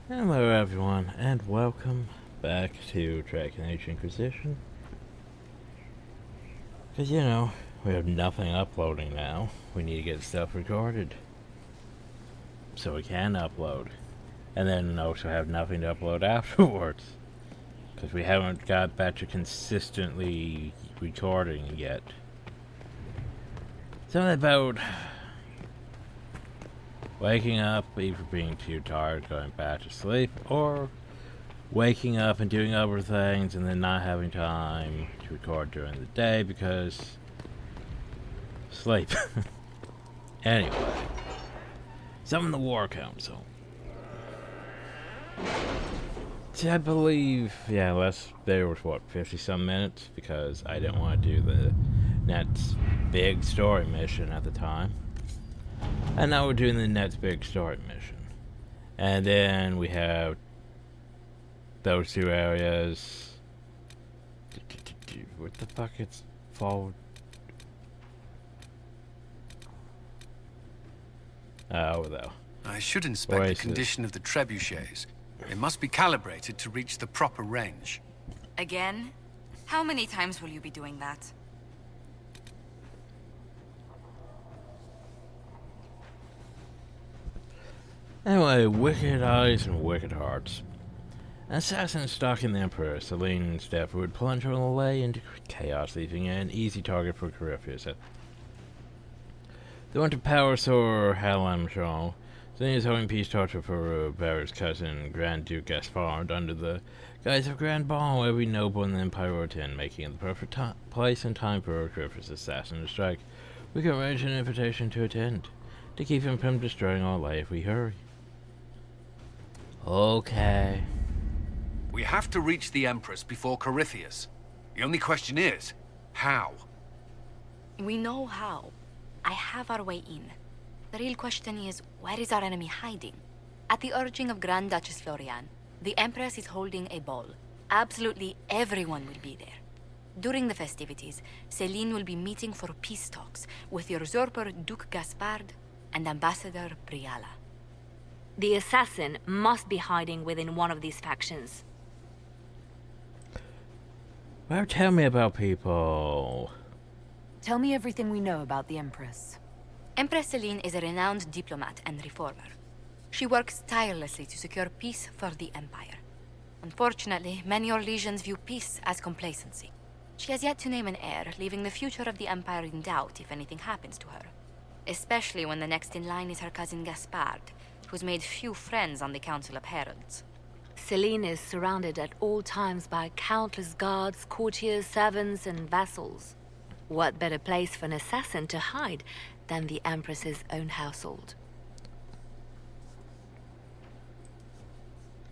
Hello everyone, and welcome back to Dragon Age Inquisition. Because, we have nothing uploading now. We need to get stuff recorded. So we can upload. And then also have nothing to upload afterwards. Because we haven't got back to consistently recording yet. Something about waking up, either being too tired, going back to sleep, or waking up and doing other things and then not having time to record during the day because sleep. Anyway, summon the War Council. See, I believe, there was 50 some minutes because I didn't want to do the next big story mission at the time. And now we're doing the next big story mission. And then we have those two areas. What the fuck? It's forward. Over there. I should inspect the condition of the trebuchets. They must be calibrated to reach the proper range. Again? How many times will you be doing that? Anyway, wicked eyes and wicked hearts. An assassin stalking the Emperor, Celine's death would plunge her away into chaos, leaving an easy target for Corypheus. They want to power Sir Halamshon. Celine is holding peace torture for Barrett's cousin, Grand Duke Gaspard, under the guise of Grand Ball. Every noble in the Empire will attend, making it the perfect place and time for Corypheus' assassin to strike. We can arrange an invitation to attend, to keep him from destroying our life if we hurry. Okay. We have to reach the Empress before Corypheus. The only question is, how? We know how. I have our way in. The real question is, where is our enemy hiding? At the urging of Grand Duchess Florian, the Empress is holding a ball. Absolutely everyone will be there. During the festivities, Celine will be meeting for peace talks with the usurper Duke Gaspard and Ambassador Briala. The assassin must be hiding within one of these factions. Well, tell me about people. Tell me everything we know about the Empress. Empress Celine is a renowned diplomat and reformer. She works tirelessly to secure peace for the Empire. Unfortunately, many Orlesians view peace as complacency. She has yet to name an heir, leaving the future of the Empire in doubt if anything happens to her. Especially when the next in line is her cousin Gaspard, who's made few friends on the Council of Heralds. Celine is surrounded at all times by countless guards, courtiers, servants, and vassals. What better place for an assassin to hide than the Empress's own household?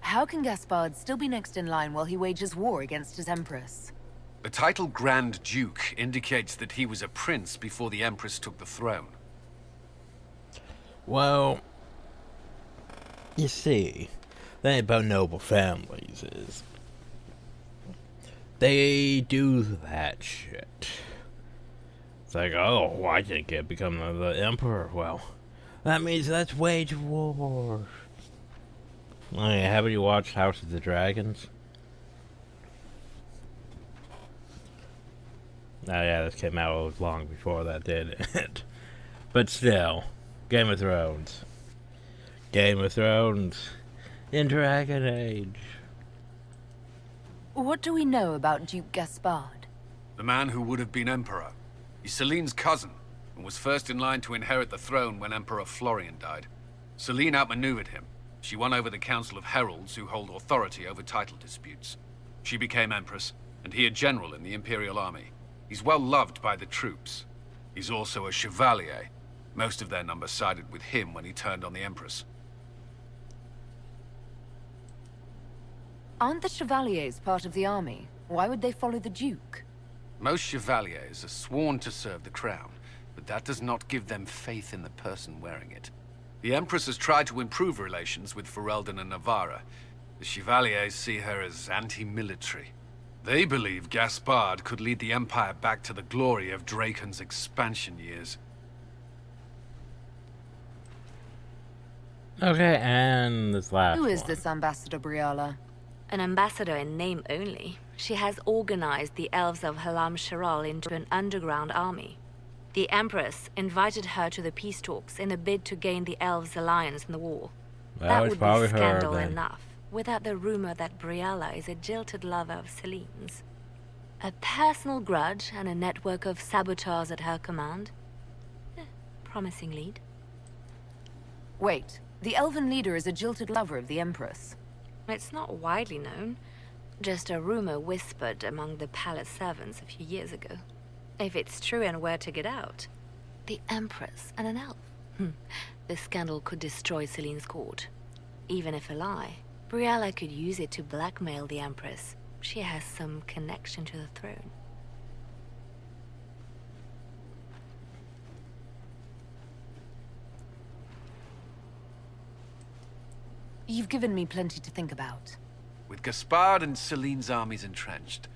How can Gaspard still be next in line while he wages war against his Empress? The title Grand Duke indicates that he was a prince before the Empress took the throne. Well, you see, the thing about noble families is they do that shit. It's like, oh, I can't become the emperor. Well, that means let's wage war. I mean, haven't you watched House of the Dragons? Oh yeah, this came out long before that, did it? But still, Game of Thrones. Game of Thrones in Dragon Age. What do we know about Duke Gaspard? The man who would have been emperor. He's Celine's cousin, and was first in line to inherit the throne when Emperor Florian died. Celine outmaneuvered him. She won over the Council of Heralds, who hold authority over title disputes. She became empress, and he a general in the Imperial Army. He's well loved by the troops. He's also a chevalier. Most of their number sided with him when he turned on the Empress. Aren't the Chevaliers part of the army? Why would they follow the Duke? Most chevaliers are sworn to serve the crown, but that does not give them faith in the person wearing it. The Empress has tried to improve relations with Ferelden and Navarra. The chevaliers see her as anti-military. They believe Gaspard could lead the Empire back to the glory of Draken's expansion years. Okay, and this last Who is one. this Ambassador Briala? An ambassador in name only, she has organized the elves of Halam Sharal into an underground army. The Empress invited her to the peace talks in a bid to gain the elves' alliance in the war. Well, That it's would probably be her scandal then. enough, without the rumor that Briala is a jilted lover of Celine's. A personal grudge and a network of saboteurs at her command. Promising lead. Wait, the elven leader is a jilted lover of the Empress. It's not widely known. Just a rumor whispered among the palace servants a few years ago. If it's true and were to get out, the Empress and an elf. The scandal could destroy Celine's court. Even if a lie, Briala could use it to blackmail the Empress. She has some connection to the throne. You've given me plenty to think about. With Gaspard and Celine's armies entrenched,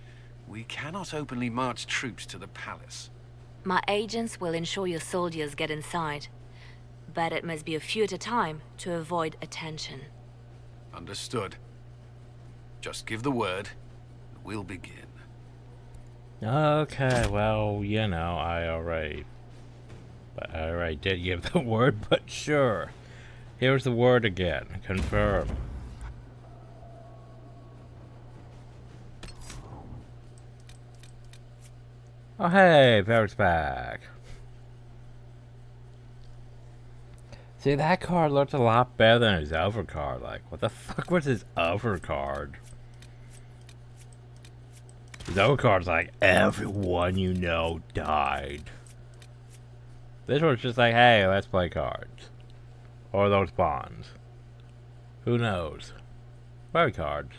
we cannot openly march troops to the palace. My agents will ensure your soldiers get inside. But it must be a few at a time to avoid attention. Understood. Just give the word, and we'll begin. Okay, well, you know, I already did give the word, but sure. Here's the word again. Confirm. Oh, hey, Barrett's back. See, that card looked a lot better than his other card. Like, what the fuck was his other card? His other card's like, everyone you know died. This one's just like, hey, let's play cards. Or those bonds. Who knows? Play cards.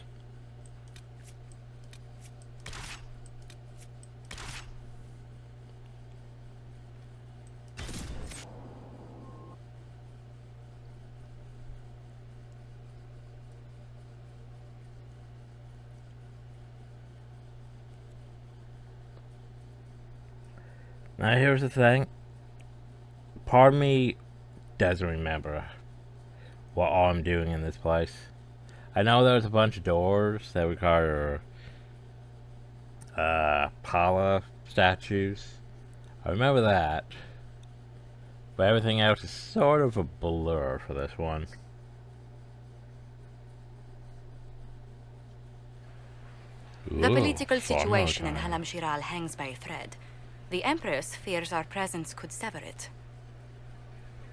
Now here's the thing. Part of me doesn't remember what all I'm doing in this place. I know there's a bunch of doors that require Pala statues. I remember that. But everything else is sort of a blur for this one. The Ooh, political fun situation in time. Halam Shiral hangs by a thread. The Empress fears our presence could sever it.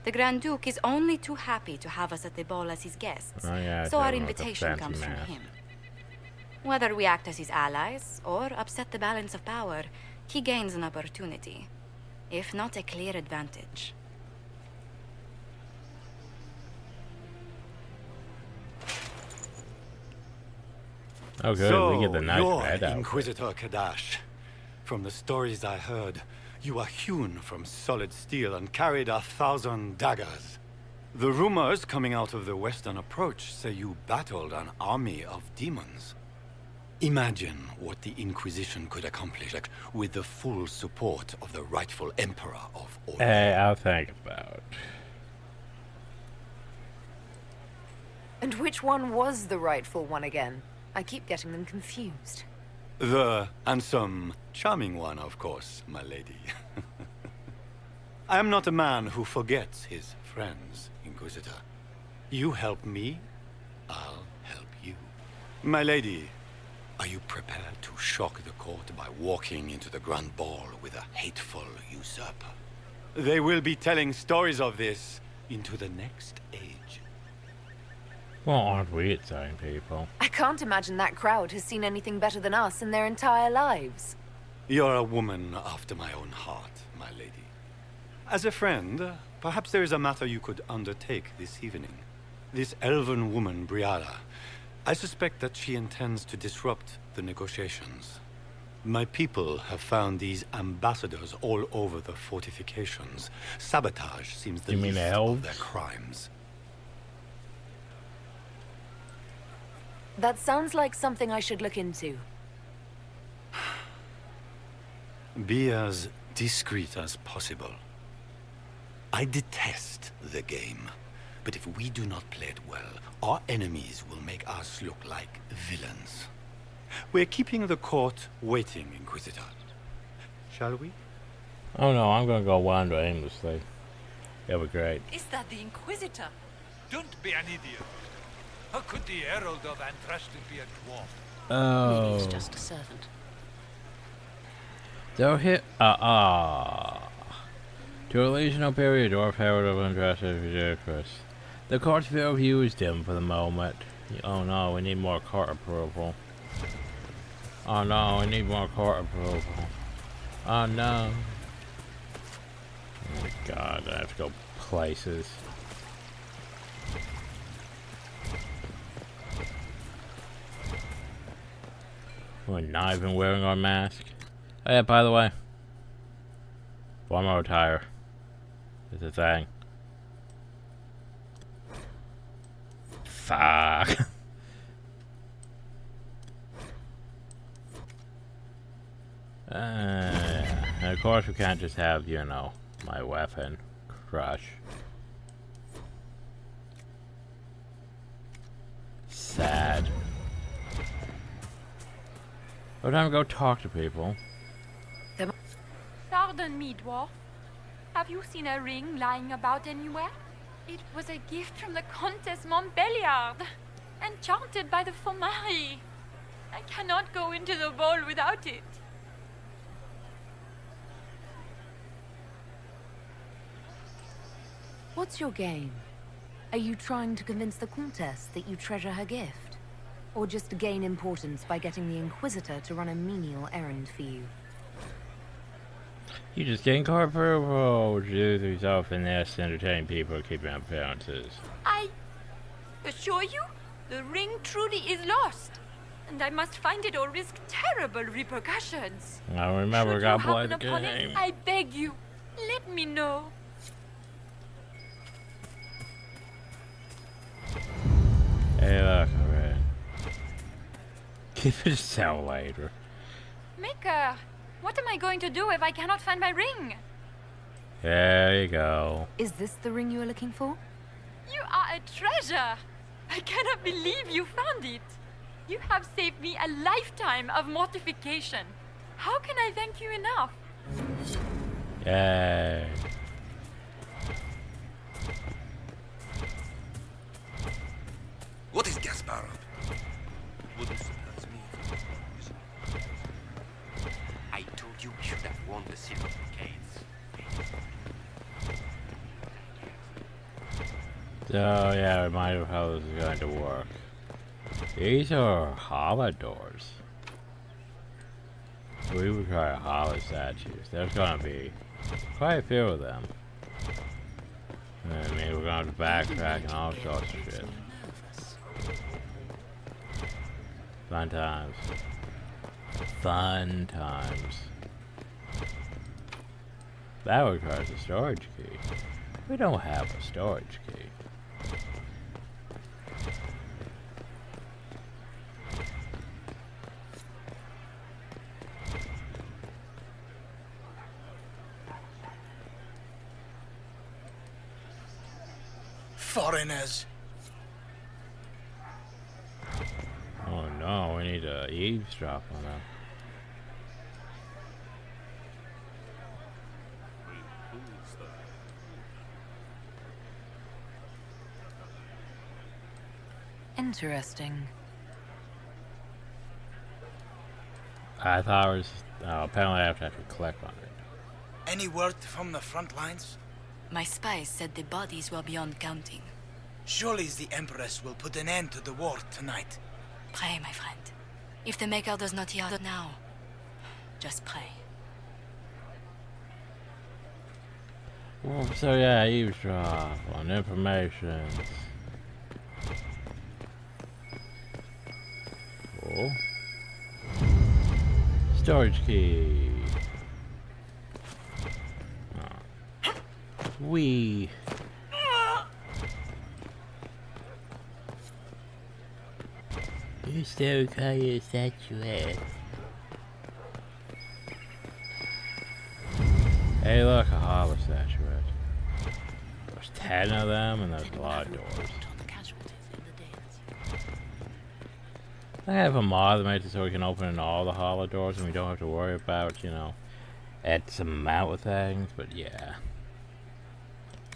The Grand Duke is only too happy to have us at the ball as his guests, Oh, yeah, so our everyone with the invitation fancy comes from mask. him. Whether we act as his allies or upset the balance of power, he gains an opportunity, if not a clear advantage. Oh good, So, we get the nice you're red outfit. Inquisitor Kadash. From the stories I heard, you are hewn from solid steel and carried 1,000 daggers. The rumors coming out of the Western Approach say you battled an army of demons. Imagine what the Inquisition could accomplish, like, with the full support of the rightful Emperor of all. Hey, I'll think about it. And which one was the rightful one again? I keep getting them confused. The handsome, charming one, of course, my lady. I am not a man who forgets his friends, Inquisitor. You help me, I'll help you. My lady, are you prepared to shock the court by walking into the Grand Ball with a hateful usurper? They will be telling stories of this into the next age. Well, aren't we exciting people? I can't imagine that crowd has seen anything better than us in their entire lives. You're a woman after my own heart, my lady. As a friend, perhaps there is a matter you could undertake this evening. This elven woman, Briala, I suspect that she intends to disrupt the negotiations. My people have found these ambassadors all over the fortifications. Sabotage seems the You mean least of elves? their crimes. That sounds like something I should look into. Be as discreet as possible. I detest the game. But if we do not play it well, our enemies will make us look like villains. We're keeping the court waiting, Inquisitor. Shall we? Oh no, I'm gonna go wander aimlessly. It'll be great. Is that the Inquisitor? Don't be an idiot. How could the Herald of Andraste be a dwarf? Oh. Maybe he's just a servant. They'll hit. To a legional period, Dwarf Herald of Andraste is ridiculous. The court's view of used him for the moment. Oh no, we need more court approval. Oh no, we need more court approval. Oh no. Oh my god, I have to go places. We're not even wearing our mask. Oh yeah, by the way. Former attire. It's a thing. Fuck. And of course we can't just have, you know, my weapon. Crush. Sad. What time to go talk to people? Pardon me, dwarf. Have you seen a ring lying about anywhere? It was a gift from the Countess Montbelliard, enchanted by the Fomari. I cannot go into the ball without it. What's your game? Are you trying to convince the Countess that you treasure her gift? Or just to gain importance by getting the Inquisitor to run a menial errand for you? You just getting car approval, which is yourself in this entertaining people, keeping up appearances. I assure you, the ring truly is lost. And I must find it or risk terrible repercussions. I remember Should God you play the happen upon game. it, I beg you, let me know. Hey look, alright. Keep it a cell later. Maker, what am I going to do if I cannot find my ring? There you go. Is this the ring you are looking for? You are a treasure! I cannot believe you found it! You have saved me a lifetime of mortification. How can I thank you enough? Yay. What is Gaspar up? Wouldn't surprise me. I told you we should have won the silver brigades. So yeah, remind me of how this is going to work. These are hollow doors. We require hollow statues. There's gonna be quite a few of them. I mean, we're gonna have to backtrack and all sorts of shit. Fun times. Fun times. That requires a storage key. We don't have a storage key. Foreigners. Oh no, we need to eavesdrop on them. Interesting. I thought it was. Oh, apparently I have to click on it. Any word from the front lines? My spies said the bodies were beyond counting. Surely the Empress will put an end to the war tonight. Pray, my friend. If the Maker does not hear now, just pray. Well, so yeah, eavesdrop on information. Oh. Storage key. Oh. We. You still call your statuette. Hey look, a hollow statuette. There's 10 of them, and there's a lot of doors. I have a mod made so we can open in all the hollow doors, and we don't have to worry about, you know, X amount of things, but yeah.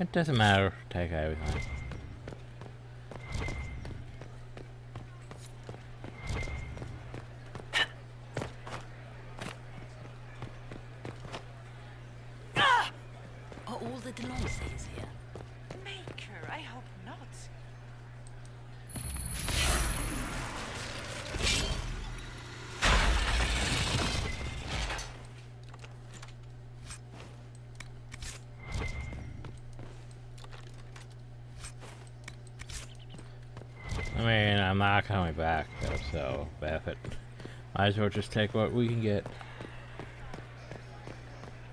It doesn't matter, take everything. Are all the Delancey's here? Maker, I hope not. I mean, I'm not coming back, though, so F it. Might as well just take what we can get.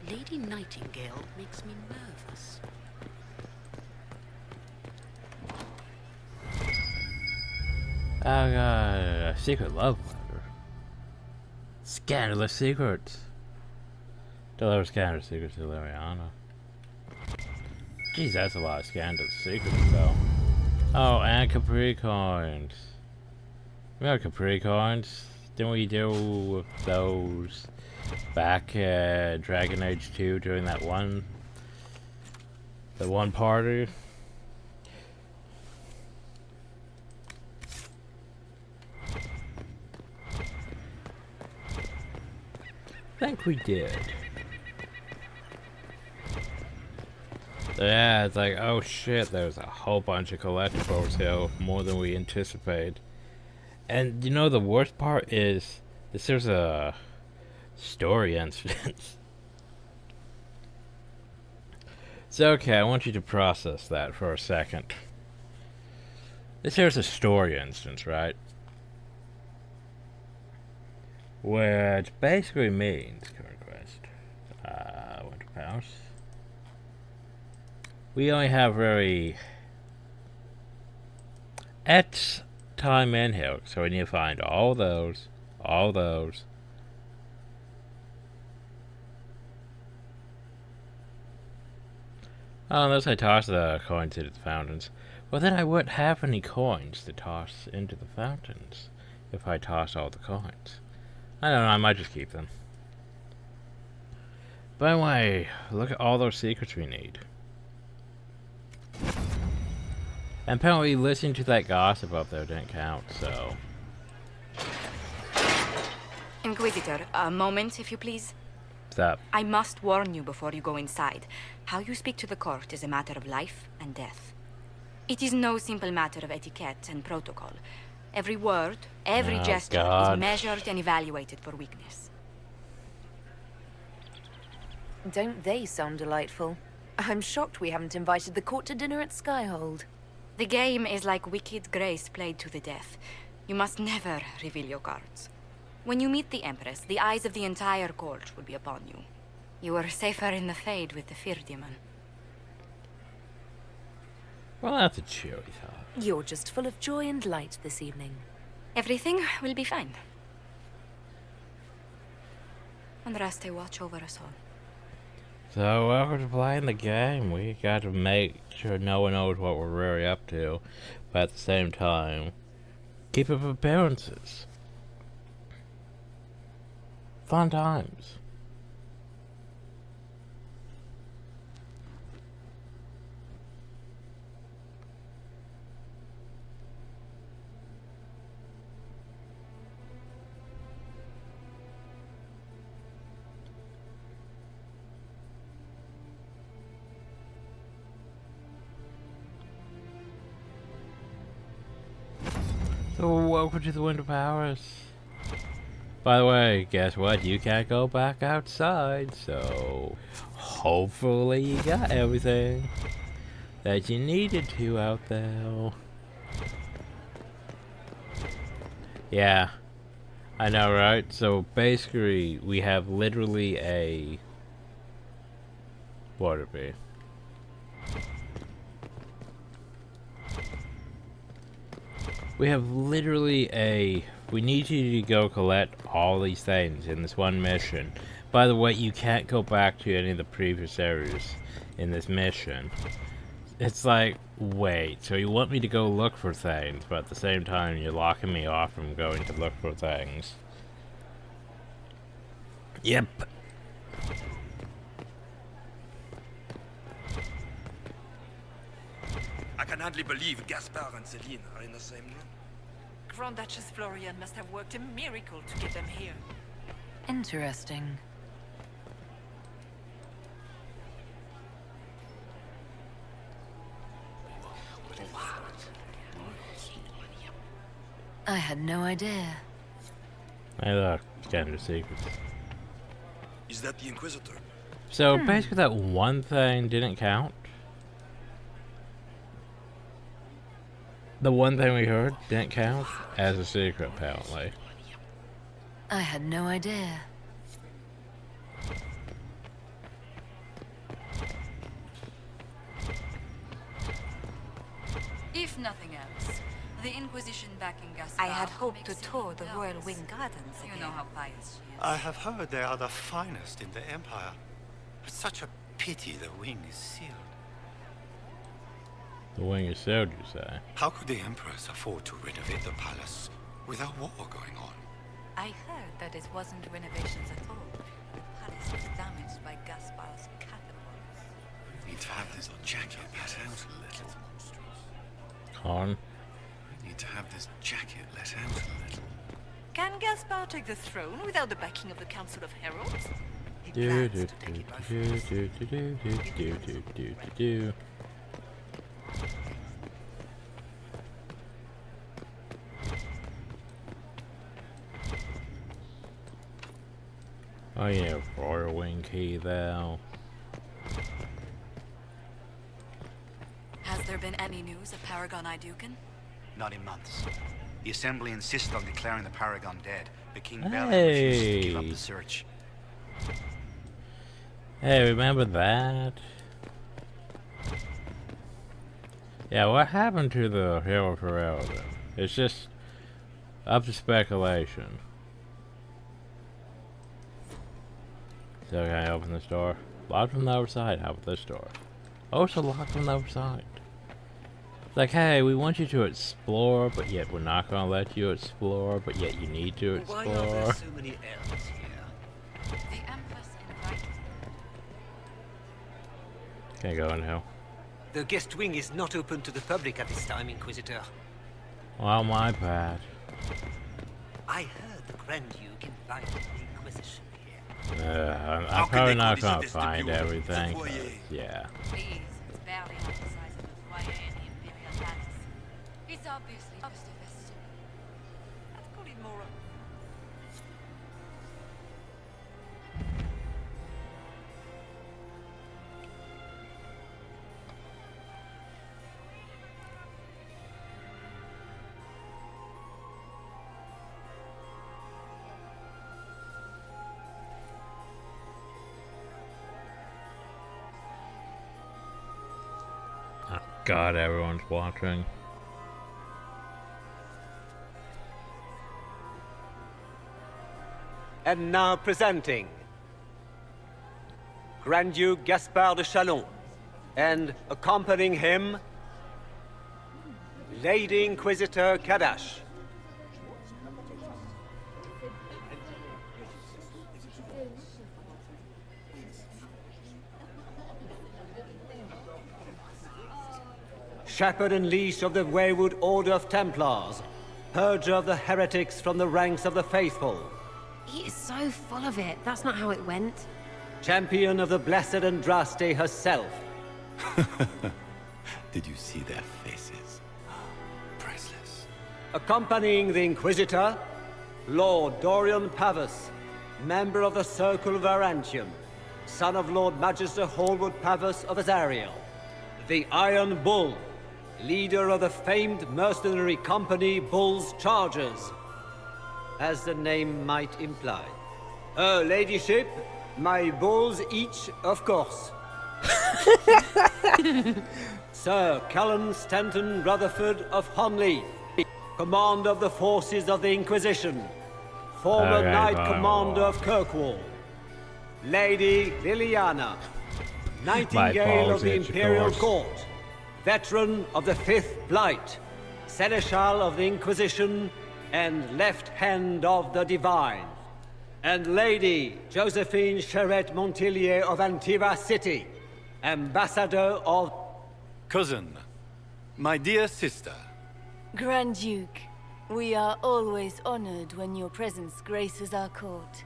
Lady Nightingale makes me nervous. Oh god, a secret love letter. Scandalous secrets. Deliver scandalous secrets to Lariana. Jeez, that's a lot of scandalous secrets, though. Oh, and Capri coins. Remember Capri coins? Didn't we deal with those back at Dragon Age 2 during that one party? I think we did. Yeah, it's like, oh shit, there's a whole bunch of collectibles here, more than we anticipated. And you know, the worst part is, this is a story instance. So okay, I want you to process that for a second. This here's a story instance, right? Which basically means, current quest, Winter Palace. We only have very X time in here, so we need to find all those. Oh, unless I toss the coins into the fountains. Well, then I wouldn't have any coins to toss into the fountains if I toss all the coins. I don't know, I might just keep them. But anyway, look at all those secrets we need. And apparently listening to that gossip up there didn't count, so... Inquisitor, a moment, if you please. What's up? I must warn you before you go inside. How you speak to the court is a matter of life and death. It is no simple matter of etiquette and protocol. Every word, every gesture is measured and evaluated for weakness. Don't they sound delightful? I'm shocked we haven't invited the court to dinner at Skyhold. The game is like Wicked Grace played to the death. You must never reveal your cards. When you meet the Empress, the eyes of the entire court will be upon you. You are safer in the Fade with the Fear Demon. Well, that's a cheery thought. You're just full of joy and light this evening. Everything will be fine. And Raste watch over us all. So, welcome to playing the game. We got to make sure no one knows what we're really up to, but at the same time, keep up appearances. Fun times. So, welcome to the Winter Palace. By the way, guess what? You can't go back outside, so hopefully you got everything that you needed to out there. Yeah, I know, right? So basically, we have literally a... what would it be? We have literally a... we need you to go collect all these things in this one mission. By the way, you can't go back to any of the previous areas in this mission. It's like, wait, so you want me to go look for things, but at the same time you're locking me off from going to look for things. Yep. I can hardly believe Gaspard and Celine are in the same room. Grand Duchess Florian must have worked a miracle to get them here. Interesting. I had no idea. Hey look, gender secrets. Is that the Inquisitor? So basically that one thing didn't count? The one thing we heard didn't count as a secret, apparently. I had no idea. If nothing else, the Inquisition back in Gaspard. I had hoped to makes tour it the loud. Royal Wing Gardens again. You know how pious she is. I have heard they are the finest in the Empire. It's such a pity the wing is sealed. The wing is sealed, you say? How could the Empress afford to renovate the palace without war going on? I heard that it wasn't renovations at all. The palace was damaged by Gaspard's catapults. Need to have this jacket let out a little. Con? Need to have this jacket let out a little. Can Gaspard take the throne without the backing of the Council of Heralds? He Do plans do to take do it by do force. do do do do do do do do. Oh yeah, Royal Wing key there. Has there been any news of Paragon Iduken? Not in months. The Assembly insists on declaring the Paragon dead, but King Belen Hey. refuses to give up the search. Hey, remember that? Yeah, what happened to the Hero for Elden? It's just up to speculation. So can I open this door? Locked from the other side. How about this door? Also locked from the other side. It's like, hey, we want you to explore, but yet we're not gonna let you explore, but yet you need to Why are there explore. so many elves here? The Empress invited. Can't go in now. The guest wing is not open to the public at this time, Inquisitor. Well, my bad. I heard the Grand Duke invited the Inquisition here. I'm How can probably they not call gonna this find vestibule? everything. The But foyer. yeah. Please, it's barely half the size of the foyer in the Imperial Palace. It's obviously just a vestibule. Let's call it more. Oh God, everyone's watching. And now presenting Grand Duke Gaspard de Chalon, and accompanying him, Lady Inquisitor Kadash. Shepherd and leash of the wayward Order of Templars, purger of the heretics from the ranks of the faithful, He is so full of it. That's not how it went. champion of the Blessed Andraste herself. Did you see their faces? Priceless. Accompanying the Inquisitor, Lord Dorian Pavus, member of the Circle Varantium, son of Lord Magister Hallwood Pavus of Azariel, the Iron Bull, leader of the famed mercenary company Bull's Chargers, as the name might imply. Her ladyship, my bulls each, of course. Sir Callan Stanton Rutherford of Honleith, commander of the forces of the Inquisition, former Okay, Knight fine. Commander of Kirkwall. Lady Liliana, Nightingale of the balls itch, of Imperial course. Court. veteran of the 5th Blight, Seneschal of the Inquisition, and Left Hand of the Divine. And Lady Josephine Charette Montillier of Antiva City, Ambassador of... Cousin, my dear sister. Grand Duke, we are always honored when your presence graces our court.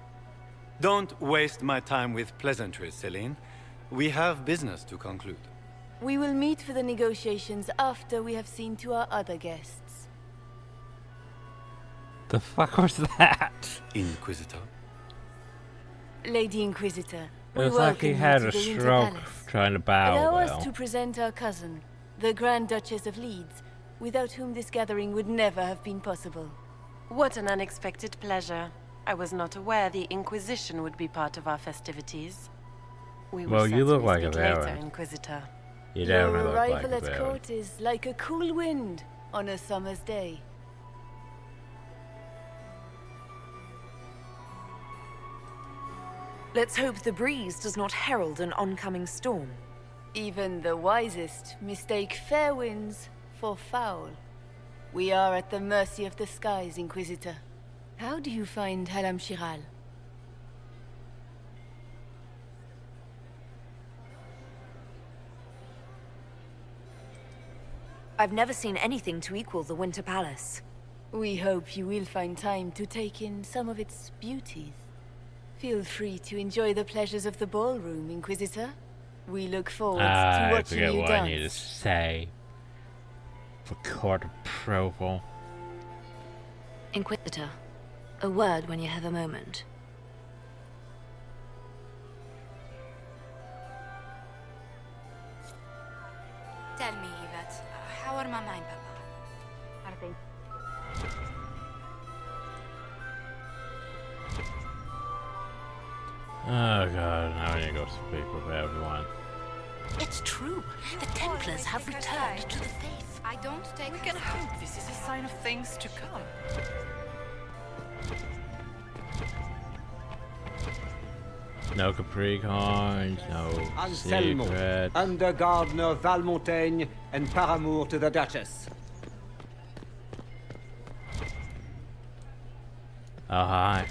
Don't waste my time with pleasantries, Celine. We have business to conclude. We will meet for the negotiations after we have seen to our other guests. The fuck was that? Inquisitor. Lady Inquisitor, It we was like he welcome had you a to the Winter stroke Palace. trying to bow Allow well. us to present our cousin, the Grand Duchess of Leeds, without whom this gathering would never have been possible. What an unexpected pleasure. I was not aware the Inquisition would be part of our festivities. We will Well, you look certainly like a speak later, Baron. Inquisitor. You Your definitely look like arrival a at Baron. court is like a cool wind on a summer's day. Let's hope the breeze does not herald an oncoming storm. Even the wisest mistake fair winds for foul. We are at the mercy of the skies, Inquisitor. How do you find Halam Shiral? I've never seen anything to equal the Winter Palace. We hope you will find time to take in some of its beauties. Feel free to enjoy the pleasures of the ballroom, Inquisitor. We look forward to I watching forget you what I need to dance. say. For court approval. Inquisitor, a word when you have a moment. Tell me, Yvette, how are Mama and Papa? Are they? Oh god, now I need to go speak with everyone. It's true. The Templars have returned to the faith. I don't take... We can hope this is a sign of things to come. No Capri coins, no Anselmo, secret. under Gardener Valmontaigne and paramour to the Duchess. Oh, hi.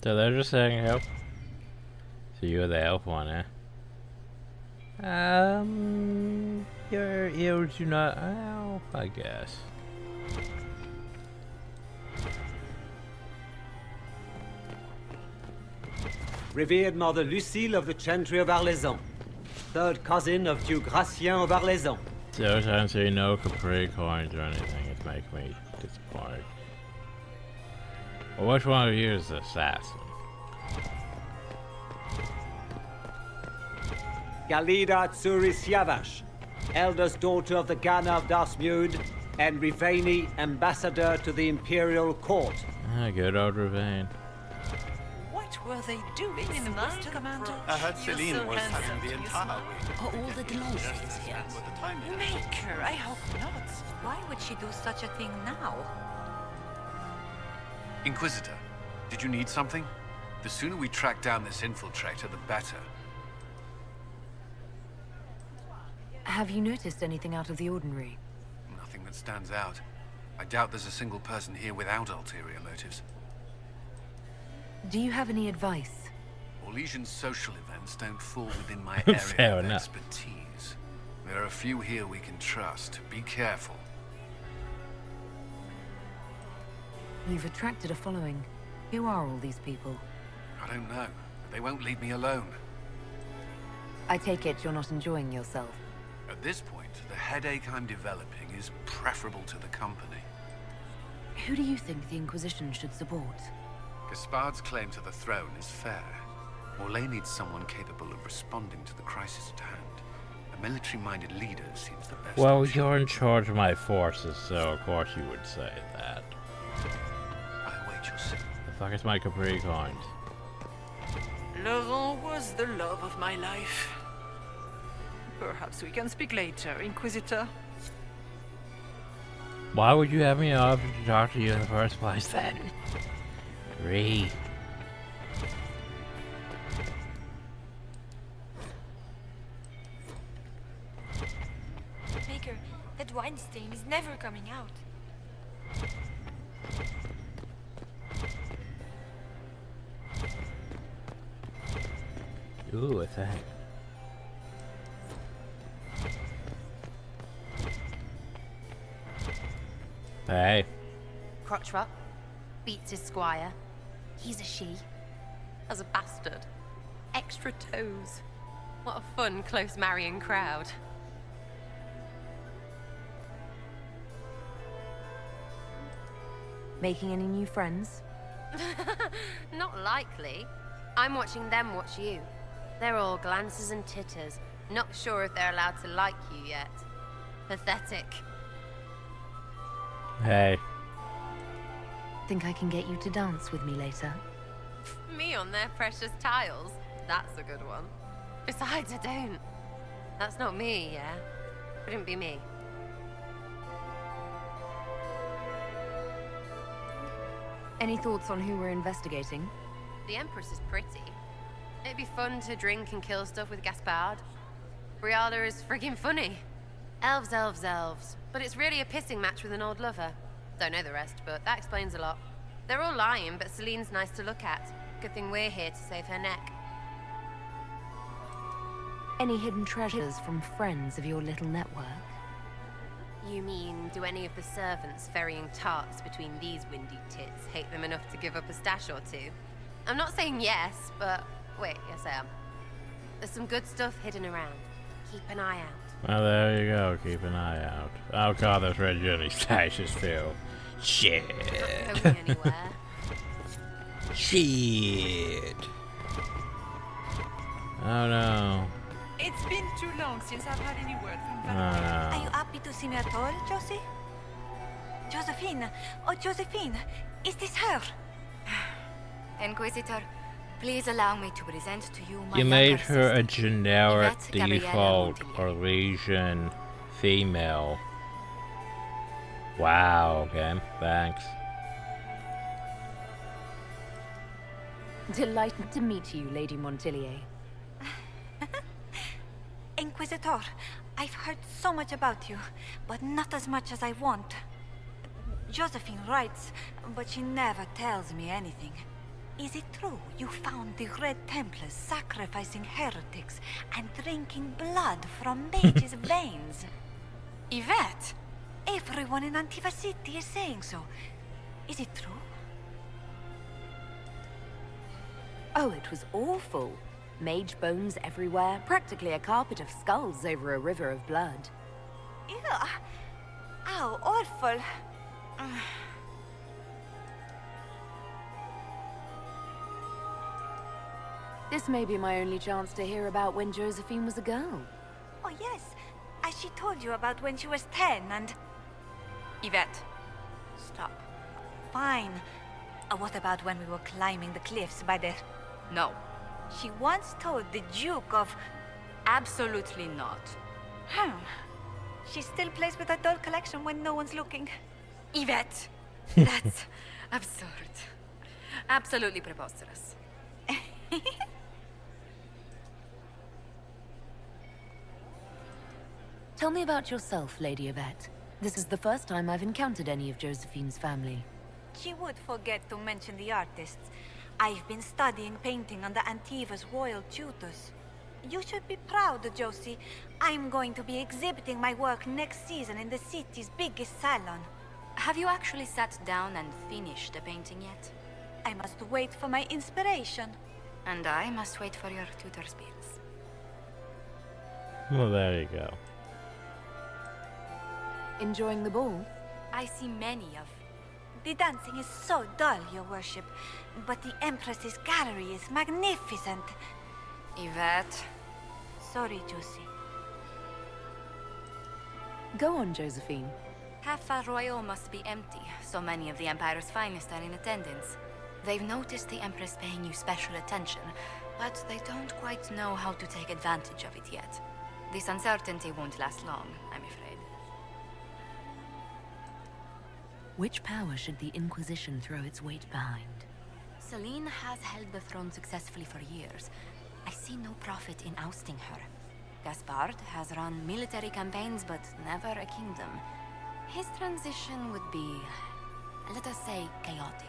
So they're just saying help. So you're the elf one, eh? Your ears do not elf, I guess. Revered Mother Lucille of the Chantry of Arlezon, third cousin of Duke Gratien of Arlezon. So I say no Capri coins or anything, it's making me disappointed. Well, which one of you is the assassin? Galida Tsuris Yavash, eldest daughter of the Ghana of Dasmud, and Rivani, ambassador to the Imperial Court. Ah, good old Ravine. What were they doing in the woods, Commander? I heard Celine was having the entire week. Are all the Delonges here? Maker, I hope not. Why would she do such a thing now? Inquisitor, did you need something? The sooner we track down this infiltrator, the better. Have you noticed anything out of the ordinary? Nothing that stands out. I doubt there's a single person here without ulterior motives. Do you have any advice? Orlesian social events don't fall within my area Fair of enough. expertise. There are a few here we can trust. Be careful. You've attracted a following. Who are all these people? I don't know. They won't leave me alone. I take it you're not enjoying yourself. At this point, the headache I'm developing is preferable to the company. Who do you think the Inquisition should support? Gaspard's claim to the throne is fair. Morlaix needs someone capable of responding to the crisis at hand. A military-minded leader seems the best Well, option. you're in charge of my forces, so of course you would say that. I await your signal. The fuck is my Capri coins? Laurent was the love of my life. Perhaps we can speak later, Inquisitor. Why would you have me offer to talk to you in the first place then? Re. coming out. Ooh, a thing. Hey. Crotch rot. Beats his squire. He's a she. As a bastard. Extra toes. What a fun, close marrying crowd. Making any new friends? Not likely. I'm watching them watch you. They're all glances and titters. Not sure if they're allowed to like you yet. Pathetic. Hey. Think I can get you to dance with me later? Me on their precious tiles? That's a good one. Besides, I don't. That's not me, yeah? Wouldn't be me. Any thoughts on who we're investigating? The Empress is pretty. It'd be fun to drink and kill stuff with Gaspard. Briala is friggin' funny. Elves, elves, elves. But it's really a pissing match with an old lover. Don't know the rest, but that explains a lot. They're all lying, but Celine's nice to look at. Good thing we're here to save her neck. Any hidden treasures from friends of your little network? You mean, do any of the servants ferrying tarts between these windy tits hate them enough to give up a stash or two? I'm not saying yes, but wait, yes I am. There's some good stuff hidden around. Keep an eye out. Well, there you go. Keep an eye out. Oh god, there's red journey stashes too. Shit. Not going anywhere. Shit. Oh no. It's been too long since I've had any word from Oh Veilguard. no. Are you happy to see me at all, Josie? Josephine! Oh, Josephine! Is this her? Inquisitor, please allow me to present to you my You made younger her a sister, generic Yvette Gabriella default Montiglier. Orlesian female. Wow, okay, thanks. Delighted to meet you, Lady Montiglier. Inquisitor, I've heard so much about you, but not as much as I want. Josephine writes, but she never tells me anything. Is it true you found the Red Templars sacrificing heretics and drinking blood from mages' veins? Yvette, everyone in Antiva City is saying so. Is it true? Oh, it was awful. Mage bones everywhere, practically a carpet of skulls over a river of blood. Ew. Ow, awful. This may be my only chance to hear about when Josephine was a girl. Oh yes, as she told you about when she was 10 and... Yvette, stop. Fine. What about when we were climbing the cliffs by the... No. She once told the Duke of... Absolutely not. She still plays with her doll collection when no one's looking. Yvette! That's absurd. Absolutely preposterous. Tell me about yourself, Lady Yvette. This is the first time I've encountered any of Josephine's family. She would forget to mention the artists. I've been studying painting under Antiva's royal tutors. You should be proud, Josie. I'm going to be exhibiting my work next season in the city's biggest salon. Have you actually sat down and finished the painting yet? I must wait for my inspiration. And I must wait for your tutor's bills. Well, there you go. Enjoying the ball? I see many of... The dancing is so dull, your worship. But the Empress's gallery is magnificent. Yvette. Sorry, Josie. Go on, Josephine. Half Royal must be empty. So many of the Empire's finest are in attendance. They've noticed the Empress paying you special attention, but they don't quite know how to take advantage of it yet. This uncertainty won't last long, I'm afraid. Which power should the Inquisition throw its weight behind? Celine has held the throne successfully for years. I see no profit in ousting her. Gaspard has run military campaigns, but never a kingdom. His transition would be, let us say, chaotic.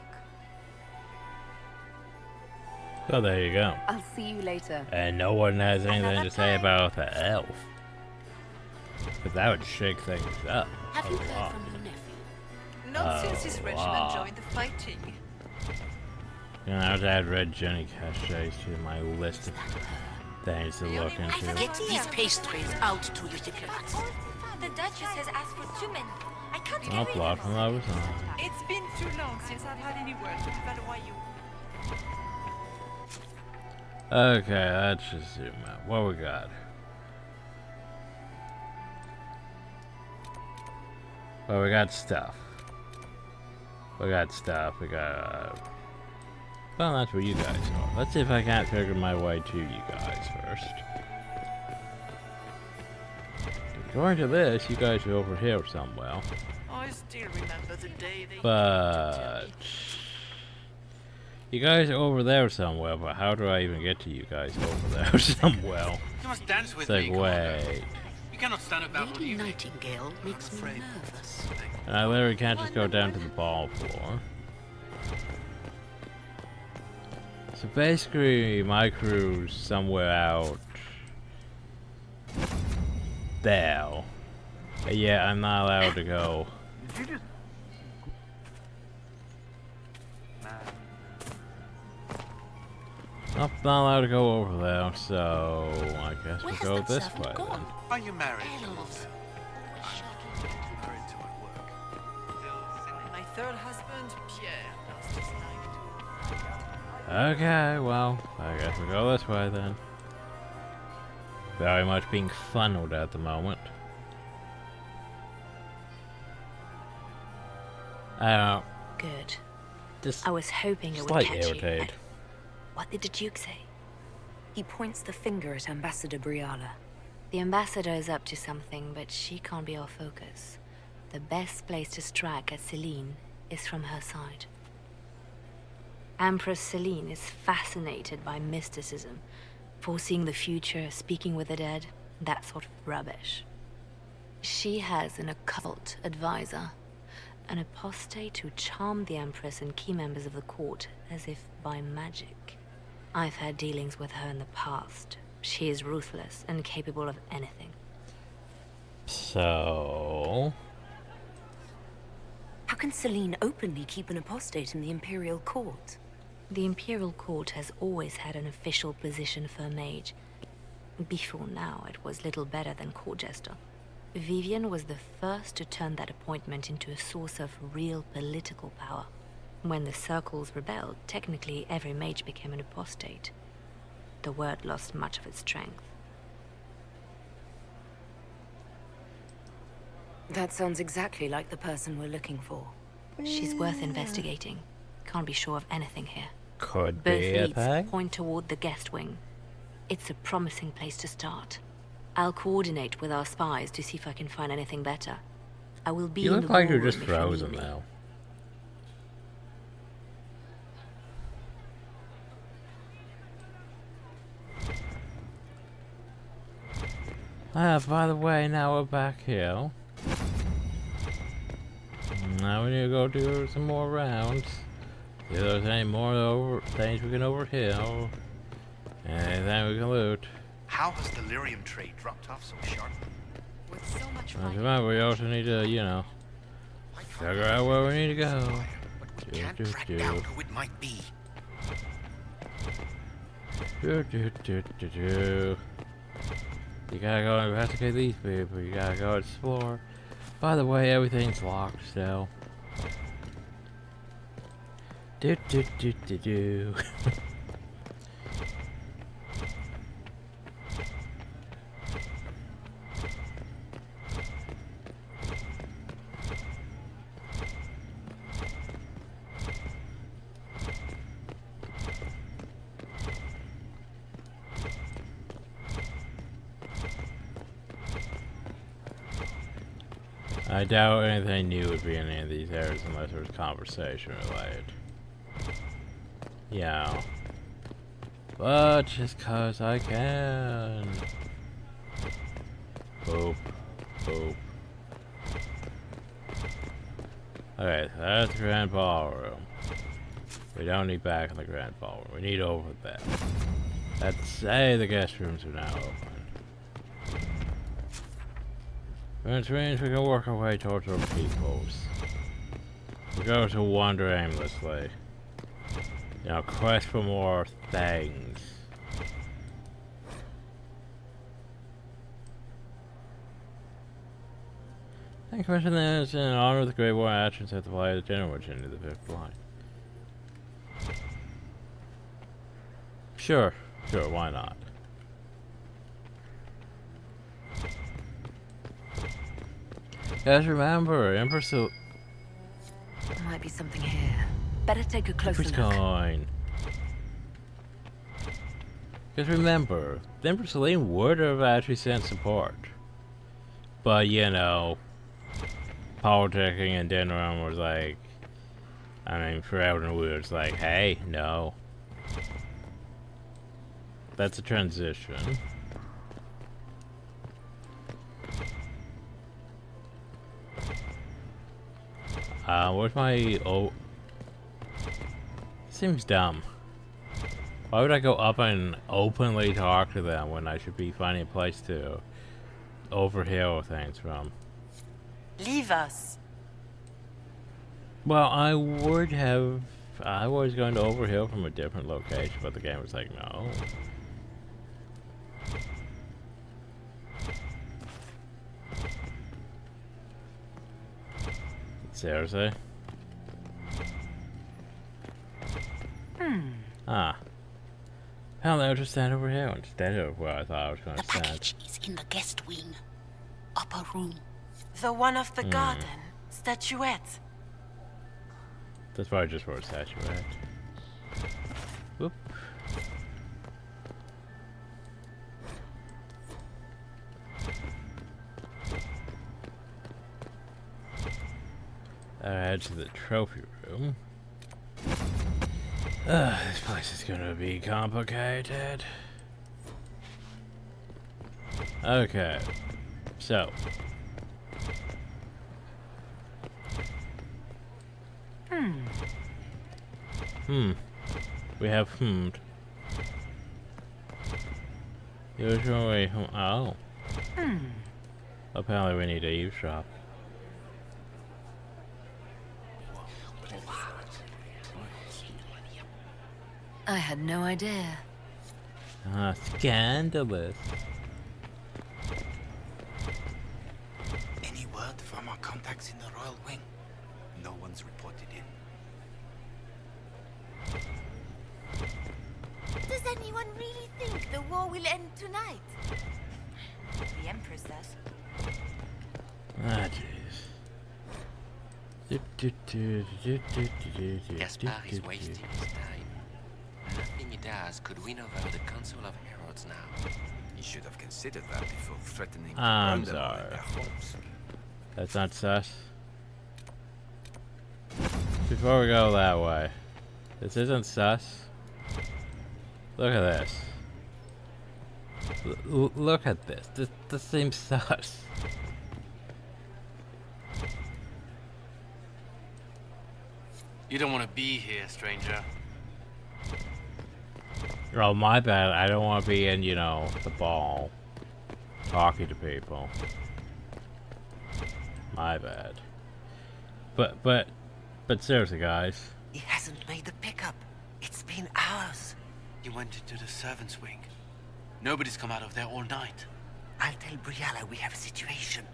So there you go. I'll see you later. And no one has anything to say about the elf. But that would shake things up. Have you heard from your nephew? Not since his regiment joined the fighting. You know, I would add Red Jenny Cachets to my list of things to look into. Get these pastries out to the diplomats. The Duchess has asked for 2 men. I can't I'll block from that was on. It's been too long since I've had any word from Veilguard. Okay, let's just zoom out. What we got? Well, we got stuff. We got stuff. We got. Well, that's where you guys are. Let's see if I can't figure my way to you guys first. According to this, you guys are over here somewhere. I still remember the day they. But you guys are over there somewhere. But how do I even get to you guys over there somewhere? You must dance with It's me. like, wait. You cannot stand about all Lady evening. Nightingale makes me nervous. And I literally can't just go down to the ball floor. So basically, my crew's somewhere out there. Yeah, I'm not allowed to go. Did you just... I'm not allowed to go over there, so I guess we'll go this way then. Are you married? My third husband, Pierre, lost his life too. Okay, well, I guess we'll go this way then. Very much being funneled at the moment. Good. Just I was hoping it would slightly catch irritated. you. What did the Duke say? He points the finger at Ambassador Briala. The ambassador is up to something, but she can't be our focus. The best place to strike at Celine is from her side. Empress Celine is fascinated by mysticism, foreseeing the future, speaking with the dead, that sort of rubbish. She has an occult advisor, an apostate who charmed the Empress and key members of the court as if by magic. I've had dealings with her in the past. She is ruthless and capable of anything. So... How can Celine openly keep an apostate in the Imperial Court? The Imperial Court has always had an official position for a mage. Before now, it was little better than court jester. Vivian was the first to turn that appointment into a source of real political power. When the circles rebelled, technically every mage became an apostate. The word lost much of its strength. That sounds exactly like the person we're looking for. She's worth investigating. Can't be sure of anything here. Could Both be a leads thing. point toward the guest wing. It's a promising place to start. I'll coordinate with our spies to see if I can find anything better. I will be You in look the like you're ballroom just if you need frozen me. now. By the way, now we're back here. Now we need to go do some more rounds. See if there's any more things we can overheal. Anything we can loot. How has the lyrium trade dropped off so sharply? With so much Remember, we also need to, you know, figure out where we need to go. Can't track down who it might be. You gotta go investigate these people. You gotta go explore. By the way, everything's locked still. Do. I doubt anything new would be in any of these areas unless there was conversation related. Yeah. But just cause I can. Boop. Boop. Okay, that's the Grand Ballroom. We don't need back in the Grand Ballroom. We need over there. Let's say the guest rooms are now open. Which means we can work our way towards our peoples. We go to wander aimlessly. You know, quest for more things. I question this in honor of the Great War actions at the flight of the General into the Fifth Line. Sure, why not? Guys, remember, Empress There might be something here. Better take a closer look. coin. Because remember, the Empress Celine would have actually sent support. But, you know, politicking and Denram was like, for Eldenwood, it's like, hey, no. That's a transition. Where's my... Oh... Seems dumb. Why would I go up and openly talk to them when I should be finding a place to overheal things from? Leave us. Well, I would have... I was going to overheal from a different location, but the game was like, no. Seriously? Ah. Apparently I'll just stand over here instead of where I thought I was going to stand. The package is in the guest wing. Upper room. The one of the garden. Statuette. That's why I just wrote statuette. Whoop. Head to the trophy room. This place is gonna be complicated. Okay, so. We have hmmed. Usually, oh. Apparently we need to eavesdrop. I had no idea. Ah, scandalous. Any word from our contacts in the Royal Wing? No one's reported in. Does anyone really think the war will end tonight? The Empress does. Ah, jeez. Gaspard is wasting his time. Nothing he does could win over the Council of Heralds now. He should have considered that before threatening to I'm burn them all in sorry. their homes. That's not sus. Before we go that way, this isn't sus. Look at this. Look at this. This seems sus. You don't want to be here, stranger. Oh, my bad. I don't want to be in, you know, the ball. Talking to people. My bad. But seriously, guys. He hasn't made the pickup. It's been hours. He went into the servants' wing. Nobody's come out of there all night. I'll tell Briala we have a situation.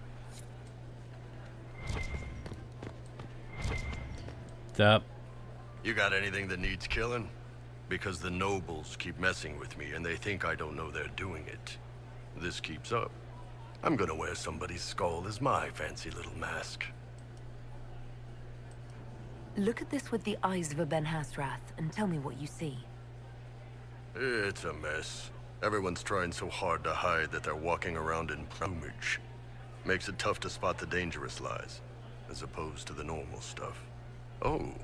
What's up? You got anything that needs killing? Because the nobles keep messing with me and they think I don't know they're doing it. This keeps up, I'm gonna wear somebody's skull as my fancy little mask. Look at this with the eyes of a Ben Hastrath and tell me what you see. It's a mess. Everyone's trying so hard to hide that they're walking around in plumage. Makes it tough to spot the dangerous lies, as opposed to the normal stuff. Oh,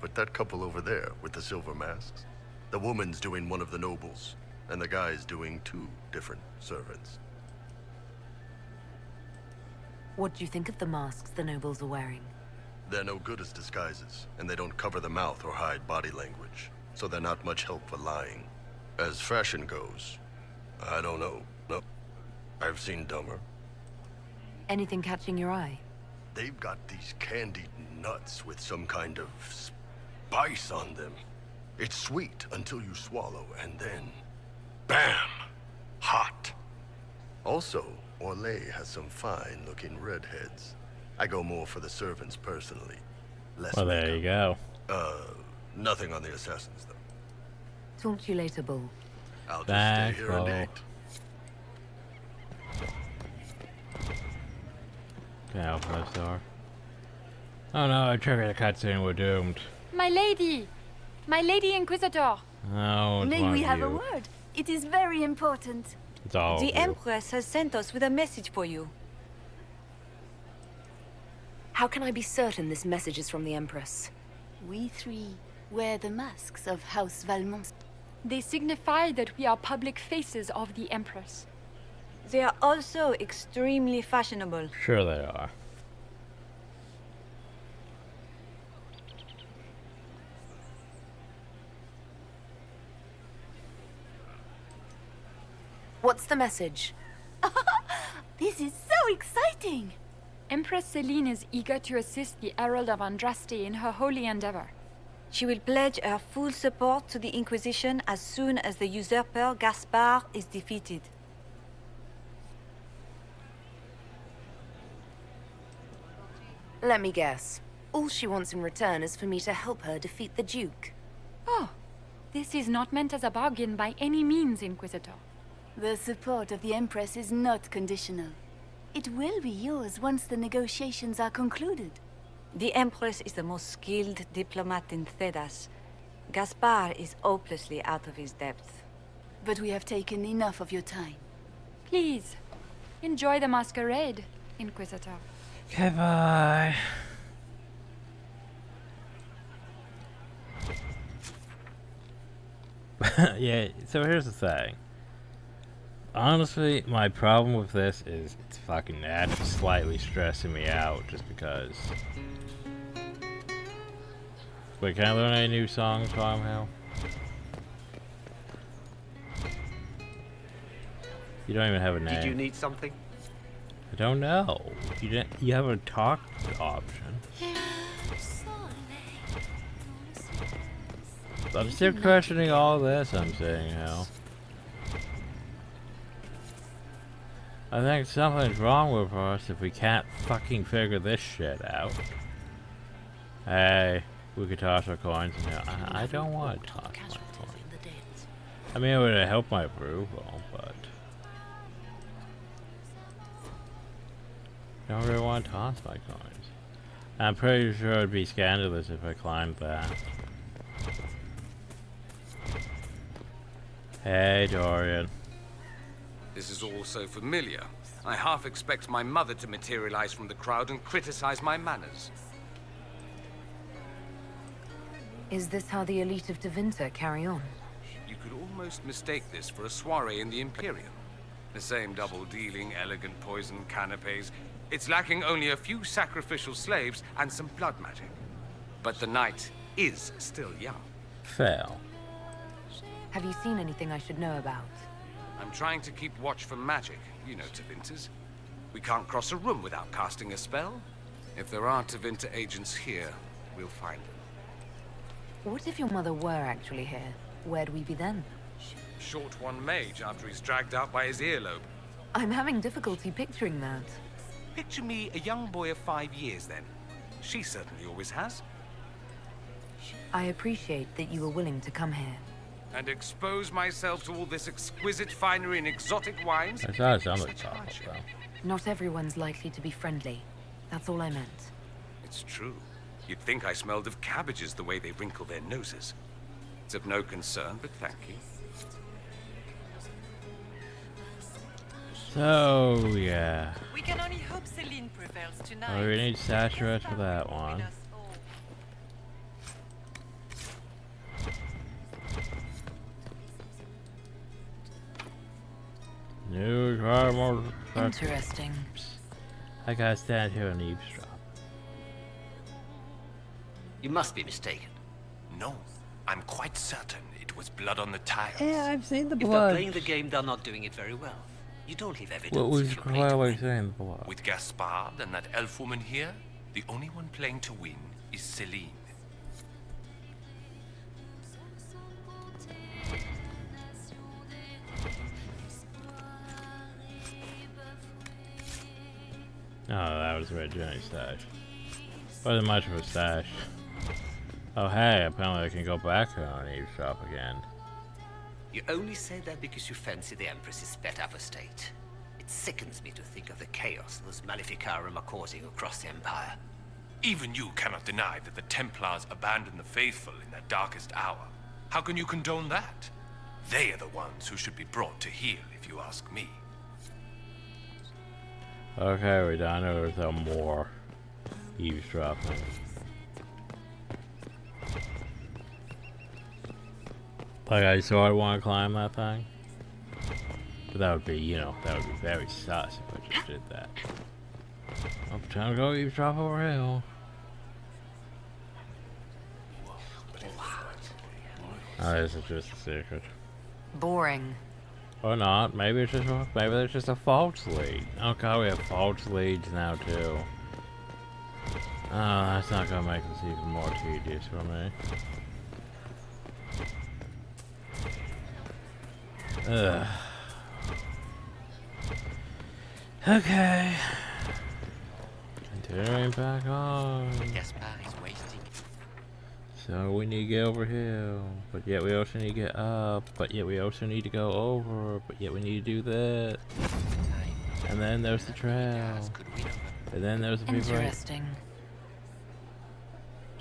but that couple over there with the silver masks. The woman's doing one of the nobles, and the guy's doing two different servants. What do you think of the masks the nobles are wearing? They're no good as disguises, and they don't cover the mouth or hide body language, so they're not much help for lying. As fashion goes, I don't know. No, I've seen dumber. Anything catching your eye? They've got these candied nuts with some kind of spice on them. It's sweet until you swallow, and then, bam! Hot. Also, Orlais has some fine-looking redheads. I go more for the servants personally. Less well, there you go. Nothing on the assassins, though. Talk to you later, Bull. I'll just stay here and eat. Okay, I'll press R. Oh no, I triggered a cutscene, we're doomed. My lady! My lady Inquisitor! No, May we have a word? It is very important. It's all The Empress has sent us with a message for you. How can I be certain this message is from the Empress? We three wear the masks of House Valmont. They signify that we are public faces of the Empress. They are also extremely fashionable. Sure they are. What's the message? This is so exciting! Empress Celine is eager to assist the Herald of Andraste in her holy endeavor. She will pledge her full support to the Inquisition as soon as the usurper Gaspard is defeated. Let me guess. All she wants in return is for me to help her defeat the Duke. Oh, this is not meant as a bargain by any means, Inquisitor. The support of the Empress is not conditional. It will be yours once the negotiations are concluded. The Empress is the most skilled diplomat in Thedas. Gaspard is hopelessly out of his depth. But we have taken enough of your time. Please, enjoy the masquerade, Inquisitor. Okay, bye. Yeah, so here's the thing. Honestly, my problem with this is it's fucking slightly stressing me out just because. Wait, can I learn any new songs somehow? You don't even have a name. Did you need something? I don't know. You have a talk option. I'm still questioning all this I'm saying now. I think something's wrong with us if we can't fucking figure this shit out. Hey, we could toss our coins in here. I don't want to toss my coins. I mean, it would help my approval, but I don't really want to toss my coins. I'm pretty sure it'd be scandalous if I climbed that. Hey, Dorian. This is all so familiar. I half expect my mother to materialize from the crowd and criticize my manners. Is this how the elite of Tevinter carry on? You could almost mistake this for a soiree in the Imperium. The same double-dealing, elegant poison canapes. It's lacking only a few sacrificial slaves and some blood magic. But the night is still young. Fail. Have you seen anything I should know about? I'm trying to keep watch for magic. You know Tevinters. We can't cross a room without casting a spell. If there are Tevinter agents here, we'll find them. What if your mother were actually here? Where'd we be then? Short one mage after he's dragged out by his earlobe. I'm having difficulty picturing that. Picture me a young boy of 5 years then. She certainly always has. I appreciate that you were willing to come here. And expose myself to all this exquisite finery and exotic wines? That's not something though. Not everyone's likely to be friendly. That's all I meant. It's true. You'd think I smelled of cabbages the way they wrinkle their noses. It's of no concern, but thank you. So, yeah. We can only hope Celine prevails tonight. Oh, we need Saturate for that one. New caramel. Interesting. I gotta stand here and eavesdrop. You must be mistaken. No, I'm quite certain it was blood on the tiles. Yeah, I've seen the If they're blood. playing the game, they're not doing it very well. You don't leave evidence. What was if you play to clearly win. saying the blood? With Gaspard and that elf woman here, the only one playing to win is Celine. Oh, that was Red Jenny's stash. Wasn't much of a stash. Oh hey, apparently I can go back on eavesdrop again. You only say that because you fancy the Empress's pet apostate. It sickens me to think of the chaos those Maleficarum are causing across the Empire. Even you cannot deny that the Templars abandoned the faithful in their darkest hour. How can you condone that? They are the ones who should be brought to heel, if you ask me. Okay, we're down to some more eavesdropping. Like, I sort of want to climb that thing. But that would be, you know, that would be very sus if I just did that. I'm trying to go eavesdrop over hill. Oh, this is just a secret. Boring. Or not. Maybe it's just maybe there's just a false lead. Oh god, we have false leads now too. Oh, that's not gonna make this even more tedious for me. Ugh. Okay. Continuing back on. Gaspard is wasting. So we need to get over here, but yet we also need to get up, but yet we also need to go over, but yet we need to do that. And then there's the trail. And then there's the people. Interesting.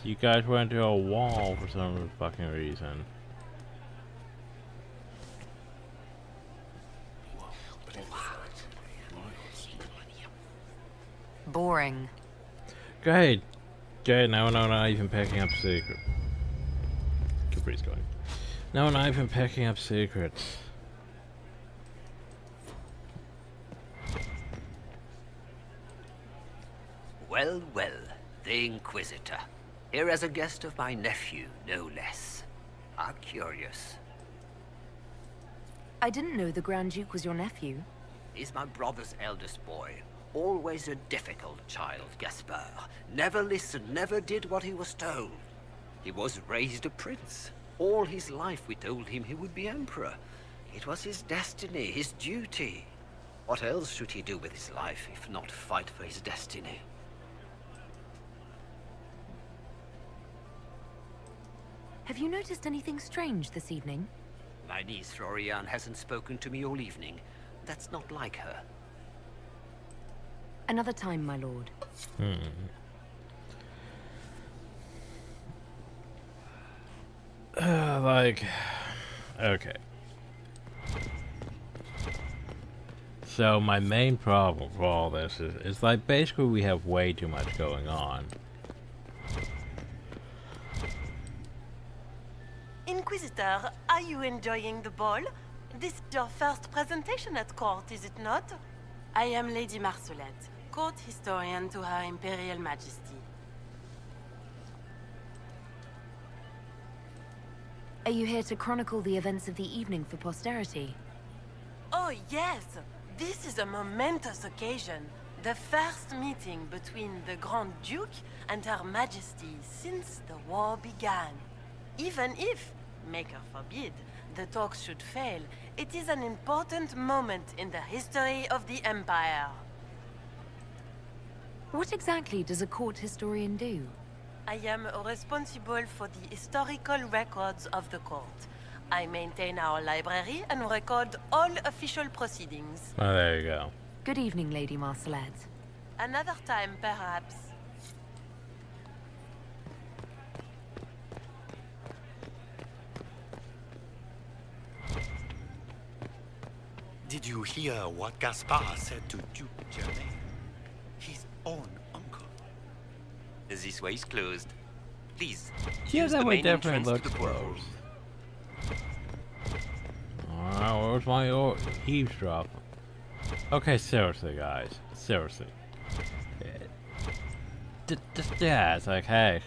You guys went into a wall for some fucking reason. Boring. Great. Great, now we're not even picking up secrets. Capri's going. Now we're not even picking up secrets. Well, well, the Inquisitor. Here as a guest of my nephew, no less. How curious. I didn't know the Grand Duke was your nephew. He's my brother's eldest boy. Always a difficult child, Gaspard. Never listened, never did what he was told. He was raised a prince. All his life we told him he would be emperor. It was his destiny, his duty. What else should he do with his life if not fight for his destiny? Have you noticed anything strange this evening? My niece Florian hasn't spoken to me all evening. That's not like her. Another time, my lord. Like, okay. So my main problem for all this is like basically we have way too much going on. Inquisitor, are you enjoying the ball? This is your first presentation at court, is it not? I am Lady Marcelette, court historian to Her Imperial Majesty. Are you here to chronicle the events of the evening for posterity? Oh yes, this is a momentous occasion. The first meeting between the Grand Duke and Her Majesty since the war began. Even if, Maker forbid, the talks should fail, it is an important moment in the history of the Empire. What exactly does a court historian do? I am responsible for the historical records of the court. I maintain our library and record all official proceedings. Oh, there you go. Good evening, Lady Marcelette. Another time, perhaps. Did you hear what Gaspard said to Duke Germain? His own uncle. This way is closed. Please. Yeah, use that the way main definitely entrance looks to the grove. closed. Alright, where's my eavesdrop? Okay, seriously, guys. Seriously. Yeah, it's like, hey.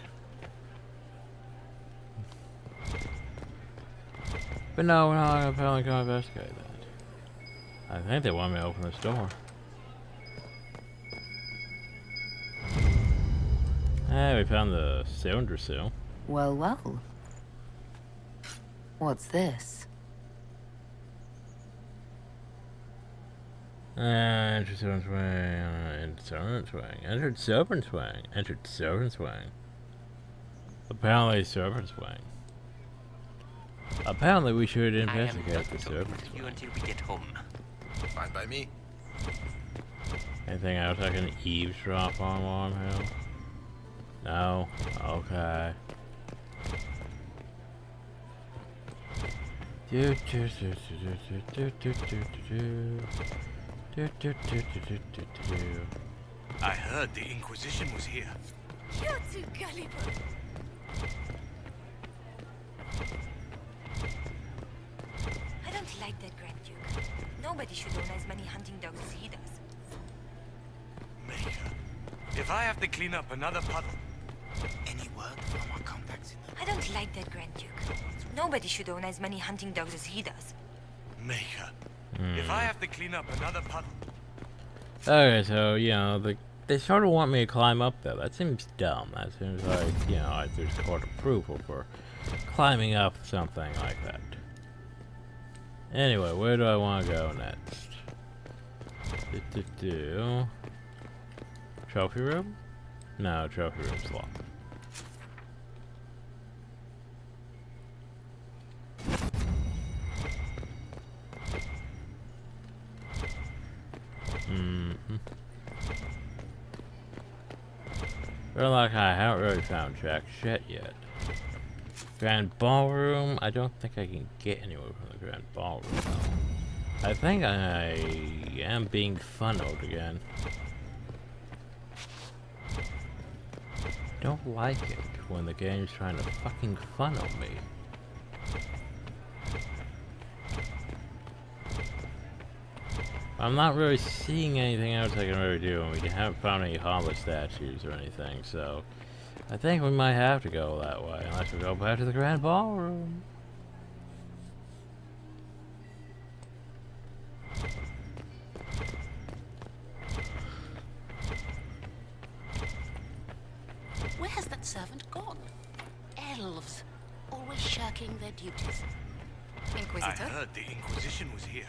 But no, we're not gonna apparently go investigate that. I think they want me to open this door. Hey, we found the cylinder seal. Well, well. What's this? Entered Serpent's Wing, entered Serpent's Wing, entered Serpent's Wing, entered Serpent's Wing. Apparently Serpent's Wing. Apparently we should investigate the Serpent's Wing. Until we get home. Fine by me. Anything else I can eavesdrop on while I'm here? No? Okay. I heard the Inquisition was here. You're too gullible. I don't like that Grand Duke. Nobody should own as many hunting dogs as he does. Maker, if I have to clean up another puddle... Any word from our contacts in the... I don't like that Grand Duke. Nobody should own as many hunting dogs as he does. Maker, if I have to clean up another puddle... Okay, so, you know, they sort of want me to climb up there. That seems dumb. That seems like, you know, like there's court approval for climbing up something like that. Anyway, where do I want to go next? Trophy room? No, trophy room's locked. Feel like I haven't really found jack shit yet. Grand Ballroom, I don't think I can get anywhere from the Grand Ballroom though. I think I am being funneled again. Don't like it when the game's trying to fucking funnel me. I'm not really seeing anything else I can really do, and we haven't found any hollow statues or anything, so I think we might have to go that way, unless we go back to the Grand Ballroom. Where has that servant gone? Elves, always shirking their duties. Inquisitor? I heard the Inquisition was here.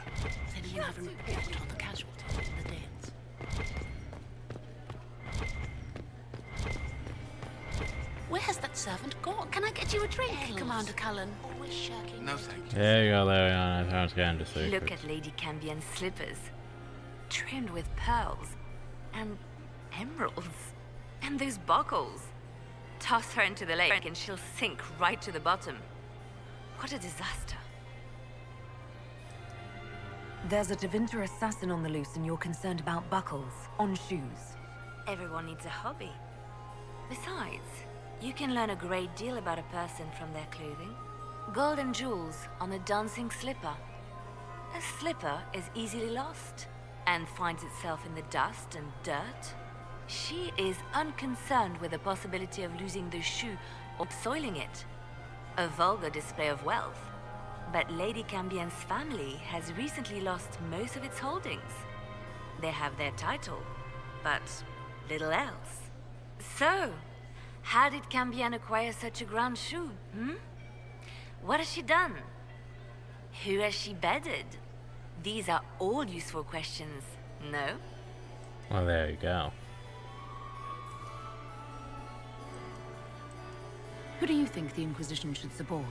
Then you have a report on the casualties in the Danes. Where has that servant gone? Can I get you a drink, Commander Cullen? Always shirking. No, thank you. There you go, Lariana. Sounds kind of secret. Look at Lady Cambian's slippers. Trimmed with pearls. And emeralds. And those buckles. Toss her into the lake and she'll sink right to the bottom. What a disaster. There's a Tevinter assassin on the loose and you're concerned about buckles on shoes. Everyone needs a hobby. Besides, you can learn a great deal about a person from their clothing. Gold and jewels on a dancing slipper. A slipper is easily lost and finds itself in the dust and dirt. She is unconcerned with the possibility of losing the shoe or soiling it. A vulgar display of wealth. But Lady Cambian's family has recently lost most of its holdings. They have their title, but little else. So, how did Cambian acquire such a grand shoe, What has she done? Who has she bedded? These are all useful questions, no? Well, there you go. Who do you think the Inquisition should support?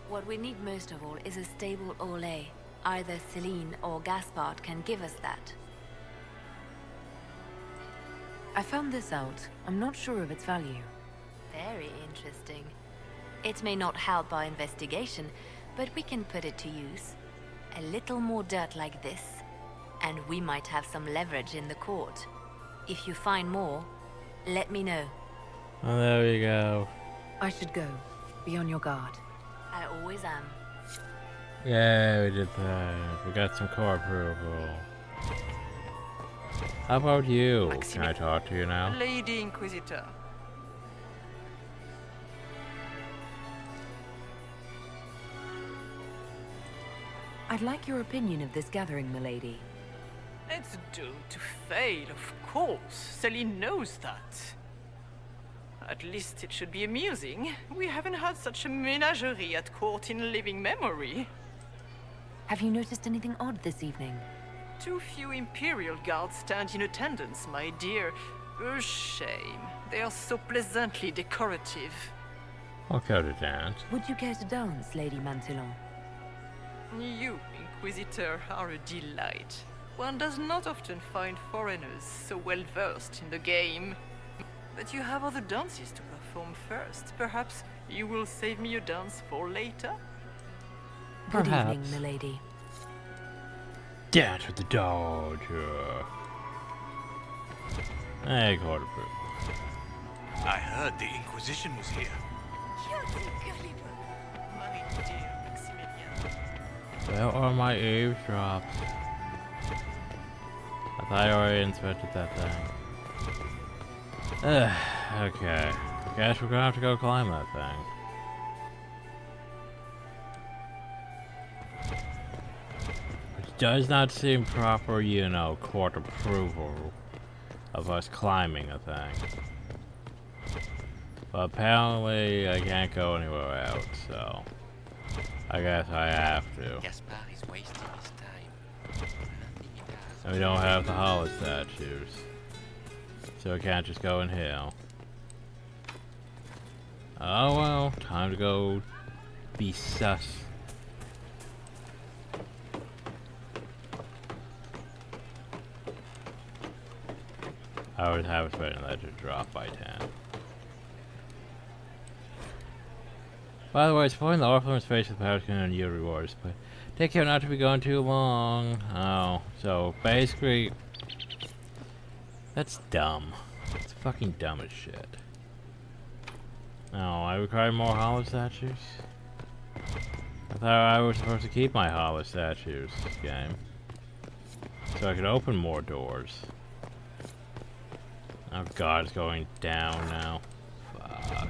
What we need most of all is a stable Olay. Either Celine or Gaspard can give us that. I found this out. I'm not sure of its value. Very interesting. It may not help our investigation, but we can put it to use. A little more dirt like this, and we might have some leverage in the court. If you find more, let me know. Oh, there you go. I should go. Be on your guard. I always am. Yeah, we did that. We got some core approval. How about you? Can I talk to you now? Lady Inquisitor. I'd like your opinion of this gathering, milady. It's doomed to fail, of course. Celine knows that. At least it should be amusing. We haven't had such a menagerie at court in living memory. Have you noticed anything odd this evening? Too few Imperial guards stand in attendance, my dear. A shame. They are so pleasantly decorative. I'll go to dance. Would you care to dance, Lady Mantillon? You, Inquisitor, are a delight. One does not often find foreigners so well versed in the game. But you have other dances to perform first. Perhaps you will save me a dance for later? Good Perhaps. evening, milady. Dance with the Dodger. Hey, court approval. I heard the Inquisition was here. Where are my eavesdrops? I thought I already inspected that thing. Okay. I guess we're gonna have to go climb that thing. Which does not seem proper, you know, court approval of us climbing the thing. But apparently I can't go anywhere else, so I guess I have to. Gaspard is wasting his time. And we don't have the hollow statues, so we can't just go in here. Oh well, time to go be sus. I would have expected that to drop by 10. By the way, supporting the Orphan's face with powers can earn you rewards, but take care not to be going too long. Oh, so basically, that's dumb. It's fucking dumb as shit. No, I require more hollow statues? I thought I was supposed to keep my hollow statues this game, so I could open more doors. Oh god, it's going down now. Fuck.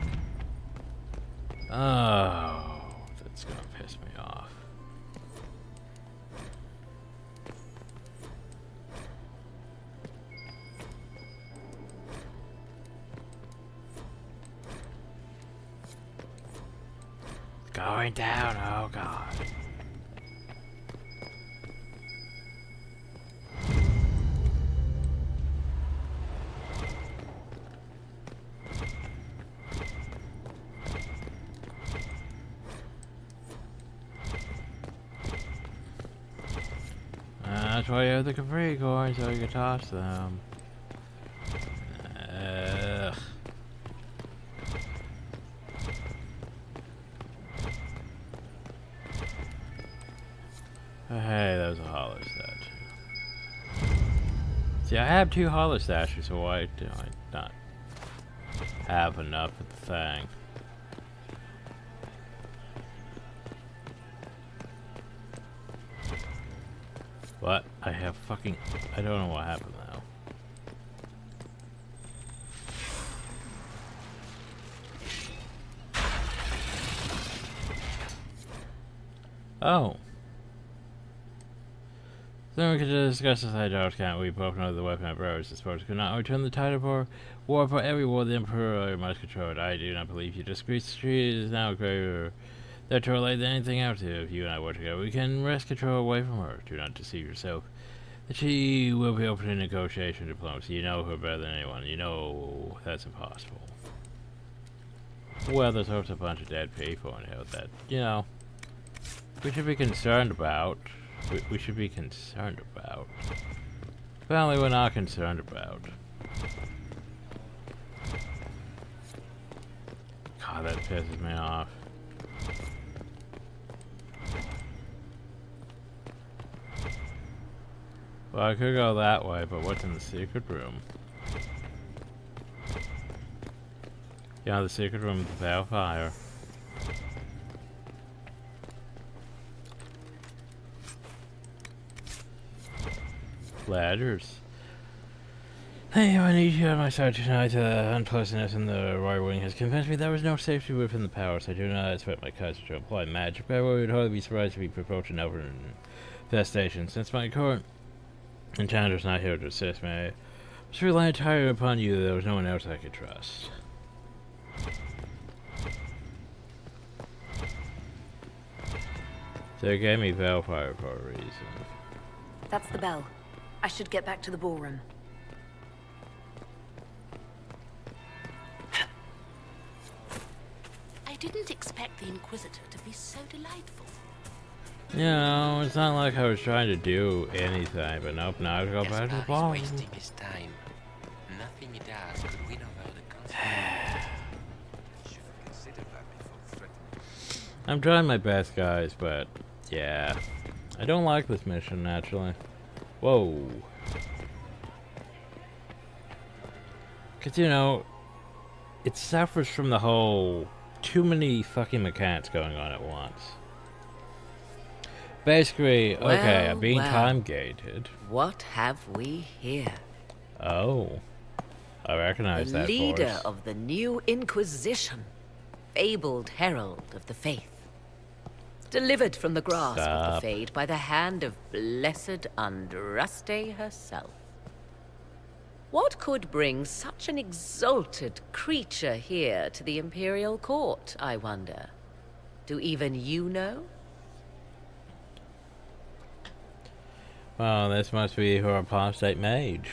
Oh, that's gonna piss me off. It's going down, oh god. That's why you have the Capri coins, so you can toss them. Hey, that was a hollow statue. See, I have 2 hollow statues, so why do I not have enough of the thing? What? I have fucking... I don't know what happened now. Oh. Then we could discuss this idea, can't we? Both know the weapon of Rose is supposed to not return the title for war for every war the Emperor must control it. I do not believe you. Discreet Street is now greater there to relate than anything else. If you and I work together, we can wrest control away from her. Do not deceive yourself. That she will be open to negotiation diplomacy. You know her better than anyone. You know that's impossible. Well, there's also a bunch of dead people in here that, you know, we should be concerned about. We should be concerned about. Apparently we're not concerned about. God, that pisses me off. Well, I could go that way, but what's in the secret room? Yeah, the secret room with the Veilfire. Ladders. Hey, I need you on my side tonight. Unpleasantness in the right wing has convinced me there was no safety within the palace. I do not expect my cousin to apply magic, but I would hardly be surprised if he provoked an infestation. Since my current enchanter is not here to assist me, I was relying entirely upon you. There was no one else I could trust. So they gave me Veilguard for a reason. That's the bell. I should get back to the ballroom. I didn't expect the Inquisitor to be so delightful. You know, it's not like I was trying to do anything, but nope, now I go back to the ball. He's wasting his time. Nothing he does could win over the consequences. Should have considered that before threatening. I'm trying my best, guys, but yeah. I don't like this mission, naturally. Whoa. Because, you know, it suffers from the whole too many fucking mechanics going on at once. Basically, okay, I'm being time-gated. What have we here? Oh. I recognize that voice. The leader of the new Inquisition. Fabled herald of the faith. Delivered from the grasp of the Fade by the hand of blessed Andraste herself. What could bring such an exalted creature here to the Imperial Court, I wonder? Do even you know? Well, this must be her apostate mage.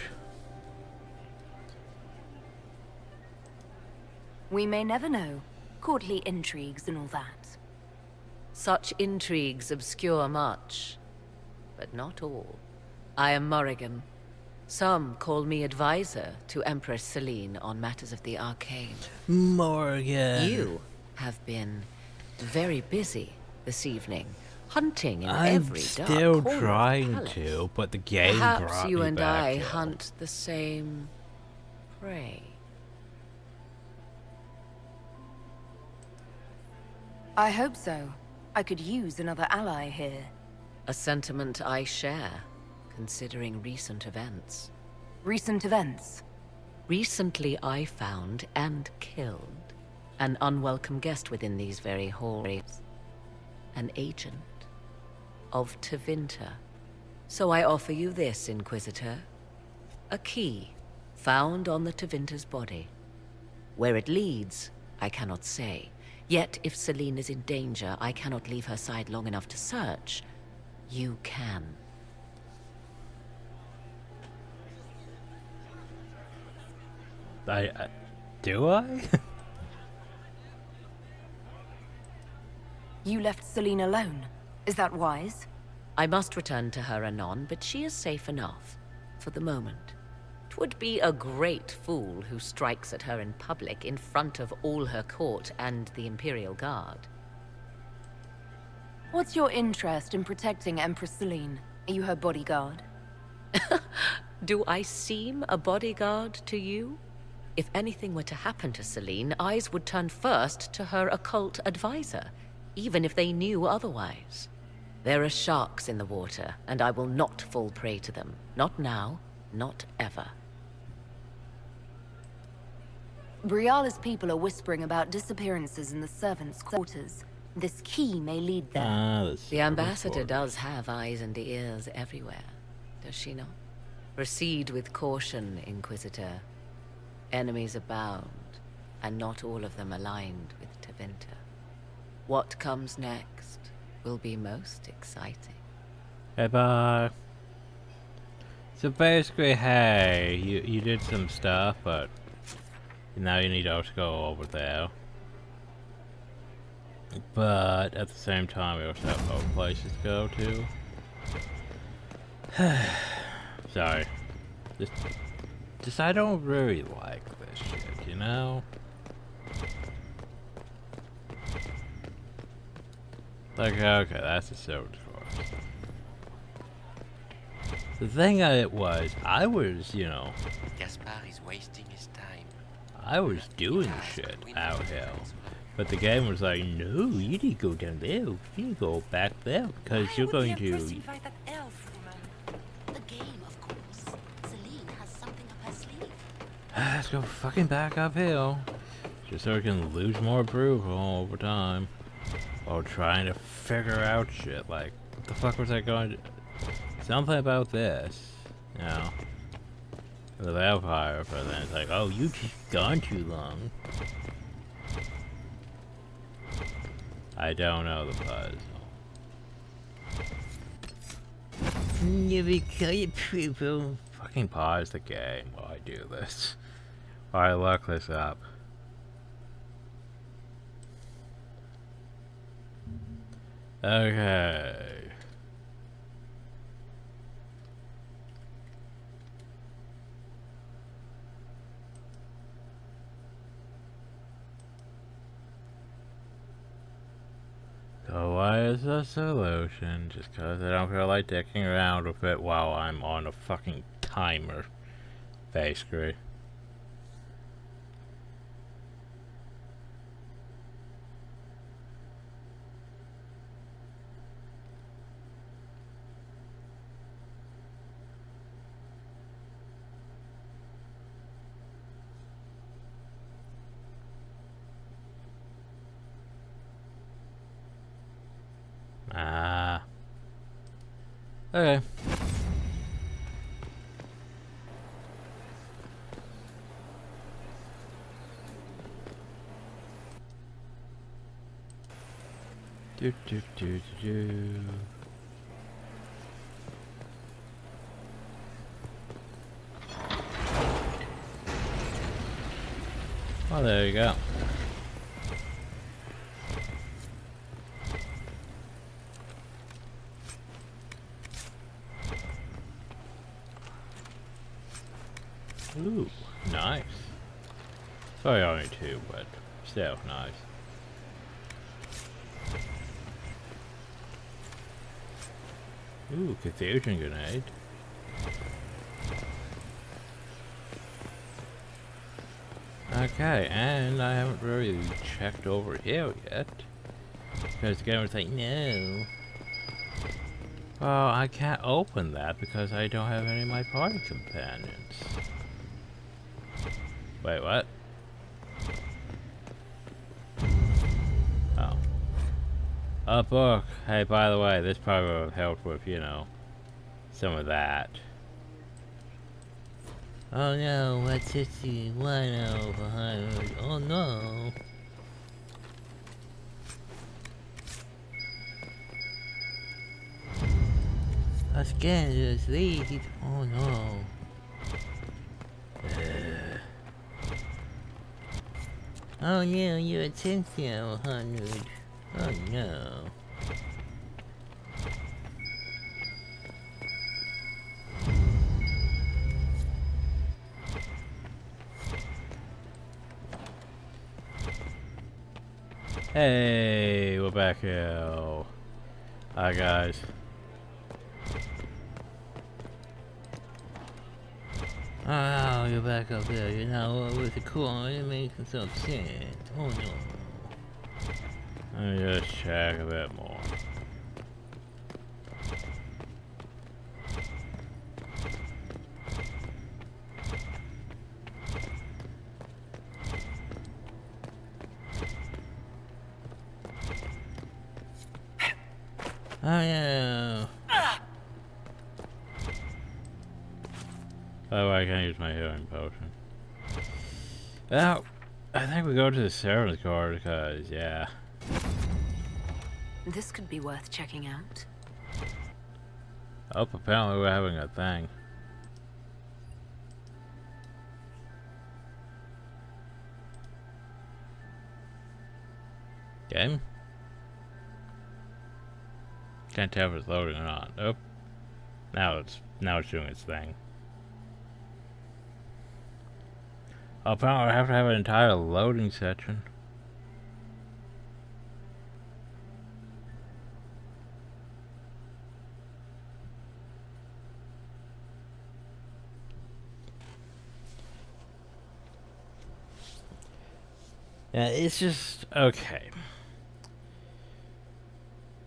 We may never know. Courtly intrigues and all that. Such intrigues obscure much, but not all. I am Morrigan. Some call me advisor to Empress Celine on matters of the arcane. Morrigan. You have been very busy this evening, hunting in every dark corner I'm of the still trying palace. to, but the game Perhaps brought you me and back I here. hunt the same prey. I hope so. I could use another ally here. A sentiment I share, considering recent events. Recent events? Recently I found and killed an unwelcome guest within these very halls. An agent of Tevinter. So I offer you this, Inquisitor. A key found on the Tevinter's body. Where it leads, I cannot say. Yet, if Celine is in danger, I cannot leave her side long enough to search. You can. Do I? You left Celine alone. Is that wise? I must return to her anon, but she is safe enough. For the moment. 'Twould be a great fool who strikes at her in public in front of all her court and the Imperial Guard. What's your interest in protecting Empress Celine? Are you her bodyguard? Do I seem a bodyguard to you? If anything were to happen to Celine, eyes would turn first to her occult advisor, even if they knew otherwise. There are sharks in the water, and I will not fall prey to them. Not now, not ever. Briala's people are whispering about disappearances in the servants' quarters. This key may lead there. The ambassador does have eyes and ears everywhere, does she not? Proceed with caution, Inquisitor. Enemies abound, and not all of them aligned with Tevinter. What comes next will be most exciting. Hey, bye. So basically, hey, you did some stuff, but now you need to go over there. But at the same time, we also have other places to go to. Sorry. Just I don't really like this shit, you know? Like, okay, that's a silver forest. The thing I was, you know, Gaspar is wasting his time. I was doing shit out here. But the game was like, no, you need to go down there. You need to go back there because you're going to. The game, of course. Celine has something up her sleeve. Let's go fucking back uphill. Just so we can lose more approval over time. While trying to figure out shit. Like, what the fuck was I going to... Something about this. You know. The vampire, but then it's like, oh, you just gone too long. I don't know the puzzle. Fucking pause the game while I do this. While I look this up. Okay. So why is the solution? Just cause I don't feel like dicking around with it while I'm on a fucking timer. Basically. Okay. Do. Oh, there you go. Ooh, nice. Sorry, only two, but still nice. Ooh, confusion grenade. Okay, and I haven't really checked over here yet. Because the game was like, no. Well, I can't open that because I don't have any of my party companions. Wait, what? Oh. A book. Hey, by the way, this probably would have helped with, you know, some of that. Oh no, what's this? 105? Oh no. A scandalous lead. Oh no. Oh no, you're a 10,100. Oh no. Hey, we're back here. Hi guys. Oh, you're back up there. You're now with the core. You're making some sense. Oh no. Let me just check a bit more. Oh no. Oh, I can't use my healing potion. Well, I think we go to the servant's card because, yeah. This could be worth checking out. Oh, apparently we're having a thing. Game? Can't tell if it's loading or not. Nope. Now it's doing its thing. Apparently I have to have an entire loading section. Yeah, it's just okay.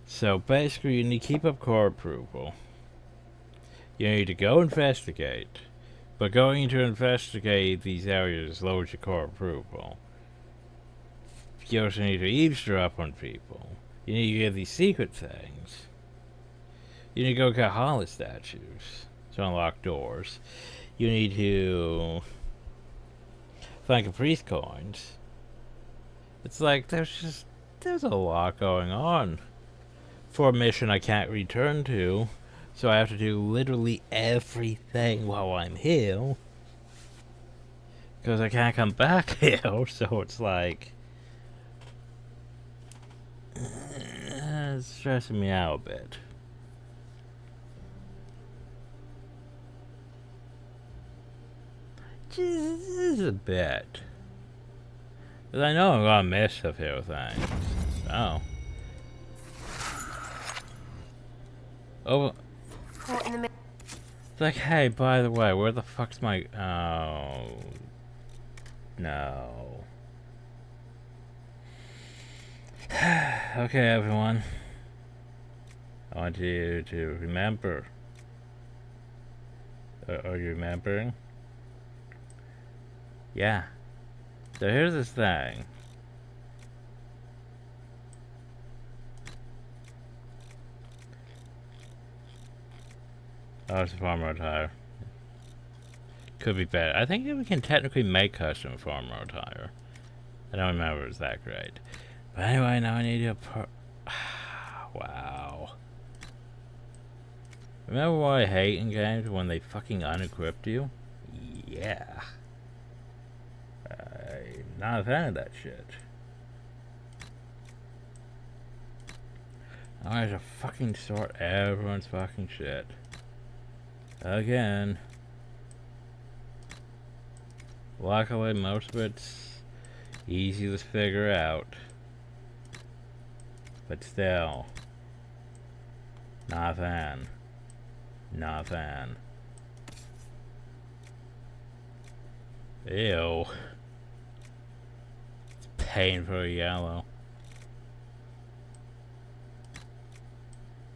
So basically you need to keep up core approval. You need to go investigate. But going to investigate these areas lowers your core approval. You also need to eavesdrop on people. You need to get these secret things. You need to go get hollow statues to unlock doors. You need to find Caprice coins. It's like there's a lot going on for a mission I can't return to, so I have to do literally everything while I'm here because I can't come back here. So it's like it's stressing me out a bit. Just a bit. Because I know I'm gonna miss a few things. Oh. Oh. It's like, hey, by the way, where the fuck's my... Oh. No. Okay, everyone. I want you to remember. Are you remembering? Yeah. So here's this thing. Oh, it's a farm road tire. Could be better. I think we can technically make custom farm road tire. I don't remember if it's that great. But anyway, now I need to wow. Remember what I hate in games when they fucking unequip you? Yeah. I'm not a fan of that shit. I have to fucking sort everyone's fucking shit. Again. Luckily, most of it's easy to figure out. But still. Not a fan. Not a fan. Ew. It's painful yellow.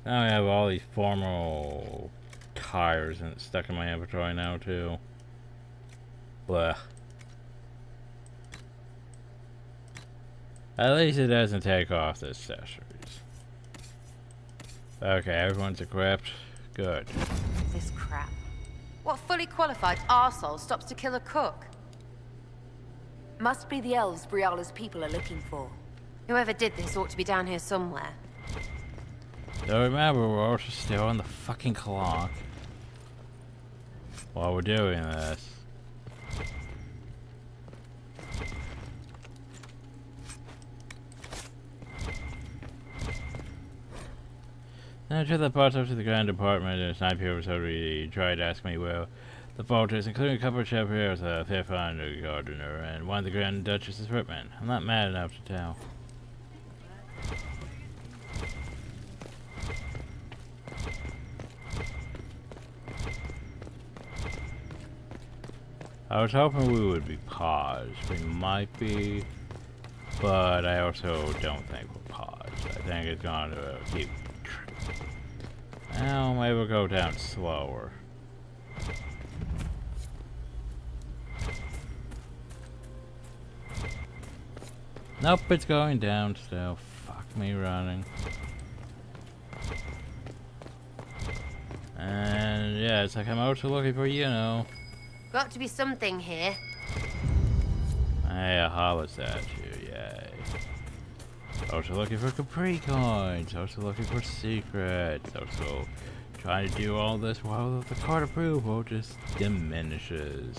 Now I have all these formal tires and it's stuck in my inventory now too. Blech. At least it doesn't take off the accessories. Okay, everyone's equipped. Good. This crap. What fully qualified arsehole stops to kill a cook? Must be the elves Briala's people are looking for. Whoever did this ought to be down here somewhere. So remember, we're also still on the fucking clock while we're doing this. Then I took the parts up to the grand department and sniped here so he tried to ask me where the fault is, including a couple of chevaliers, a fair finder gardener, and one of the Grand Duchess's footmen. I'm not mad enough to tell. I was hoping we would be paused. We might be, but I also don't think we're paused. I think it's going to keep... Well, maybe we'll go down slower. Nope, it's going down still. Fuck me running. And yeah, it's like I'm also looking for, you know. Got to be something here. Hey, a hollow statue, yay. Also looking for Capri coins, also looking for secrets, also trying to do all this while the card approval just diminishes.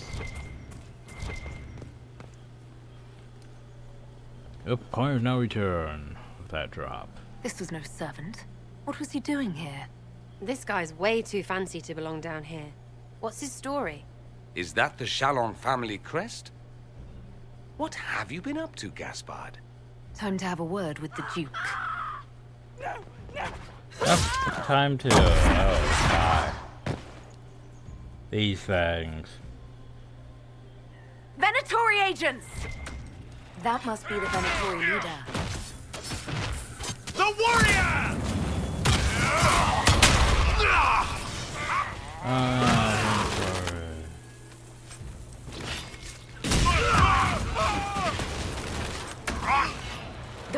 Oop, point of no return with that drop. This was no servant. What was he doing here? This guy's way too fancy to belong down here. What's his story? Is that the Chalon family crest? What have you been up to, Gaspard? Time to have a word with the Duke. Oh, time to... Oh, God. These things. Venatori agents! That must be the Venatori leader. The warrior!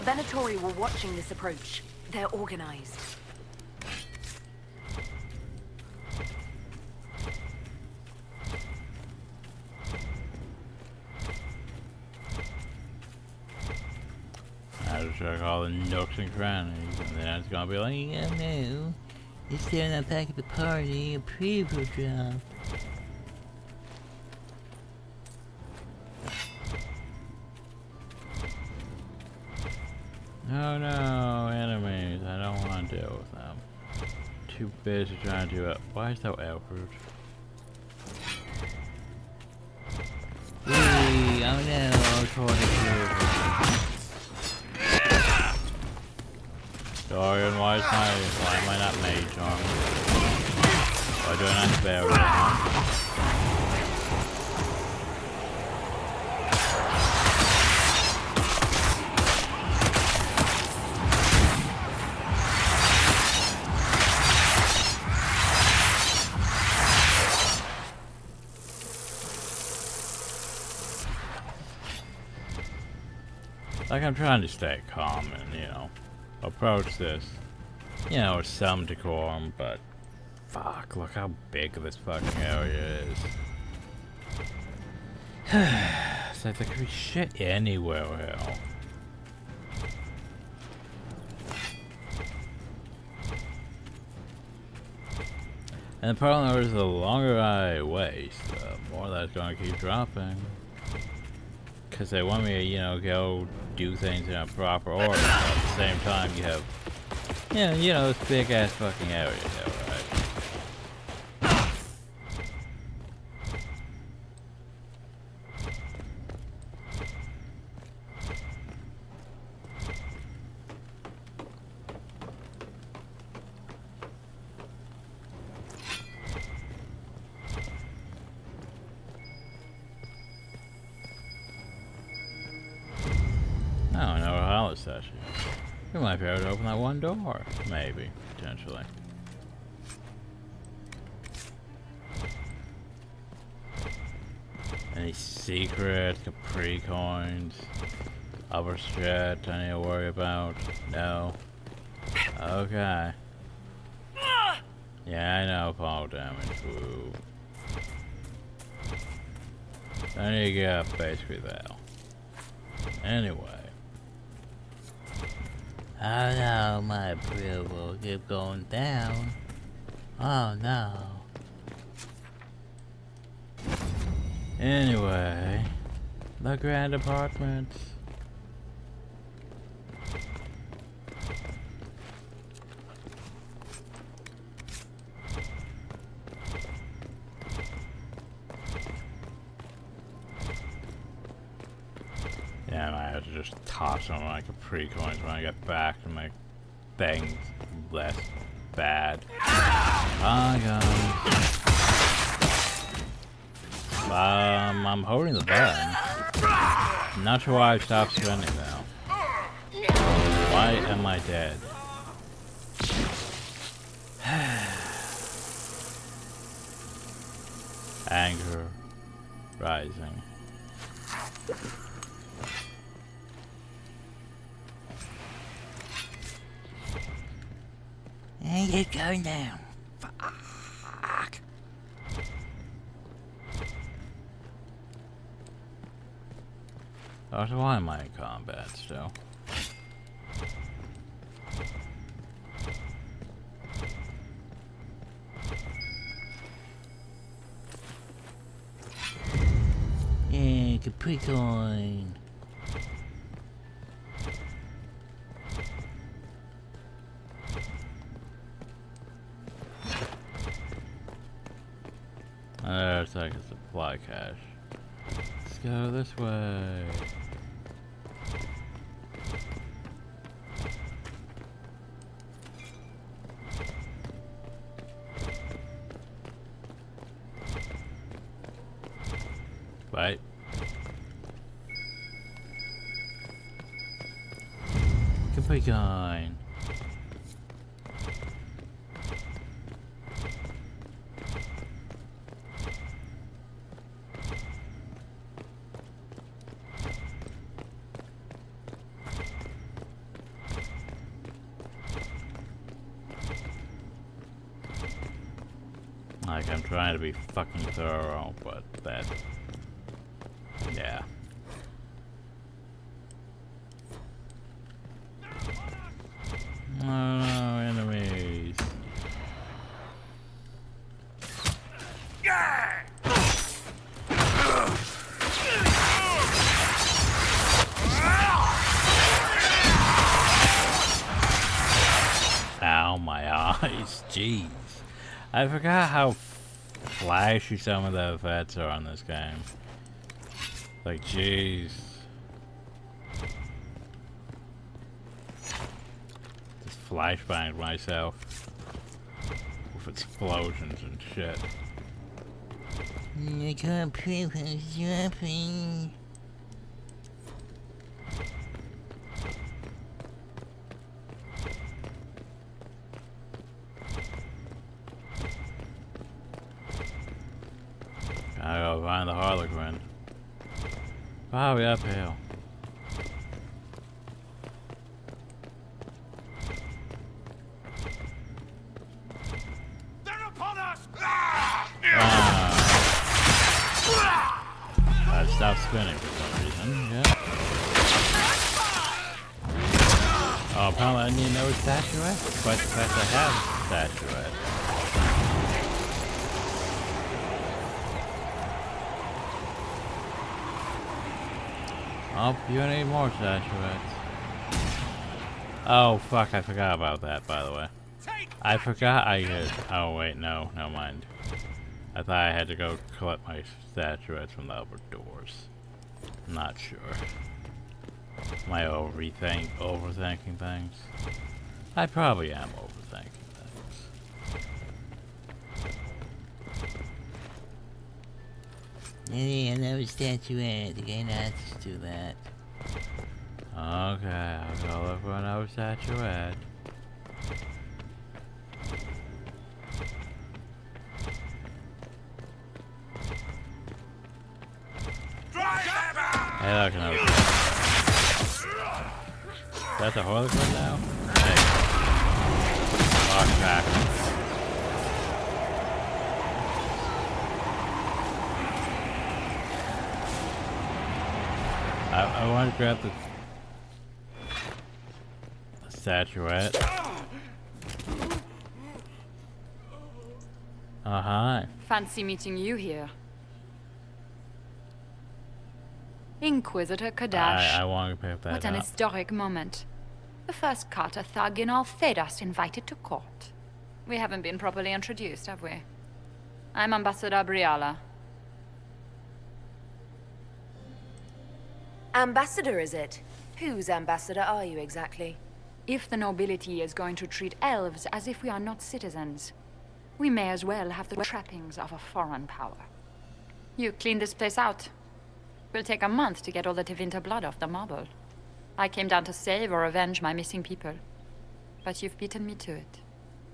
Venatori were watching this approach. They're organized. I have to check all the nooks and crannies, and then it's gonna be like, yeah, no, it's still not back at the party, a preview drop. No, no, enemies, I don't want to deal with them. Too busy trying to do it. Why is that awkward? Wee, oh no, Dorian, why am I not mage armor? Why do I not spare armor? Like, I'm trying to stay calm and, you know, approach this, you know, with some decorum, but fuck, look how big this fucking area is. It's like there could be shit anywhere here. And the problem is, the longer I waste, the more that's gonna keep dropping. Because they want me to, you know, go do things in a proper order, but at the same time you have, you know, this big ass fucking area here, right? I don't know how it's that shit. We might be able to open that one door. Maybe. Potentially. Any secret Capri coins? Other shit I need to worry about? No. Okay. Yeah, I know fall damage. Woo. I need to get up basically that. Anyway. Oh no, my approval keep going down. Oh no. Anyway, the grand apartment. Yeah, I might have to just toss them like Capri coins when I get back to make things less bad. I'm holding the button. Not sure why I stopped spinning now. Why am I dead? Anger rising. And it's going down. Fuck. Oh, so why am I in combat still? Yeah, Capri coin. There's like a supply cache. Let's go this way. Right. Capri coin. Like, I'm trying to be fucking thorough, but that... Yeah. Oh no, enemies. Ow, my eyes. Jeez. I forgot how flashy some of the effects are on this game. Like, jeez. Just flashbanged myself with explosions and shit. I can't prove who's jumping. Gotta go find the Harlequin. Probably uphill. They're upon us! Gotta stop spinning for some reason. Yeah. Oh, apparently I need no statuette. Despite the fact I have a statuette. Oh, you need more statuettes. Oh, fuck, I forgot about that, by the way. I forgot I could... Oh, wait, no, never mind. I thought I had to go collect my statuettes from the upper doors. Not sure. Am I overthinking things? I probably am overthinking things. Yeah, another statuette. Okay, let's do that. Okay, I'll go look for another statuette. Hey, look, another. Is that the Harlequin now? Hey. Walk back. I want to grab the statuette. Oh, hi. Fancy meeting you here. Inquisitor Kadash. I want to pick that What an up. historic moment. The first Carter thug in all Thedas invited to court. We haven't been properly introduced, have we? I'm Ambassador Briala. Ambassador, is it? Whose ambassador are you exactly? If the nobility is going to treat elves as if we are not citizens, we may as well have the trappings of a foreign power. You clean this place out. Will take a month to get all the Tevinter blood off the marble. I came down to save or avenge my missing people. But you've beaten me to it.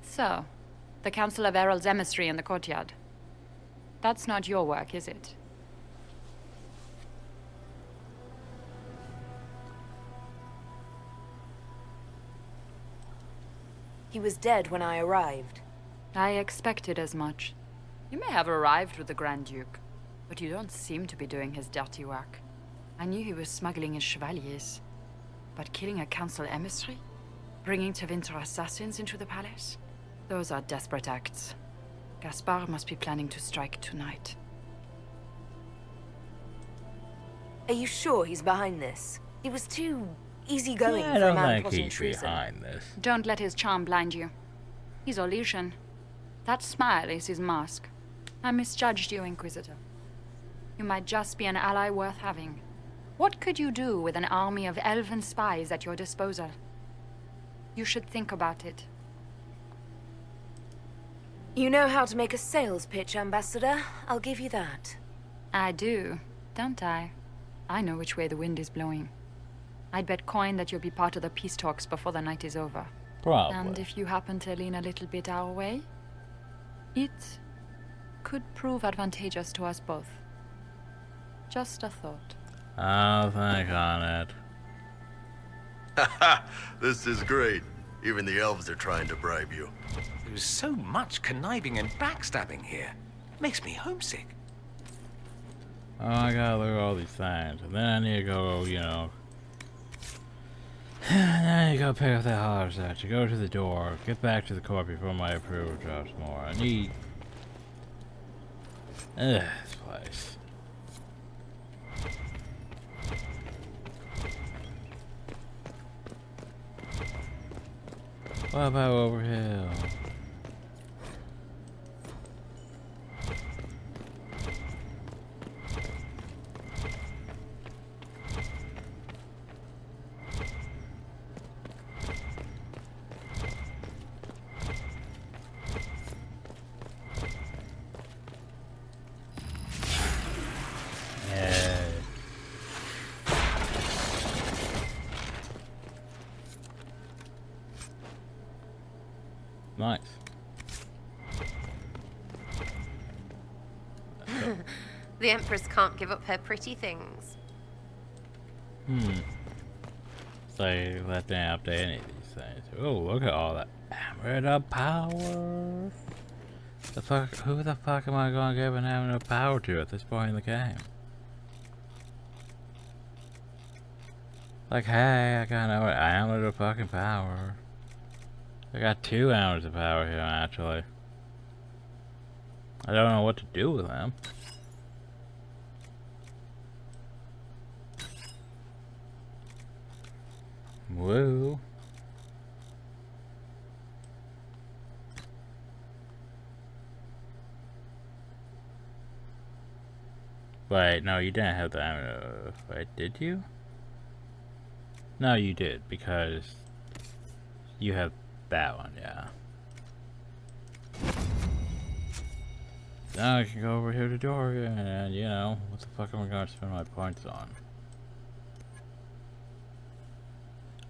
So, the Council of Herald's emissary in the courtyard. That's not your work, is it? He was dead when I arrived. I expected as much. You may have arrived with the Grand Duke, but you don't seem to be doing his dirty work. I knew he was smuggling his chevaliers. But killing a council emissary? Bringing Tevinter assassins into the palace? Those are desperate acts. Gaspard must be planning to strike tonight. Are you sure he's behind this? He was too easygoing I for a don't man think plotting he's treason. behind this. Don't let his charm blind you. He's Orlesian. That smile is his mask. I misjudged you, Inquisitor. You might just be an ally worth having. What could you do with an army of elven spies at your disposal? You should think about it. You know how to make a sales pitch, Ambassador. I'll give you that. I do, don't I? I know which way the wind is blowing. I'd bet coin that you'll be part of the peace talks before the night is over. Probably. And if you happen to lean a little bit our way, it could prove advantageous to us both. Just a thought. I'll think on it. Haha, this is great. Even the elves are trying to bribe you. There's so much conniving and backstabbing here. Makes me homesick. Oh, I gotta look at all these things. And then I need to go, you know. And then I need to go pick up that holler statue, go to the door, get back to the court before my approval drops more. I need. This place. What about over here? Nice. The Empress can't give up her pretty things. So let me update any of these things. Oh, look at all that hammered up power. The fuck? Who the fuck am I gonna give an hammered up power to at this point in the game? Like, hey, I got no hammered up fucking power. I got 2 hours of power here, actually. I don't know what to do with them. Woo. Wait, no, you didn't have that. Wait, did you? No, you did, because you have that one, yeah. Now I can go over here to Dorian, and you know, what the fuck am I gonna spend my points on?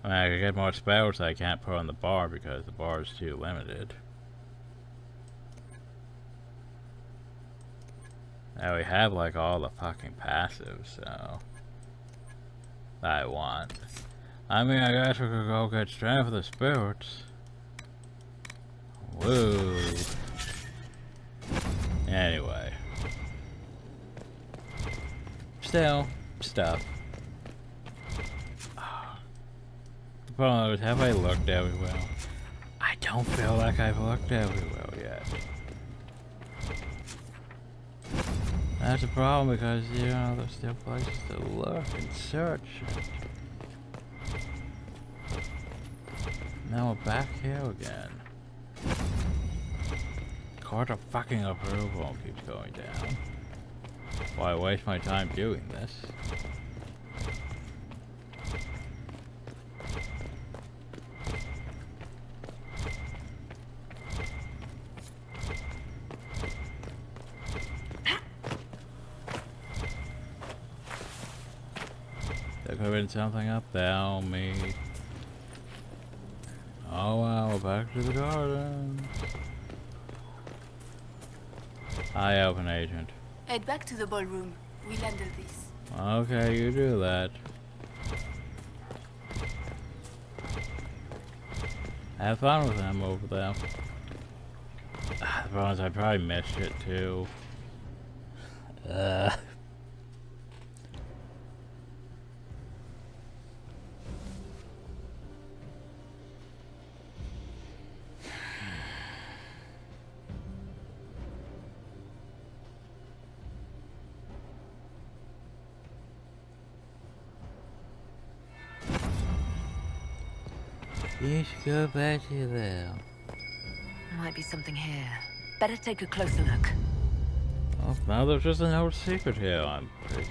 I mean, I could get more spells I can't put on the bar because the bar is too limited. Now we have like all the fucking passives, so that I want. I mean, I guess we could go get strength for the spirits. Woo. Anyway. Still, stuff. The problem is, have I looked everywhere? I don't feel like I've looked everywhere yet. That's a problem because, you know, there's still places to look and search. Now we're back here again. Court of fucking approval keeps going down. Why waste my time doing this? There could have been something up there on me. Oh well, we're back to the garden. Hi, Open Agent. Head back to the ballroom. We'll handle this. Okay, you do that. Have fun with them over there. The problem is I probably missed it too. You should go back to there. Might be something here. Better take a closer look. Oh, now there's just an old secret here. I'm pretty.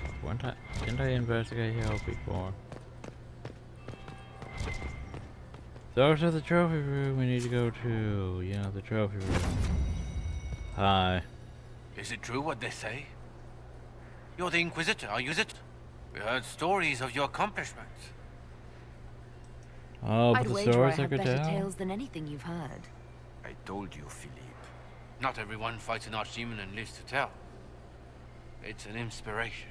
Didn't I investigate here before? So to the trophy room we need to go to. You know, the trophy room. Hi. Is it true what they say? You're the Inquisitor, are you it? We heard stories of your accomplishments. Oh, but I'd the wager I stories I have could better tell. tales than anything you've heard. I told you, Philippe. Not everyone fights an archdemon and lives to tell. It's an inspiration.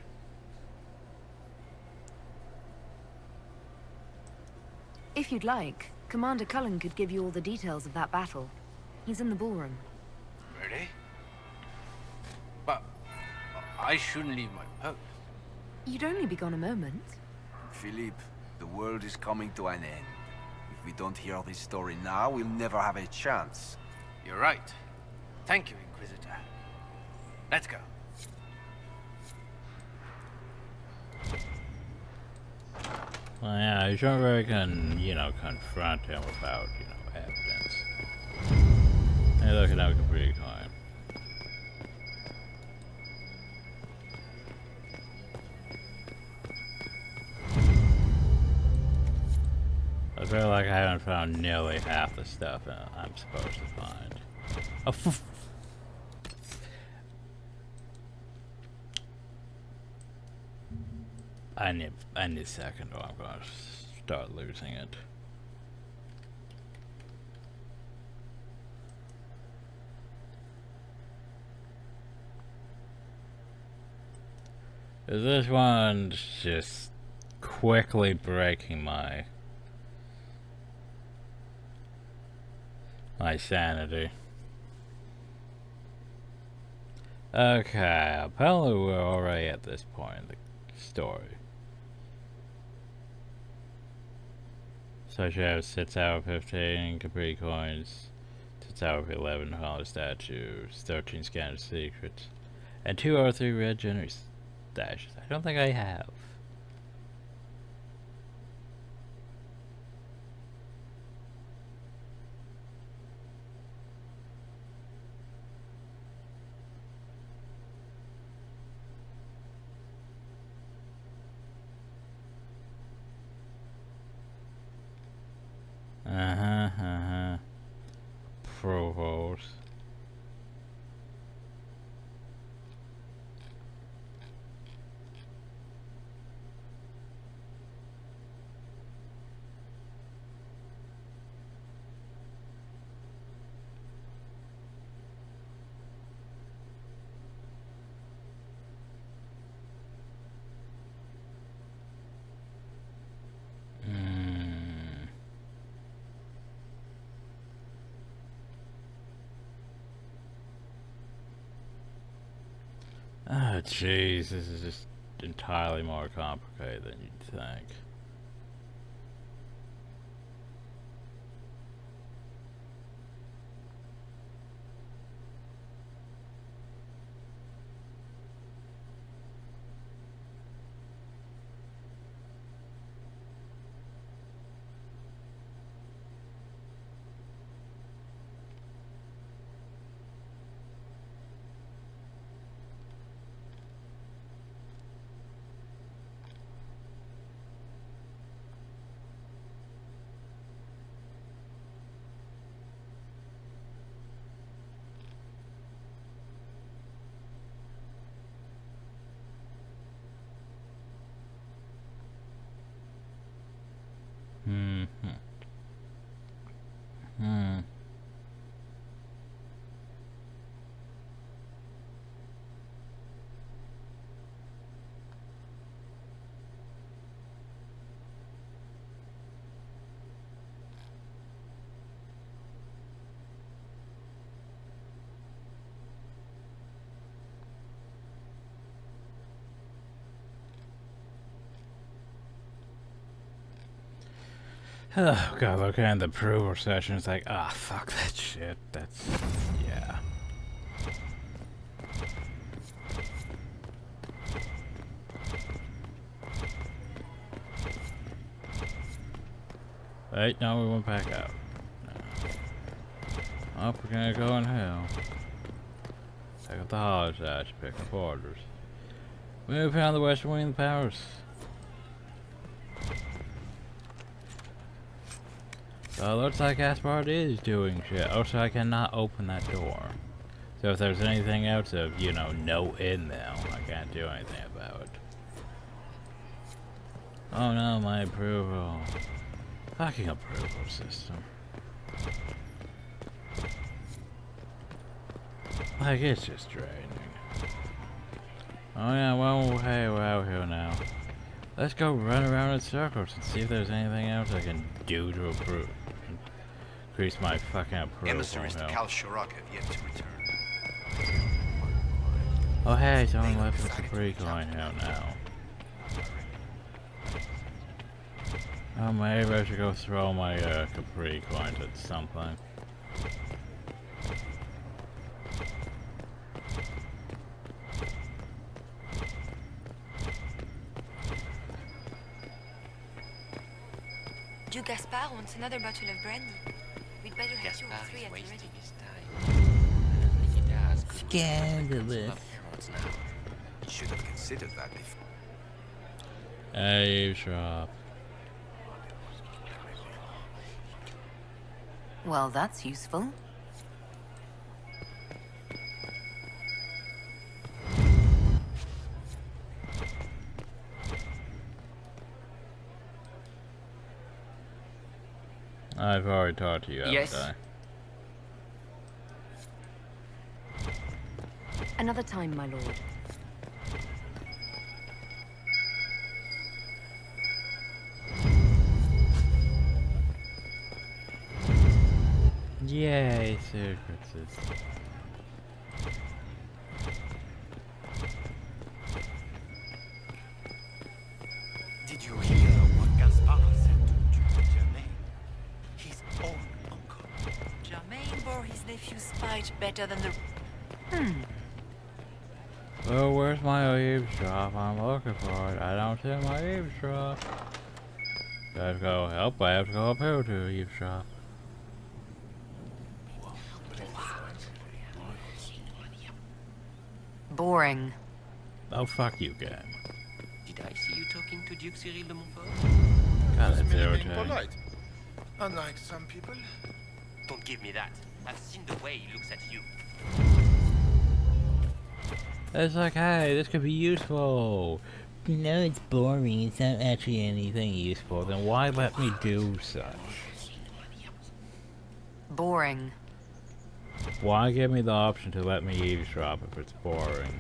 If you'd like, Commander Cullen could give you all the details of that battle. He's in the ballroom. Really? But I shouldn't leave my post. You'd only be gone a moment. Philippe, the world is coming to an end. If we don't hear this story now, we'll never have a chance. You're right. Thank you, Inquisitor. Let's go. Well, yeah, you shouldn't really confront him about, evidence. Hey, look at that pretty coin. I feel like I haven't found nearly half the stuff I'm supposed to find. Oh, I need a second or I'm gonna start losing it. This one's just quickly breaking my sanity. Okay, apparently we're already at this point in the story. So she has 6 out of 15 Capri coins, 6 out of 11 Hollow statues, 13 scanned secrets, and 2 out of 3 red generous stashes. I don't think I have. Provost. Oh, jeez, this is just entirely more complicated than you'd think. Oh god, looking at the approval session, it's like, ah, fuck that shit. That's, yeah. Wait, no, we went back out. No. Oh, we're gonna go in hell. Pick up the hollow side, pick up orders. Move on the western wing of the powers. So it looks like Gaspard is doing shit. Also, I cannot open that door. So if there's anything else of, no in there, I can't do anything about it. Oh no, my approval. Fucking approval system. Like, it's just draining. Oh yeah, well, hey, we're out here now. Let's go run around in circles and see if there's anything else I can do to Increase my fucking approval. Emissaries to Cal Shirok have yet to return. Oh hey, someone left us a free coin out now. Oh, maybe I should go throw my Capri coins at something. Duke Gaspard wants another bottle of brandy. We'd better have two or three at the ready. Scandalous. You should have considered that before. Eavesdrop. Well, that's useful. I've already talked to you, haven't I? Another time, my lord. Yay, secrets. Did you hear what Gaspard said to Duke Germain? His own uncle. Germain bore his nephew's spite better than the... Oh, where's my eavesdrop? I'm looking for it. I don't see my eavesdrop. Gotta go help. I have to go up here to eavesdrop. Boring. Oh, fuck you, game. Did I see you talking to Duke Cyril de Montfort? God, that's Being irritating. polite. Unlike some people. Don't give me that. I've seen the way he looks at you. It's like, hey, this could be useful. No, it's boring. It's not actually anything useful. Then why let me do such? Boring. Why give me the option to let me eavesdrop if it's boring?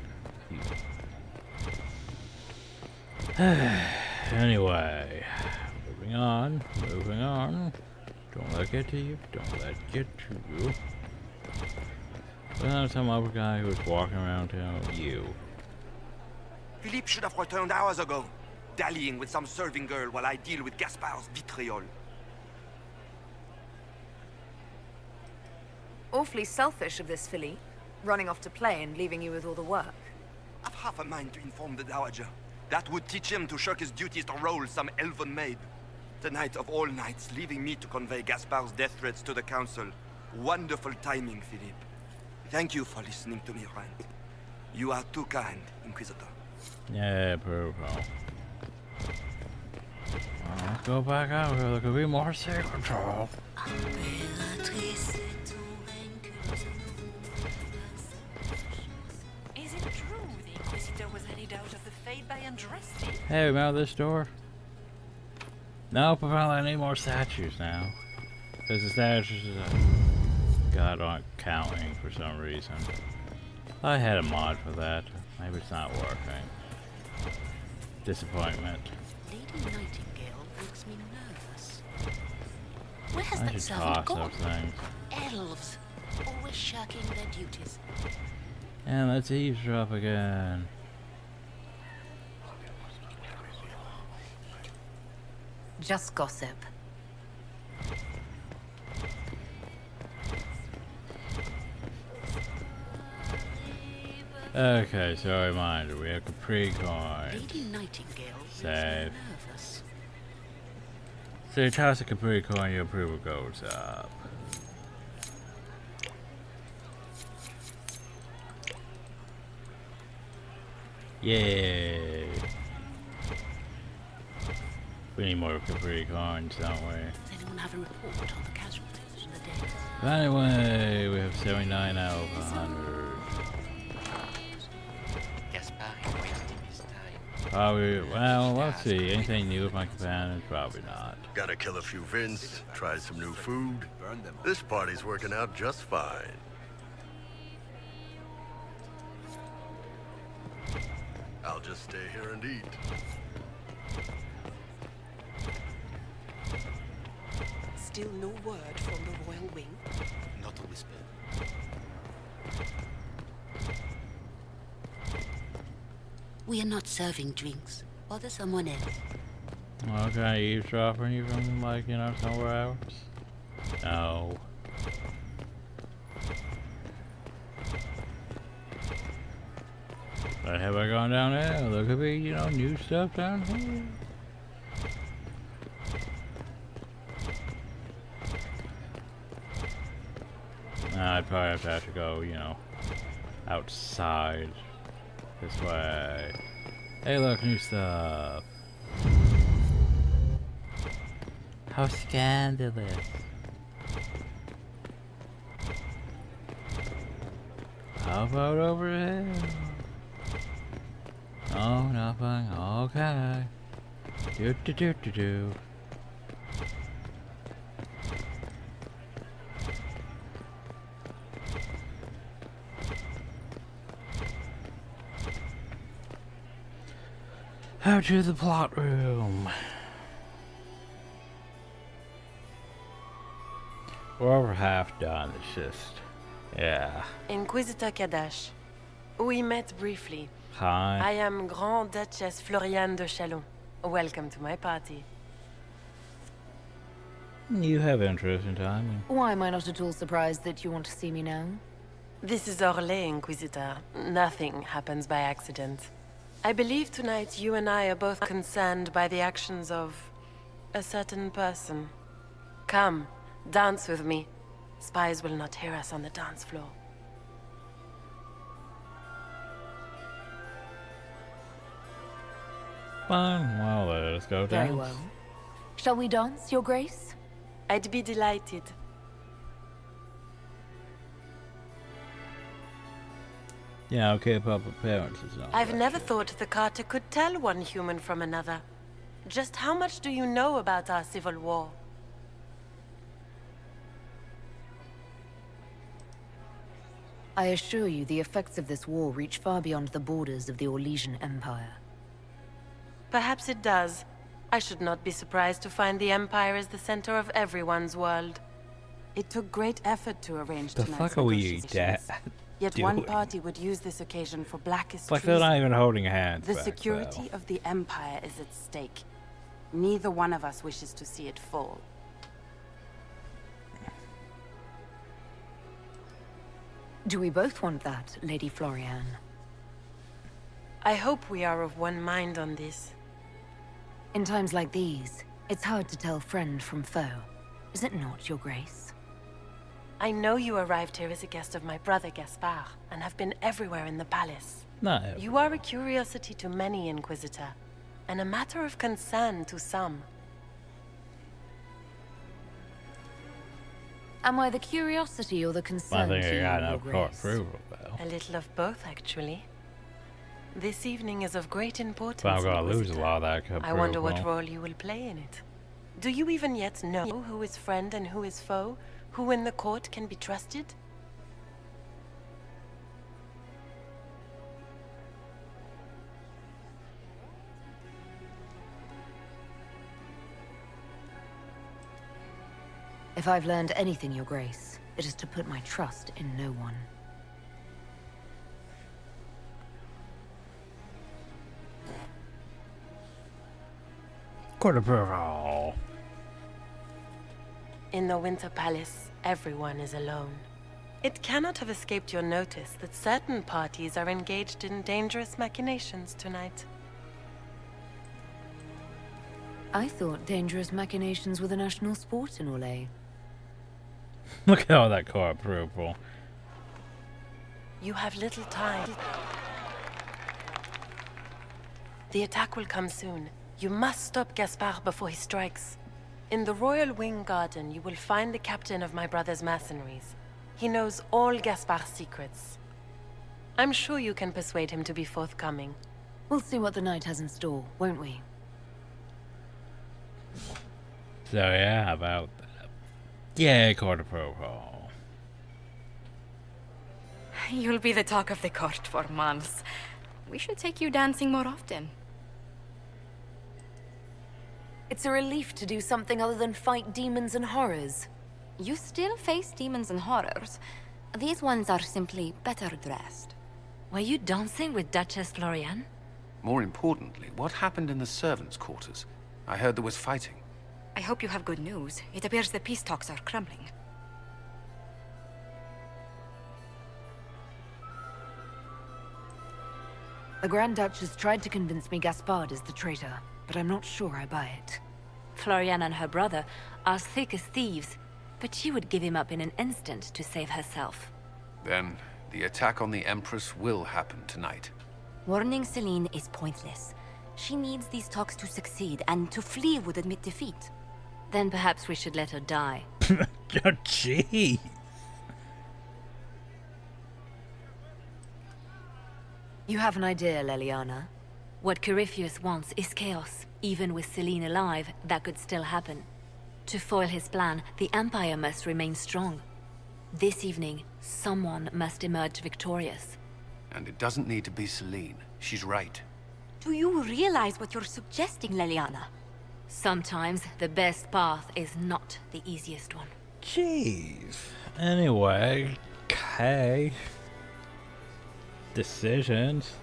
Anyway, moving on. Don't let it get to you. Don't let it get to you. Well, some other guy who was walking around town with you. Philippe should have returned hours ago, dallying with some serving girl while I deal with Gaspard's vitriol. Awfully selfish of this filly, running off to play and leaving you with all the work. I've half a mind to inform the Dowager. That would teach him to shirk his duties to roll some elven maid. The night of all nights, leaving me to convey Gaspard's death threats to the Council. Wonderful timing, Philippe. Thank you for listening to me rant. You are too kind, Inquisitor. Yeah, purple. Let's go back out here. There could be more secret trouble. Is it true the Inquisitor was headed out of the Fade by Andraste? Hey, remember this door? Nope, apparently I need more statues now. Because the statues aren't counting for some reason. I had a mod for that. Maybe it's not working. Disappointment. Lady Nightingale makes me nervous. Where has I that should servant toss gone? those things. Elves, always shirking their duties. And let's eavesdrop again. Just gossip. Okay, so a reminder, we have Capri coins. Lady Nightingale Save. makes me nervous. So you toss a Capri coin, your approval goes up. Yay! We need more Capri coins, don't we? Does anyone have a report on the casualties in the day? But anyway, we have 79 out of 100. Gaspard is wasting his time. Probably, well, let's see. Anything new with my companions? Probably not. Gotta kill a few Vince, try some new food. This party's working out just fine. I'll just stay here and eat. Still no word from the royal wing? Not a whisper. We are not serving drinks. Bother someone else. Okay, eavesdropping you from, like, you know, somewhere else? No. But have I gone down there? There could be, you know, new stuff down here. I'd probably have to go, you know, outside this way. Hey, look, new stuff. How scandalous. How about over here? Oh, nothing. Okay. Do do do do do. Out to the plot room. We're over half done. It's just, yeah. Inquisitor Kadash. We met briefly. Hi. I am Grand Duchess Floriane de Chalon. Welcome to my party. You have interesting timing. Why am I not at all surprised that you want to see me now? This is Orlais, Inquisitor. Nothing happens by accident. I believe tonight you and I are both concerned by the actions of a certain person. Come, dance with me. Spies will not hear us on the dance floor. Fine. Well, let's go dance. Very well. Shall we dance, Your Grace? I'd be delighted. Yeah, okay, Papa Parents is not. I've never thought the Carter could tell one human from another. Just how much do you know about our civil war? I assure you the effects of this war reach far beyond the borders of the Orlesian Empire. Perhaps it does. I should not be surprised to find the Empire is the center of everyone's world. It took great effort to arrange The tonight's fuck are we negotiations. Yet doing? one party would use this occasion for blackest It's like they're not treason. even holding hands. The back, security though. of the Empire is at stake. Neither one of us wishes to see it fall. Do we both want that, Lady Floriane? I hope we are of one mind on this. In times like these, it's hard to tell friend from foe. Is it not, Your Grace? I know you arrived here as a guest of my brother Gaspard, and have been everywhere in the palace. No. You are a curiosity to many, Inquisitor, and a matter of concern to some. Am I the curiosity or the concern I think to I you, got Your enough court Grace? approval, though. A little of both, actually. This evening is of great importance. But I'm gonna lose a Inquisitor. lot of that approval. I wonder what role you will play in it. Do you even yet know who is friend and who is foe? Who in the court can be trusted? If I've learned anything, Your Grace, it is to put my trust in no one. Court approval. In the Winter Palace, everyone is alone. It cannot have escaped your notice that certain parties are engaged in dangerous machinations tonight. I thought dangerous machinations were the national sport in Orlais. Look at all that court approval. You have little time. The attack will come soon. You must stop Gaspard before he strikes. In the Royal Wing Garden, you will find the captain of my brother's mercenaries. He knows all Gaspard's secrets. I'm sure you can persuade him to be forthcoming. We'll see what the night has in store, won't we? So yeah, how about that? Yeah, court approval. You'll be the talk of the court for months. We should take you dancing more often. It's a relief to do something other than fight demons and horrors. You still face demons and horrors. These ones are simply better dressed. Were you dancing with Duchess Florian? More importantly, what happened in the servants' quarters? I heard there was fighting. I hope you have good news. It appears the peace talks are crumbling. The Grand Duchess tried to convince me Gaspard is the traitor, but I'm not sure I buy it. Florian and her brother are thick as thieves, but she would give him up in an instant to save herself. Then, the attack on the Empress will happen tonight. Warning Celine is pointless. She needs these talks to succeed, and to flee would admit defeat. Then perhaps we should let her die. Oh, gee. You have an idea, Leliana? What Corypheus wants is chaos. Even with Celine alive, that could still happen. To foil his plan, the Empire must remain strong. This evening, someone must emerge victorious. And it doesn't need to be Celine. She's right. Do you realize what you're suggesting, Leliana? Sometimes the best path is not the easiest one. Jeez. Anyway, okay. Decisions.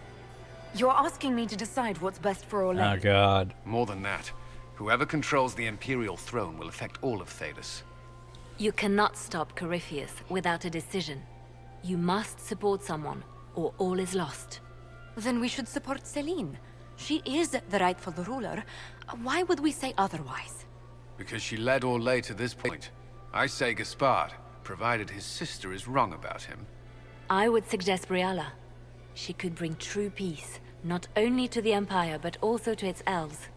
You're asking me to decide what's best for Orlais. Oh god. More than that, whoever controls the Imperial throne will affect all of Thalos. You cannot stop Corypheus without a decision. You must support someone, or all is lost. Then we should support Celine. She is the rightful ruler. Why would we say otherwise? Because she led Orlais to this point. I say Gaspard, provided his sister is wrong about him. I would suggest Briala. She could bring true peace, not only to the Empire, but also to its elves.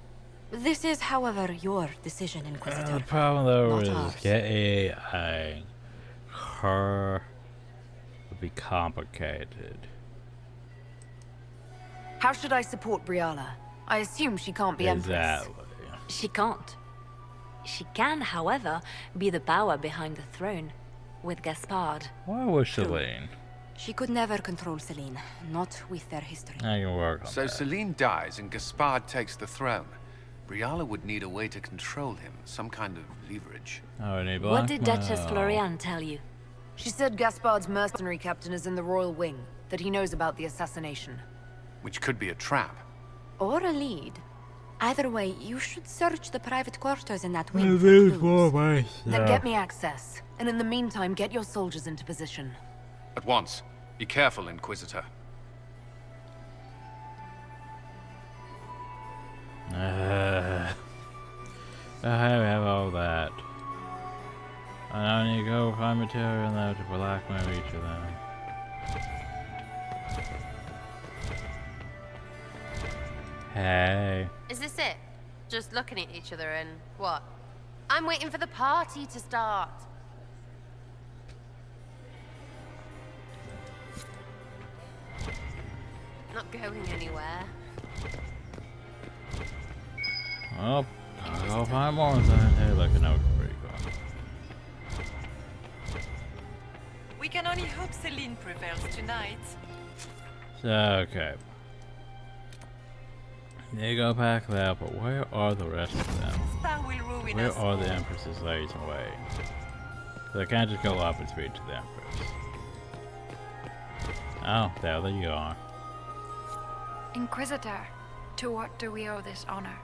This is, however, your decision, Inquisitor. The problem, though, not is ours. getting her would be complicated. How should I support Briala? I assume she can't be Empress. Exactly. She can't. She can, however, be the power behind the throne, with Gaspard. Why was Celine? She could never control Celine, not with their history. I can work on So that. Celine dies and Gaspard takes the throne. Briala would need a way to control him, some kind of leverage. Oh, any What did Duchess blackmail? Florian tell you? She said Gaspard's mercenary captain is in the royal wing, that he knows about the assassination. Which could be a trap. Or a lead. Either way, you should search the private quarters in that wing for clues. Then get me access, and in the meantime, get your soldiers into position. At once. Be careful, Inquisitor. I have all that. I now need to go find material now to blackmail each of them. Hey. Is this it? Just looking at each other and what? I'm waiting for the party to start. Not going anywhere. Oh, I'll go find more then. Hey, look, an pretty cool. We can only hope Celine prevails tonight. So, okay. They go back there, but where are the rest of them? Star will ruin Where us are the all. Empress's ladies in waiting? So I can't just go up and speak to the Empress. Oh, there you are. Inquisitor, to what do we owe this honor?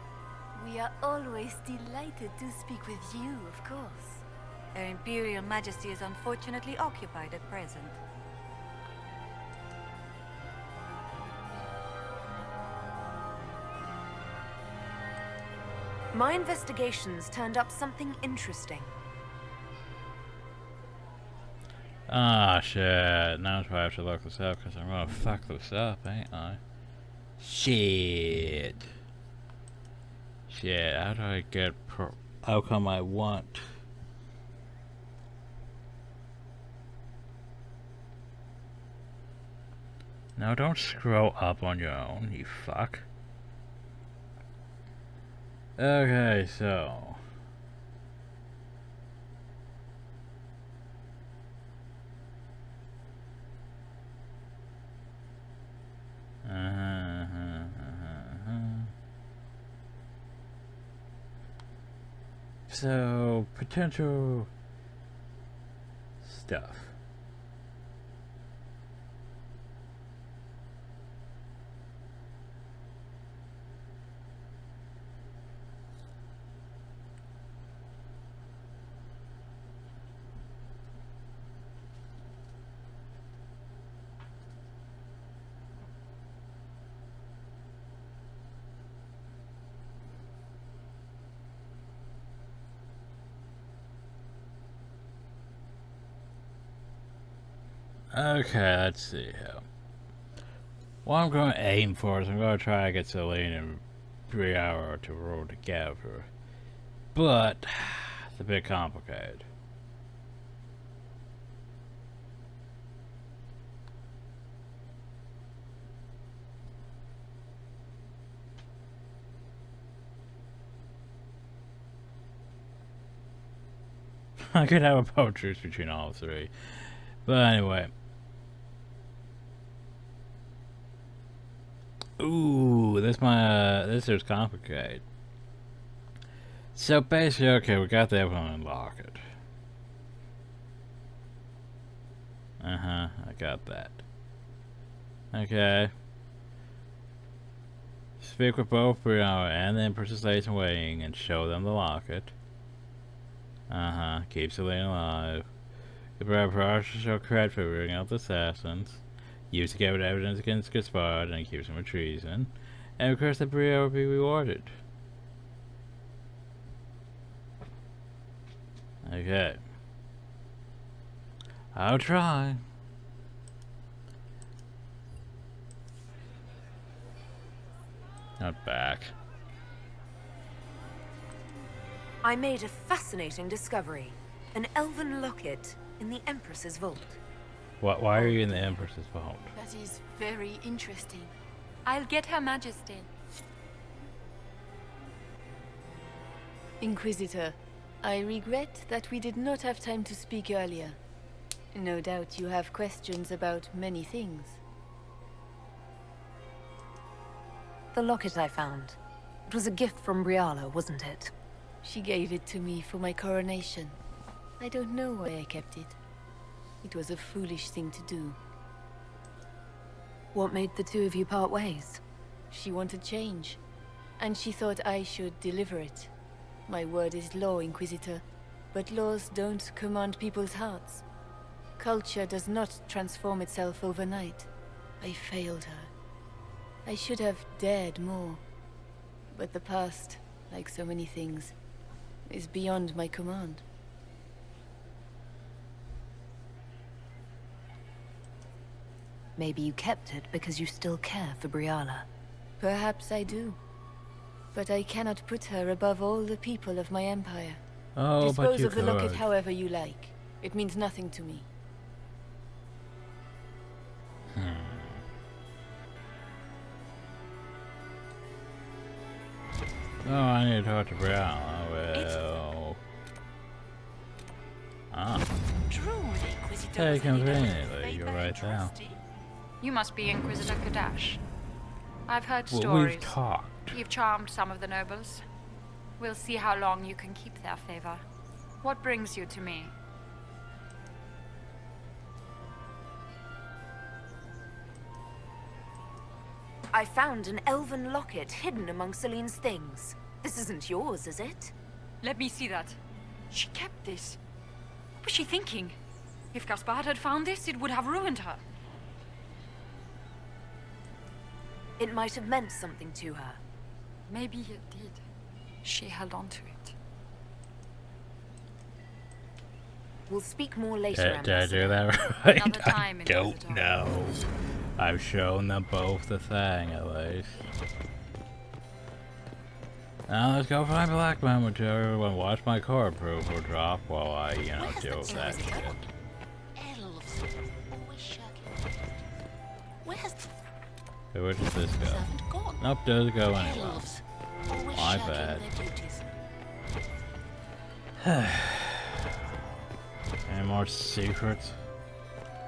We are always delighted to speak with you, of course. Her Imperial Majesty is unfortunately occupied at present. My investigations turned up something interesting. Ah, shit. Now I have to look this up because I'm gonna fuck this up, ain't I? Shit. Shit, how do I get outcome I want? No, don't scroll up on your own, you fuck. Okay, so. So, potential stuff. Okay, let's see here. What I'm going to aim for is I'm going to try to get Celine and Bioware to roll together. But, it's a bit complicated. I could have a power truce between all three. But anyway. Ooh, this is complicated. So basically, okay, we got the one and lock it. I got that. Okay. Speak with both Bioware and the Empress's Lace and Waiting and show them the locket. Keep Celine alive. The Bioware should show credit for rooting out the assassins. Use to gather evidence against Gaspard and accuse him of treason. And of course the Bioware will be rewarded. Okay. I'll try. Not back. I made a fascinating discovery. An elven locket in the Empress's vault. What? Why are you in the Empress's vault? That is very interesting. I'll get Her Majesty. Inquisitor, I regret that we did not have time to speak earlier. No doubt you have questions about many things. The locket I found. It was a gift from Briala, wasn't it? She gave it to me for my coronation. I don't know why I kept it. It was a foolish thing to do. What made the two of you part ways? She wanted change, and she thought I should deliver it. My word is law, Inquisitor, but laws don't command people's hearts. Culture does not transform itself overnight. I failed her. I should have dared more. But the past, like so many things, is beyond my command. Maybe you kept it because you still care for Briala. Perhaps I do. But I cannot put her above all the people of my empire. Oh, but Dispose you of the locket could. however you like. It means nothing to me. Oh, I need to talk to Briala. Well... Hey, conveniently, you're right now. You must be Inquisitor Kadash. I've heard Well, stories. we've talked. You've charmed some of the nobles. We'll see how long you can keep their favor. What brings you to me? I found an elven locket hidden among Celine's things. This isn't yours, is it? Let me see that. She kept this. What was she thinking? If Gaspard had found this, it would have ruined her. It might have meant something to her. Maybe it did. She held on to it. We'll speak more later, Did I do that right? Another time, I don't Inquisitor. know. I've shown them both the thing, at least. Now let's go find Black Moment to everyone. Watch my core approval drop while I, deal with that shit. Elves, always shirking. Where's the Okay, where does this go? servant gone? Nope, doesn't go anywhere. Elves, always My shirking bad. their duties. Any more secrets?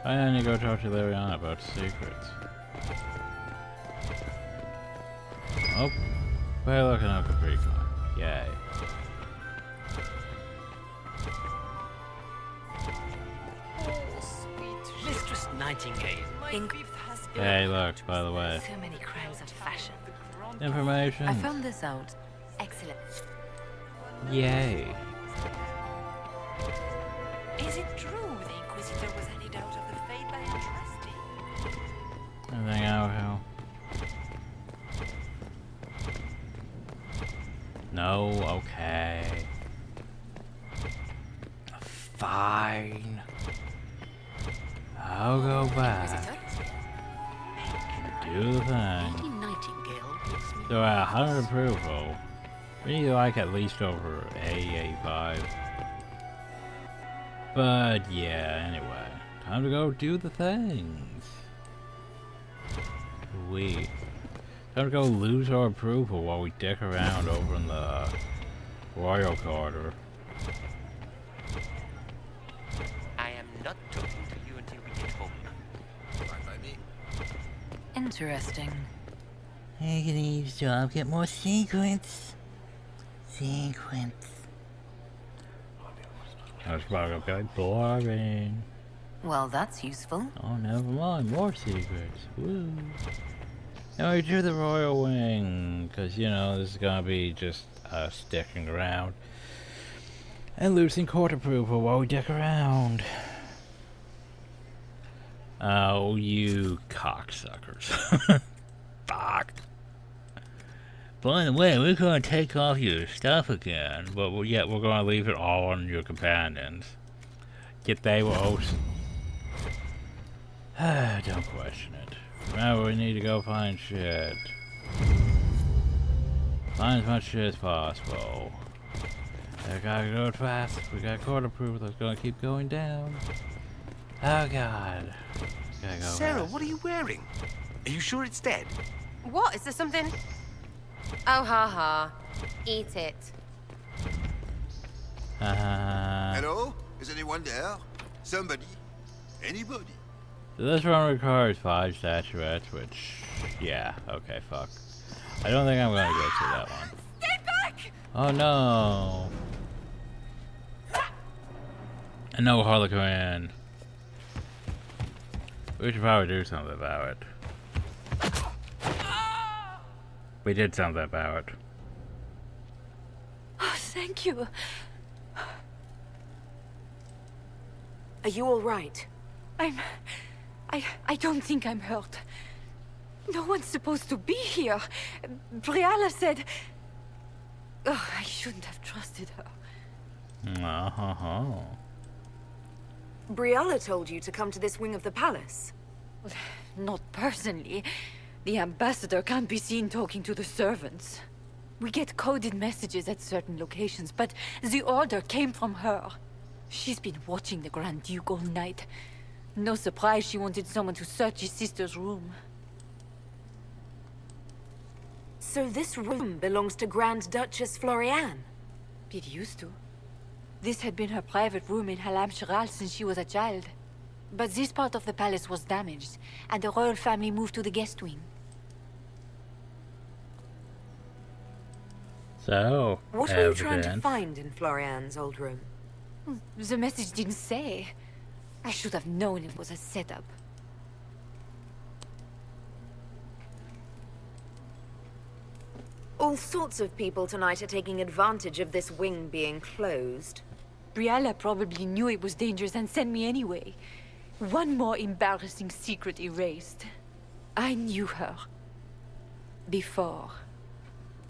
I need to go talk to Lariana about secrets. Oh, we're looking up a pretty cool. Yay. Nightingale. Hey, look, by the way. So many crimes of fashion. Information. I found this out. Excellent. Yay. Is it true the Inquisitor was handed out of the Fate by a trustee? Anything out here? No, okay. Fine. I'll go back. Do the thing. So at 100 approval, we need to like at least over A85. But yeah, anyway. Time to go do the things. Time to go lose our approval while we dick around over in the royal quarter. I am not talking to you until we get home. Fine by me. Interesting. I can eavesdrop, get more secrets. That's probably gonna be boring. Well, that's useful. Oh, never mind, more secrets. Woo. Now we do the royal wing, because you know this is gonna be just us sticking around and losing court approval while we dick around. Oh, you cocksuckers. Fuck. By the way, we're gonna take off your stuff again, but we're gonna leave it all on your companions. Yet they will also... Don't question it. Remember, we need to go find shit. Find as much shit as possible. I gotta go fast. We got court approval that's gonna keep going down. Oh god. Gotta go Sarah, fast. what are you wearing? Are you sure it's dead? What? Is there something? Oh, ha ha. Eat it. Hello? Is anyone there? Somebody? Anybody? So this run requires 5 statuettes, which, yeah, okay, fuck. I don't think I'm gonna go to that one. Stay back! Oh no! And no Harlequin. We should probably do something about it. We did something about it. Oh, thank you. Are you all right? I don't think I'm hurt. No one's supposed to be here. Briala said... Oh, I shouldn't have trusted her. Briala told you to come to this wing of the palace. Well, not personally. The ambassador can't be seen talking to the servants. We get coded messages at certain locations, but the order came from her. She's been watching the Grand Duke all night. No surprise she wanted someone to search his sister's room. So this room belongs to Grand Duchess Floriane? It used to. This had been her private room in Halam Shiral since she was a child. But this part of the palace was damaged, and the royal family moved to the guest wing. So, what were you trying to find in Floriane's old room? The message didn't say. I should have known it was a setup. All sorts of people tonight are taking advantage of this wing being closed. Briala probably knew it was dangerous and sent me anyway. One more embarrassing secret erased. I knew her. Before.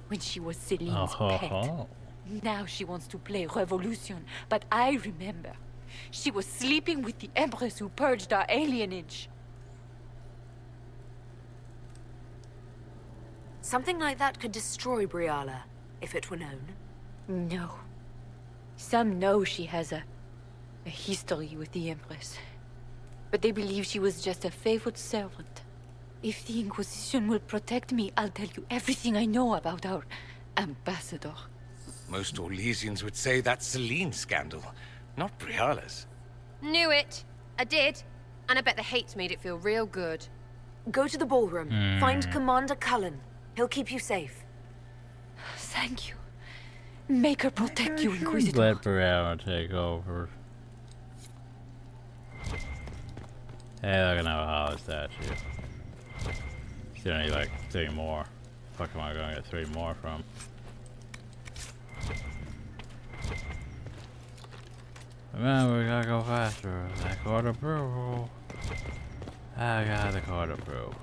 When she was Celine's pet. Now she wants to play revolution, but I remember. She was sleeping with the Empress who purged our alienage. Something like that could destroy Briala, if it were known. No. Some know she has a history with the Empress. But they believe she was just a favorite servant. If the Inquisition will protect me, I'll tell you everything I know about our ambassador. Most Orlesians would say that's Celine's scandal, not Briala's. Knew it. I did. And I bet the hate made it feel real good. Go to the ballroom. Find Commander Cullen. He'll keep you safe. Thank you. Make her protect you, Inquisitor. Let Briala take over. Hey, look at now how is that statue. Still need like 3 more. Fuck am I gonna get 3 more from? Remember, we gotta go faster. That court approval. I got the court approval.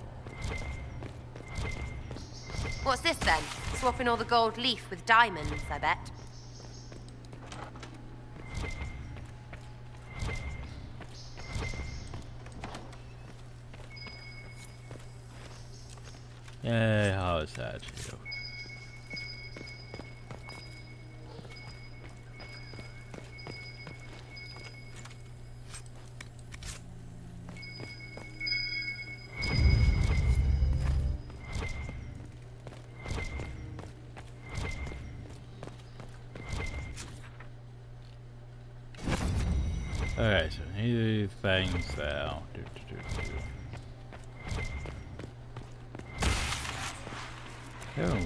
What's this then? Swapping all the gold leaf with diamonds, I bet. Yay, how is that you? Alright, so these things now. Oh,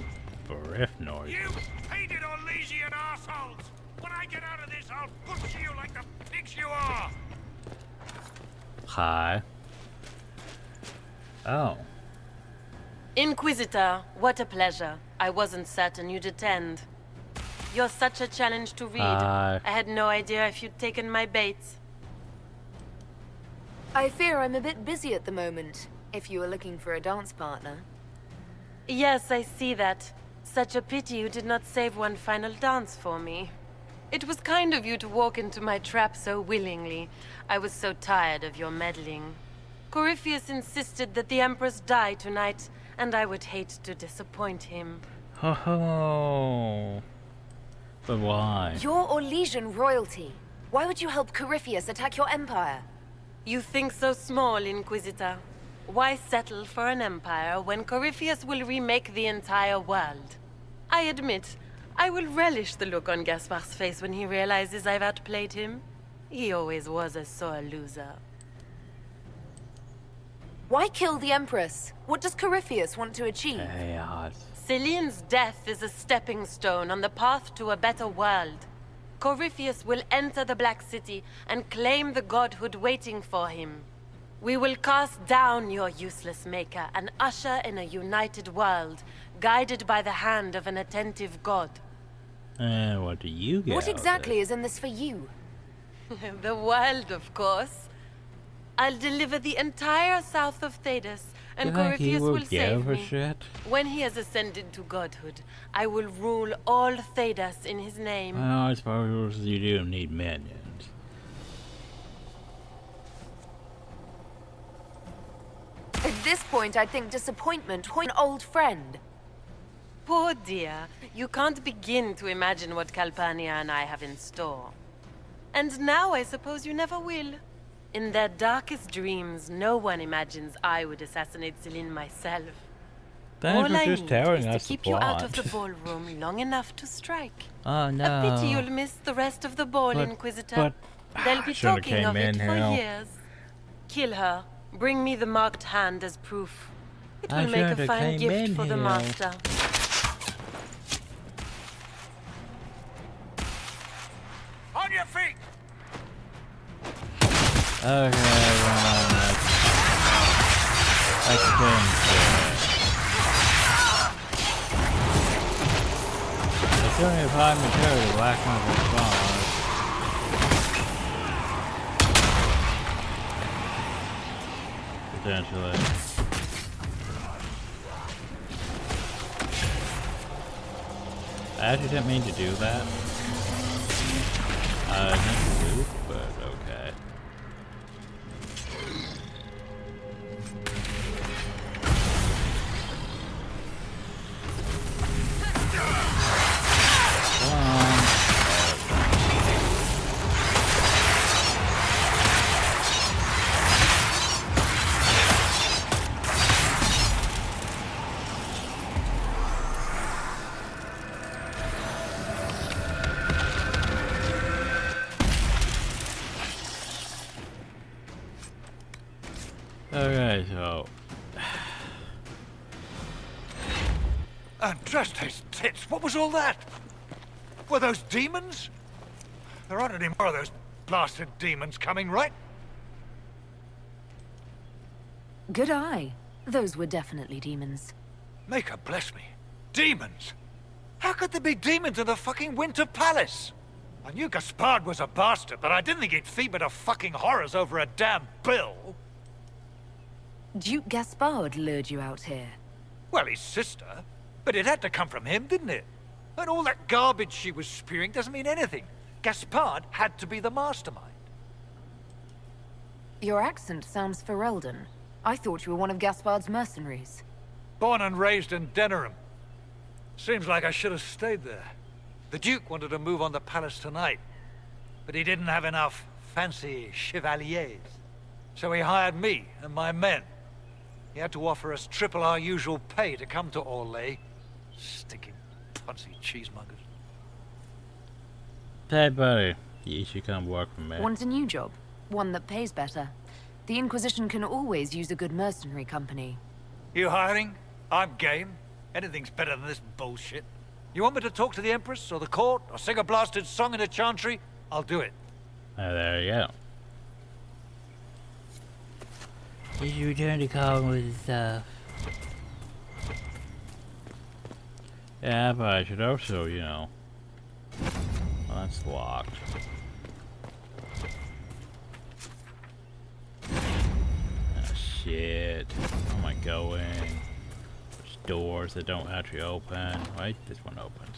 breath noise. You painted Orlesian assholes! When I get out of this, I'll butcher you like the pigs you are! Hi. Oh. Inquisitor, what a pleasure. I wasn't certain you'd attend. You're such a challenge to read. Hi. I had no idea if you'd taken my bait. I fear I'm a bit busy at the moment, if you were looking for a dance partner. Yes, I see that. Such a pity you did not save one final dance for me. It was kind of you to walk into my trap so willingly. I was so tired of your meddling. Corypheus insisted that the Empress die tonight, and I would hate to disappoint him. Ho ho. But why? You're Orlesian royalty. Why would you help Corypheus attack your empire? You think so small, Inquisitor. Why settle for an empire when Corypheus will remake the entire world? I admit, I will relish the look on Gaspar's face when he realizes I've outplayed him. He always was a sore loser. Why kill the Empress? What does Corypheus want to achieve? Celine's death is a stepping stone on the path to a better world. Corypheus will enter the Black City and claim the godhood waiting for him. We will cast down your useless maker and usher in a united world, guided by the hand of an attentive god. And what do you get? What exactly is in this for you? The world, of course. I'll deliver the entire south of Thedas, and Corypheus will save me. Shit? When he has ascended to godhood, I will rule all Thedas in his name. Well, I suppose you do need minions. At this point, I think disappointment, an old friend. Poor dear, you can't begin to imagine what Calpurnia and I have in store. And now I suppose you never will. In their darkest dreams, no one imagines I would assassinate Celine myself. Thanks All for I just need telling is us to the keep you out plot. of the ballroom long enough to strike. Oh no. A pity you'll miss the rest of the ball, Inquisitor. They'll be Should've talking came of it in for here. years. Kill her. Bring me the marked hand as proof. It I will make a should've fine came gift in for the here. master. On your feet! Okay, I it's only a high material, black one response. Potentially. I actually didn't mean to do that. Not to, but okay. Okay, so... And trust his tits, what was all that? Were those demons? There aren't any more of those blasted demons coming, right? Good eye. Those were definitely demons. Make her bless me. Demons? How could there be demons in the fucking Winter Palace? I knew Gaspard was a bastard, but I didn't think he'd feed me to fucking horrors over a damn bill. Duke Gaspard lured you out here. Well, his sister. But it had to come from him, didn't it? And all that garbage she was spewing doesn't mean anything. Gaspard had to be the mastermind. Your accent sounds Ferelden. I thought you were one of Gaspard's mercenaries. Born and raised in Denerim. Seems like I should have stayed there. The Duke wanted to move on the palace tonight, but he didn't have enough fancy chevaliers. So he hired me and my men. He had to offer us triple our usual pay to come to Orlais. Stinking punsy cheesemongers. Hey, buddy. You should come work for me. Want a new job? One that pays better. The Inquisition can always use a good mercenary company. You hiring? I'm game. Anything's better than this bullshit. You want me to talk to the Empress or the court or sing a blasted song in a chantry? I'll do it. There you go. Did you return to calling with stuff? Yeah, but I should also, you know. Well, that's locked. Ah, shit. How am I going? There's doors that don't actually open. Wait, this one opens.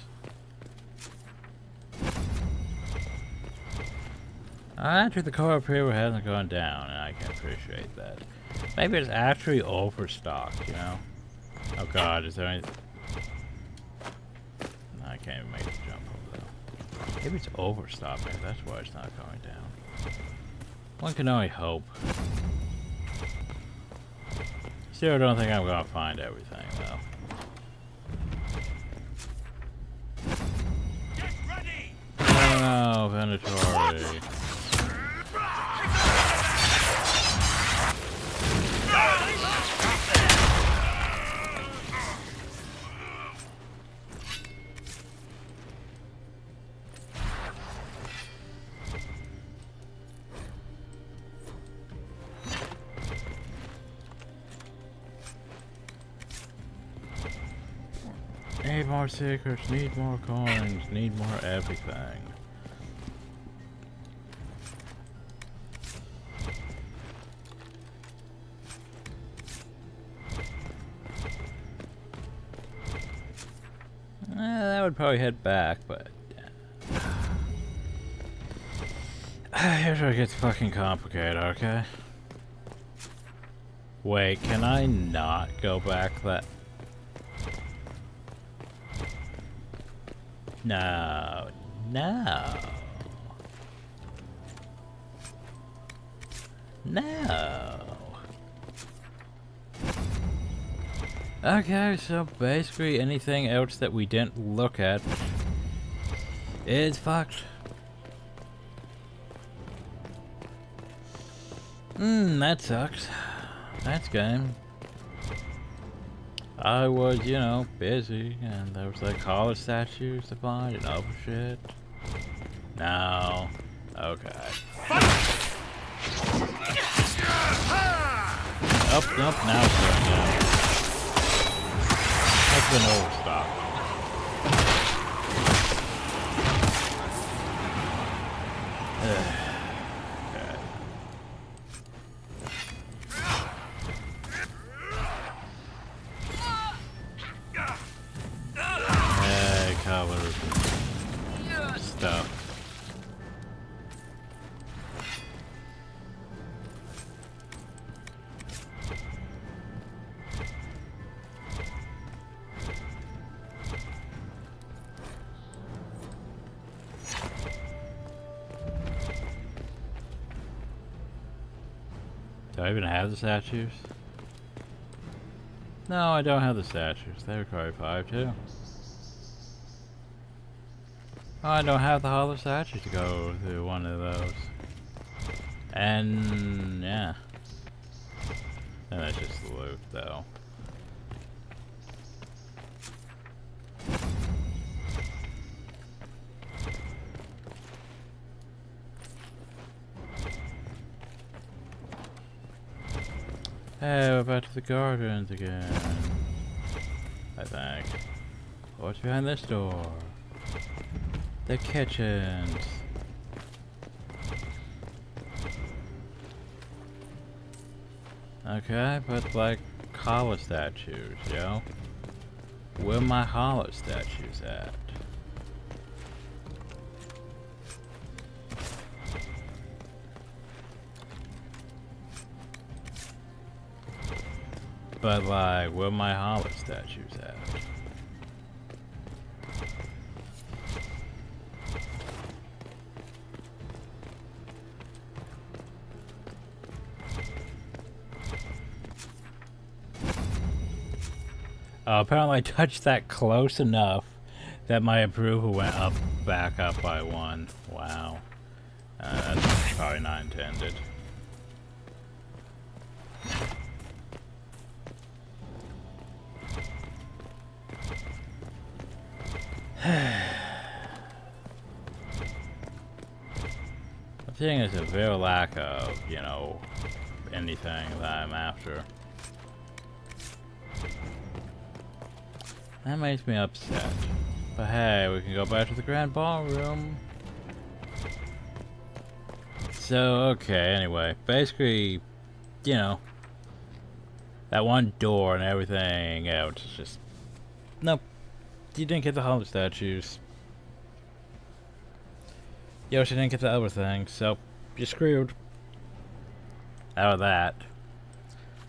I entered the car up here, it hasn't gone down, and I can appreciate that. Maybe it's actually overstocked, you know? Oh god, is there any... No, I can't even make the jump over though. Maybe it's overstocked, maybe that's why it's not going down. One can only hope. Still don't think I'm gonna find everything though. Oh no, Venatori. Need more secrets, need more coins, need more everything. That would probably head back, but here's where it gets fucking complicated, okay? Wait, can I not go back that? No, no. No. Okay, so basically anything else that we didn't look at is fucked. That sucks. That's game. I was, you know, busy, and there was like college statues to find and other shit. No. Okay. Up, nope, now it's going down. That's been overstocked. Okay. Hey, colors and stuff. Do I even have the statues? No, I don't have the statues. They require 5 too. Oh, I don't have the hollow statue to go to one of those. And yeah. And that's just the loot though. Hey, we're back to the gardens again. I think. What's behind this door? The kitchens. Okay, but like hollow statues, yo. Where my hollow statues at? But like, where my hollow statues at? Apparently I touched that close enough that my approval went up, back up by 1. Wow. That's probably not intended. The thing is a very lack of, you know, anything that I'm after. That makes me upset. But hey, we can go back to the grand ballroom. So, okay, anyway. Basically, you know, that one door and everything else is just... Nope. You didn't get the hollow statues. Yoshi didn't get the other thing, so you're screwed. Out of that.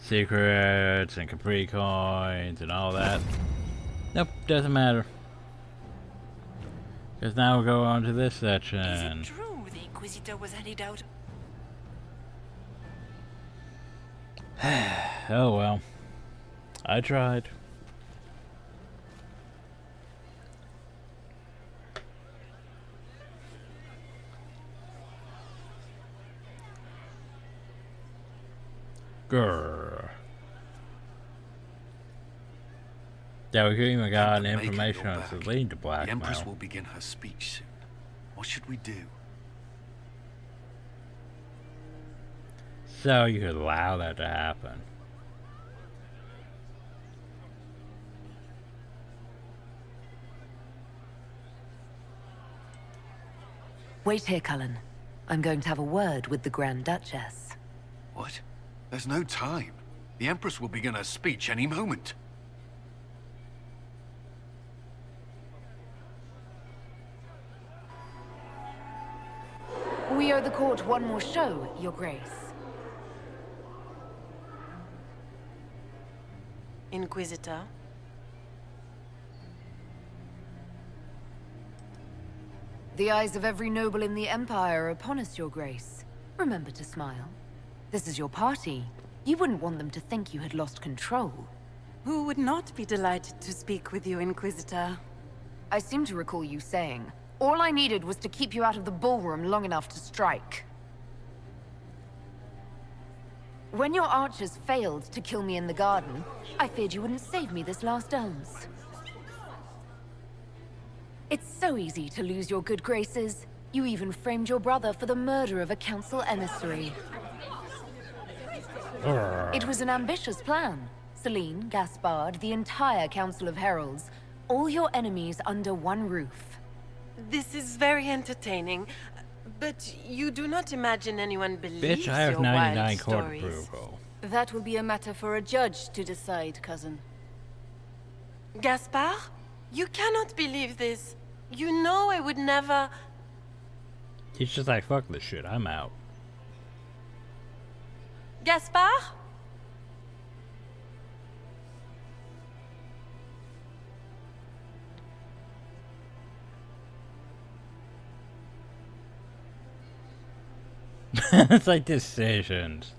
Secrets and Capri coins and all that. Nope, doesn't matter. Because now we'll go on to this section. Is it true the Inquisitor was handed out? Oh well. I tried. Grrr. Yeah, we even got information on Celine to blackmail. The Empress will begin her speech soon. What should we do? So you could allow that to happen. Wait here, Cullen. I'm going to have a word with the Grand Duchess. What? There's no time. The Empress will begin her speech any moment. We owe the court one more show, Your Grace. Inquisitor? The eyes of every noble in the Empire are upon us, Your Grace. Remember to smile. This is your party. You wouldn't want them to think you had lost control. Who would not be delighted to speak with you, Inquisitor? I seem to recall you saying, all I needed was to keep you out of the ballroom long enough to strike. When your archers failed to kill me in the garden, I feared you wouldn't save me this last dance. It's so easy to lose your good graces. You even framed your brother for the murder of a council emissary. It was an ambitious plan. Celine, Gaspard, the entire Council of Heralds, all your enemies under one roof. This is very entertaining, but you do not imagine anyone believes Bitch, I have your 99 wild court stories. approval. That will be a matter for a judge to decide, cousin. Gaspard? You cannot believe this. You know I would never... He's just like, fuck this shit, I'm out. Gaspard? It's like decisions.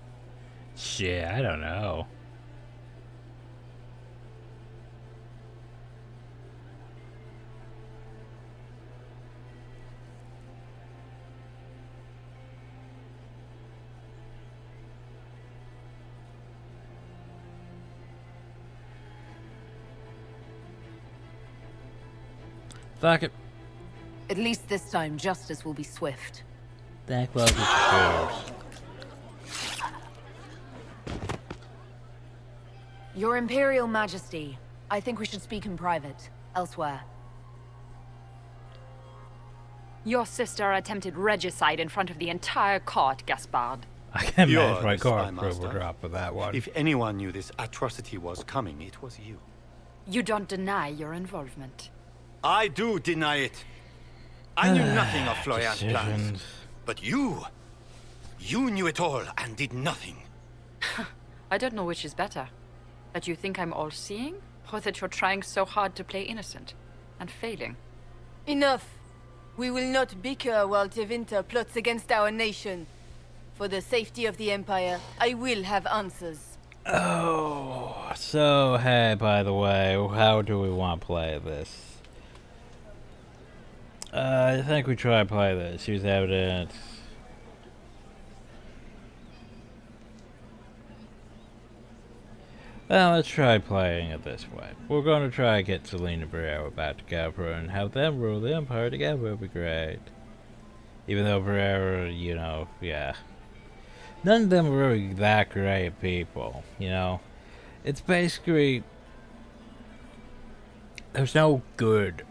Shit, I don't know. Fuck it. At least this time, justice will be swift. That was the Your Imperial Majesty, I think we should speak in private, elsewhere. Your sister attempted regicide in front of the entire court, Gaspard. I can't You're manage my the car spy master. drop with that one. If anyone knew this atrocity was coming, it was you. You don't deny your involvement. I do deny it. I knew nothing of Florian's plans. Decisions. But you knew it all and did nothing. I don't know which is better. That you think I'm all-seeing, or that you're trying so hard to play innocent and failing. Enough. We will not bicker while Tevinter plots against our nation. For the safety of the Empire, I will have answers. Oh, so hey, by the way, how do we want to play this? I think we try to play this. Use evidence. Well, let's try playing it this way. We're going to try to get Selene and Brielle back together and have them rule the Empire together would be great. Even though Brielle, you know, yeah. None of them are really that great people, you know. It's basically... There's no good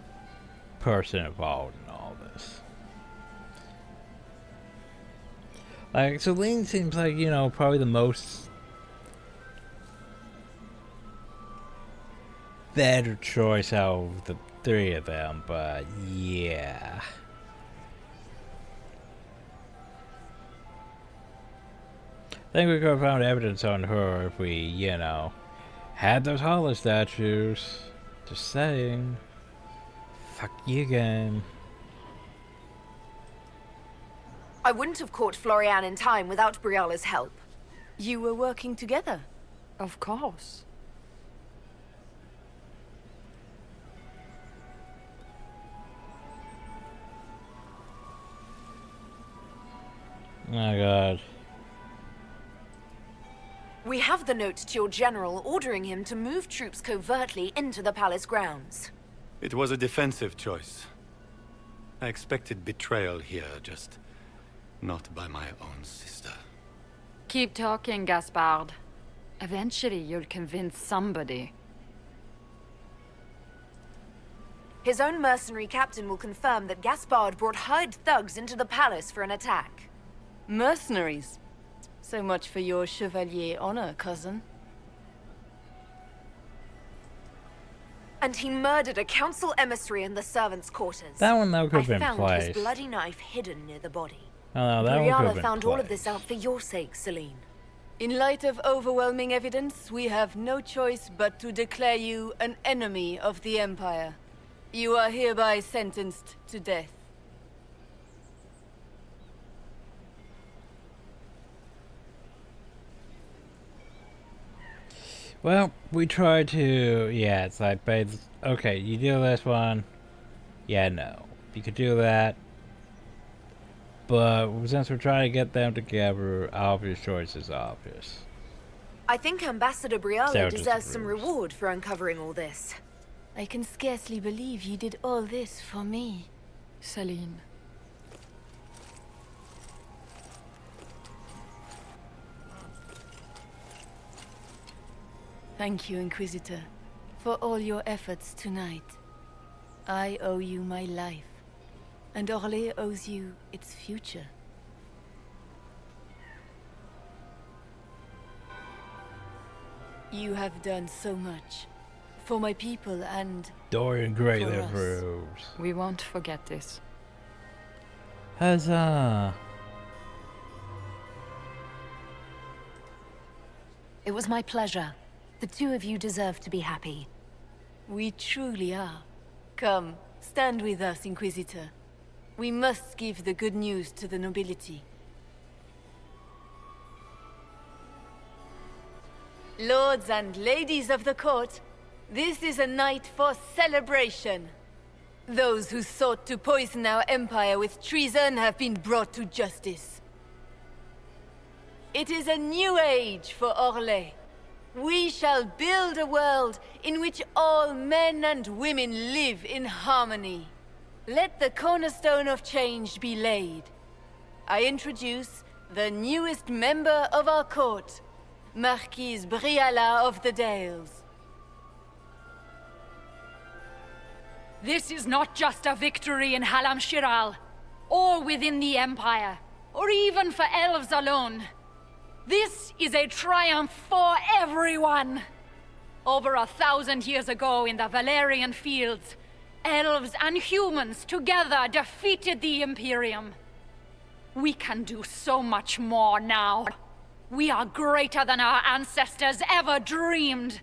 person involved in all this. Like, Selene seems like, you know, probably the most... better choice out of the three of them, but yeah. I think we could have found evidence on her if we, you know, had those hollow statues. Just saying. Fuck you, game. I wouldn't have caught Florian in time without Briala's help. You were working together? Of course. My god. We have the note to your general ordering him to move troops covertly into the palace grounds. It was a defensive choice. I expected betrayal here, just not by my own sister. Keep talking, Gaspard. Eventually you'll convince somebody. His own mercenary captain will confirm that Gaspard brought hired thugs into the palace for an attack. Mercenaries? So much for your chevalier honor, cousin. And he murdered a council emissary in the servants' quarters. That one though could have been I found placed. his bloody knife hidden near the body. Oh no, that one could have Briala been found all of placed. this out for your sake, Selene. In light of overwhelming evidence, we have no choice but to declare you an enemy of the Empire. You are hereby sentenced to death. Well, we tried to, yeah, it's like, okay, you do this one, yeah, no. You could do that, but since we're trying to get them together, obvious choice is obvious. I think Ambassador Briala Sarah deserves some disapproves. reward for uncovering all this. I can scarcely believe you did all this for me. Selene. Thank you, Inquisitor, for all your efforts tonight. I owe you my life, and Orlais owes you its future. You have done so much for my people and Dorian greatly for us. approves. We won't forget this. Huzzah! It was my pleasure. The two of you deserve to be happy. We truly are. Come, stand with us, Inquisitor. We must give the good news to the nobility. Lords and ladies of the court, this is a night for celebration. Those who sought to poison our empire with treason have been brought to justice. It is a new age for Orlais. We shall build a world in which all men and women live in harmony. Let the cornerstone of change be laid. I introduce the newest member of our court, Marquise Briala of the Dales. This is not just a victory in Halam Shiral, or within the Empire, or even for elves alone. This is a triumph for everyone! Over 1,000 years ago in the Valerian fields, elves and humans together defeated the Imperium. We can do so much more now. We are greater than our ancestors ever dreamed.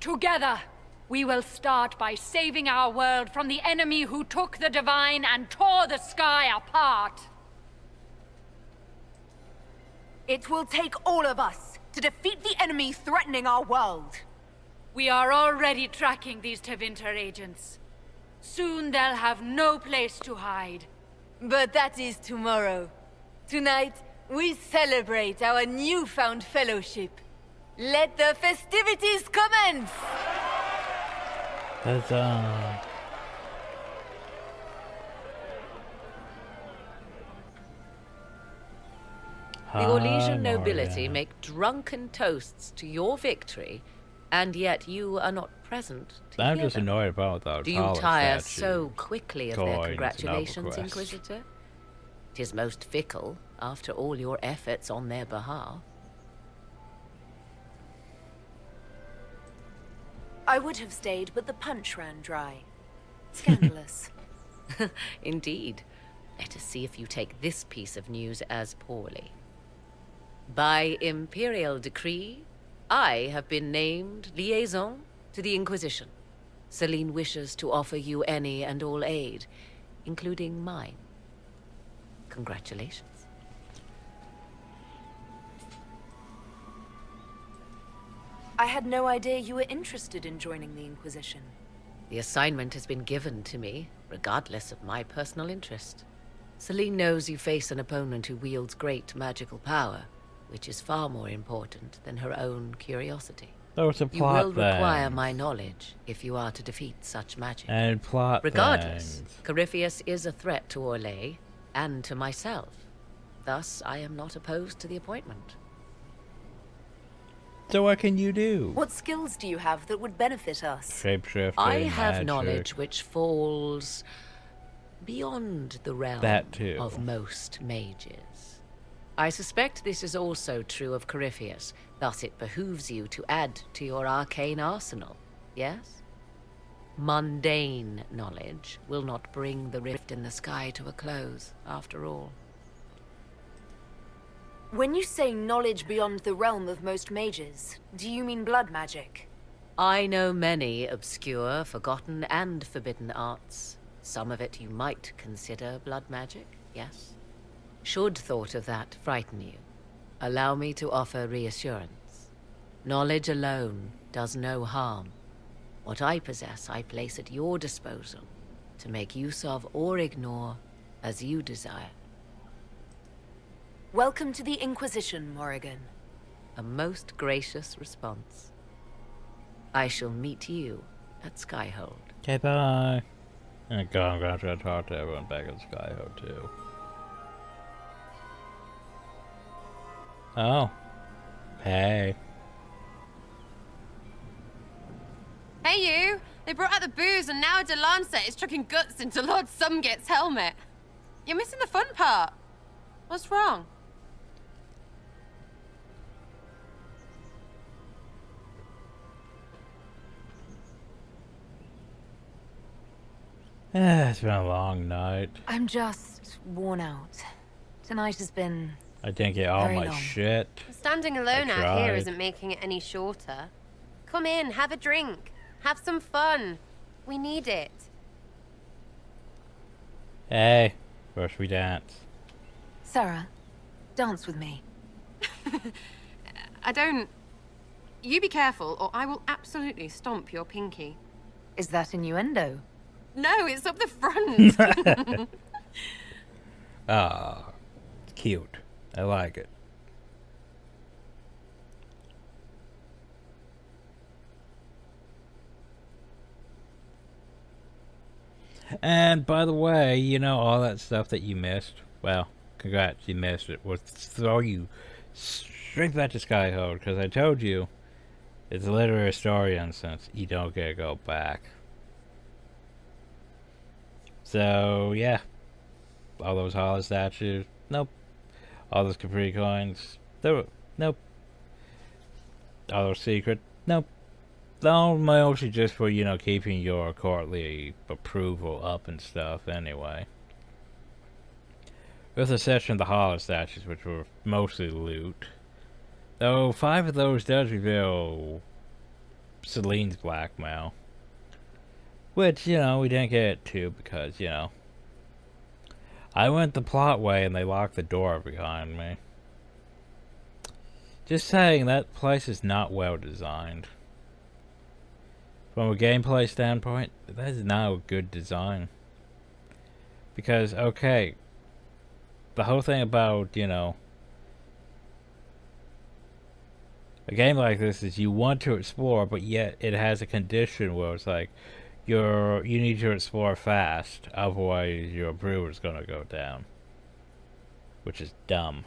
Together, we will start by saving our world from the enemy who took the Divine and tore the sky apart. It will take all of us to defeat the enemy threatening our world. We are already tracking these Tevinter agents. Soon they'll have no place to hide. But that is tomorrow. Tonight, we celebrate our newfound fellowship. Let the festivities commence! Huzzah. The Orlesian nobility make drunken toasts to your victory, and yet you are not present to I'm hear just them. annoyed about that. Do you tire so quickly of their coins and congratulations, upperclass. Inquisitor? 'Tis most fickle, after all your efforts on their behalf. I would have stayed, but the punch ran dry. Scandalous. Indeed. Let us see if you take this piece of news as poorly. By imperial decree, I have been named liaison to the Inquisition. Celine wishes to offer you any and all aid, including mine. Congratulations. I had no idea you were interested in joining the Inquisition. The assignment has been given to me, regardless of my personal interest. Celine knows you face an opponent who wields great magical power, which is far more important than her own curiosity. Those are You plot will require things. my knowledge if you are to defeat such magic. And plot Regardless, things. Corypheus is a threat to Orlais and to myself. Thus, I am not opposed to the appointment. So what can you do? What skills do you have that would benefit us? Shapeshifter, I have magic. knowledge which falls beyond the realm That too. of most mages. I suspect this is also true of Corypheus, thus it behooves you to add to your arcane arsenal, yes? Mundane knowledge will not bring the rift in the sky to a close, after all. When you say knowledge beyond the realm of most mages, do you mean blood magic? I know many obscure, forgotten, and forbidden arts. Some of it you might consider blood magic, yes? Should thought of that frighten you, allow me to offer reassurance. Knowledge alone does no harm. What I possess, I place at your disposal to make use of or ignore as you desire. Welcome to the Inquisition, Morrigan. A most gracious response. I shall meet you at Skyhold. Okay, bye. And I'm gonna try to talk to everyone back at Skyho too. Oh. Hey. Hey you! They brought out the booze and now Delancet is chucking guts into Lord Sumget's helmet. You're missing the fun part. What's wrong? It's been a long night. I'm just worn out. Tonight has been I didn't get all very my long. shit. Standing alone I out here tried. isn't making it any shorter. Come in, have a drink. Have some fun. We need it. Hey, first we dance. Sarah, dance with me. I don't... You be careful or I will absolutely stomp your pinky. Is that innuendo? No, it's up the front. Ah, it's cute. I like it. And by the way, you know all that stuff that you missed? Well, congrats, you missed it. With all you straight back to Skyhold, because I told you, it's a literary story instance. You don't get to go back. So, yeah. All those hollow statues, nope. All those Capri coins, nope. All those secret, nope. They're mostly just for, you know, keeping your courtly approval up and stuff anyway. With the exception of the hollow statues, which were mostly loot. Though 5 of those does reveal Celine's blackmail. Which, you know, we didn't get to because, you know, I went the plot way and they locked the door behind me. Just saying, that place is not well designed. From a gameplay standpoint, that is not a good design. Because, okay, the whole thing about, you know, a game like this is you want to explore, but yet it has a condition where it's like, you need to explore fast, otherwise your brewer's gonna go down. Which is dumb.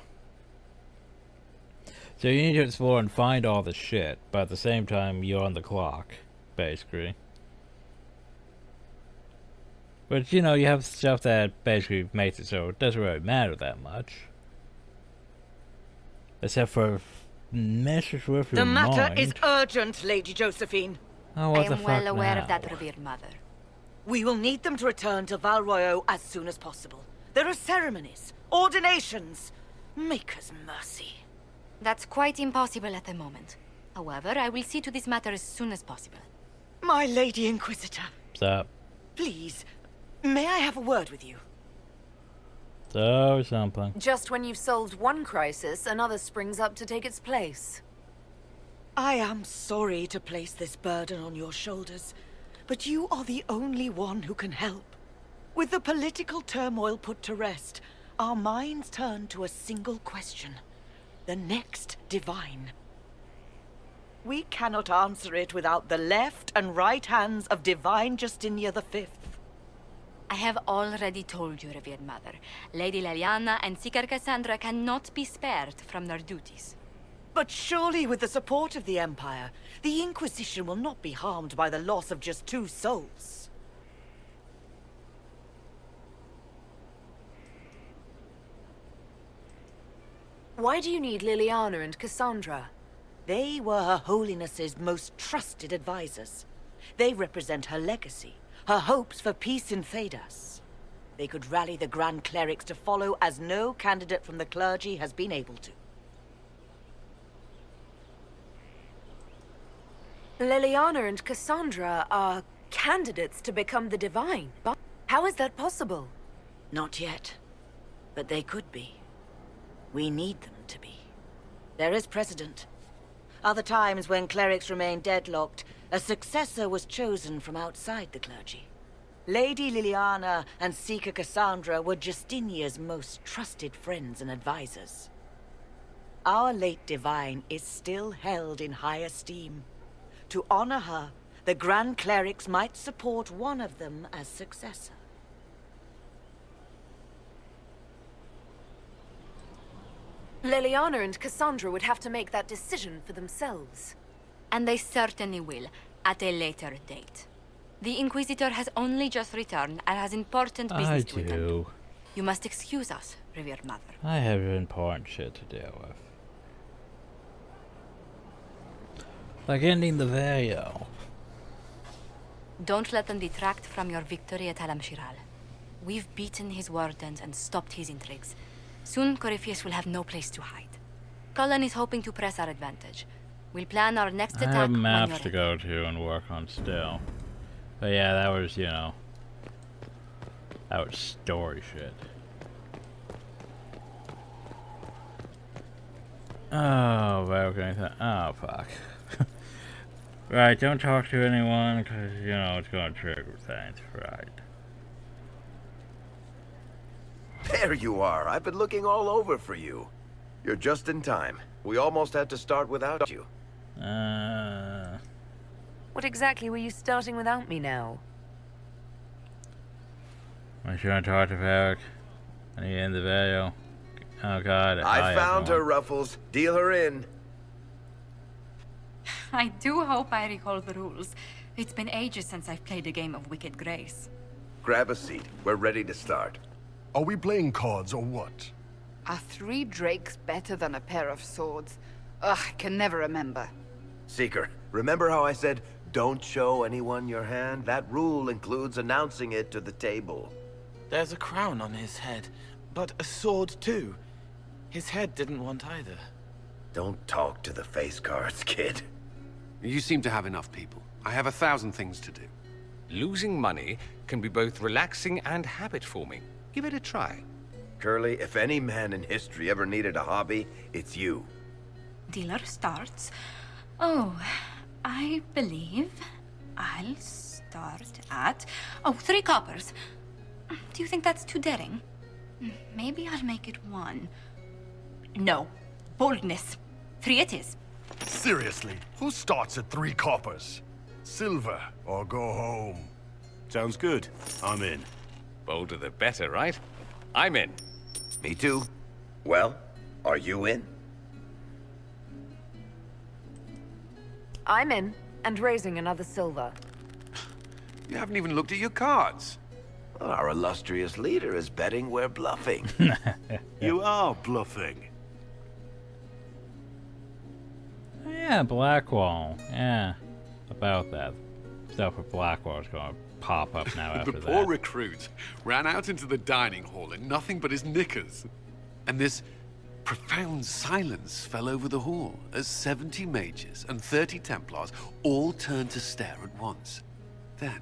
So you need to explore and find all the shit, but at the same time you're on the clock, basically. But you know, you have stuff that basically makes it so it doesn't really matter that much. Except for meshes with your mind. The matter is urgent, Lady Josephine. Oh, what I the am fuck well aware now? of that, revered mother. We will need them to return to Val Royeaux as soon as possible. There are ceremonies, ordinations. Maker's mercy. That's quite impossible at the moment. However, I will see to this matter as soon as possible. My Lady Inquisitor. What's up? Please, may I have a word with you? So something. Just when you've solved one crisis, another springs up to take its place. I am sorry to place this burden on your shoulders, but you are the only one who can help. With the political turmoil put to rest, our minds turn to a single question. The next divine. We cannot answer it without the left and right hands of Divine Justinia V. I have already told you, revered mother. Lady Leliana and Seeker Cassandra cannot be spared from their duties. But surely with the support of the Empire, the Inquisition will not be harmed by the loss of just 2 souls. Why do you need Liliana and Cassandra? They were Her Holiness's most trusted advisors. They represent her legacy, her hopes for peace in Thedas. They could rally the Grand Clerics to follow as no candidate from the clergy has been able to. Liliana and Cassandra are candidates to become the Divine. But how is that possible? Not yet, but they could be. We need them to be. There is precedent. Other times when clerics remained deadlocked, a successor was chosen from outside the clergy. Lady Liliana and Seeker Cassandra were Justinia's most trusted friends and advisors. Our late Divine is still held in high esteem. To honor her, the Grand Clerics might support one of them as successor. Liliana and Cassandra would have to make that decision for themselves. And they certainly will, at a later date. The Inquisitor has only just returned and has important business to attend to. You must excuse us, revered mother. I have important shit to deal with. Like ending the video. Don't let them detract from your victory at Halam-Shiral. We've beaten his wardens and stopped his intrigues. Soon, Corypheus will have no place to hide. Cullen is hoping to press our advantage. We'll plan our next attack I have when maps you're to go to and work on still. But yeah, that was, you know, that was story shit. Oh, okay. Oh, fuck. Right, don't talk to anyone, because, you know, it's gonna trigger things, right. There you are. I've been looking all over for you. You're just in time. We almost had to start without you. What exactly were you starting without me now? I'm trying to talk to Varric. I need to end the video. Oh god. I found her, Ruffles. Deal her in. I do hope I recall the rules. It's been ages since I've played a game of Wicked Grace. Grab a seat. We're ready to start. Are we playing cards or what? Are 3 drakes better than a pair of swords? Ugh, I can never remember. Seeker, remember how I said, don't show anyone your hand? That rule includes announcing it to the table. There's a crown on his head, but a sword too. His head didn't want either. Don't talk to the face cards, kid. You seem to have enough people. I have 1,000 things to do. Losing money can be both relaxing and habit-forming. Give it a try. Curly, if any man in history ever needed a hobby, it's you. Dealer starts. Oh, I believe I'll start at... Oh, 3 coppers. Do you think that's too daring? Maybe I'll make it 1. No. Boldness. 3 it is. Seriously, who starts at 3 coppers? Silver or go home? Sounds good. I'm in. Bolder the better, right? I'm in. Me too. Well, are you in? I'm in, and raising another silver. You haven't even looked at your cards. Well, our illustrious leader is betting we're bluffing. You are bluffing. Yeah, Blackwall. Yeah, about that. Stuff with Blackwall is going to pop up now after The that. poor recruit ran out into the dining hall in nothing but his knickers. And this profound silence fell over the hall as 70 mages and 30 Templars all turned to stare at once. Then,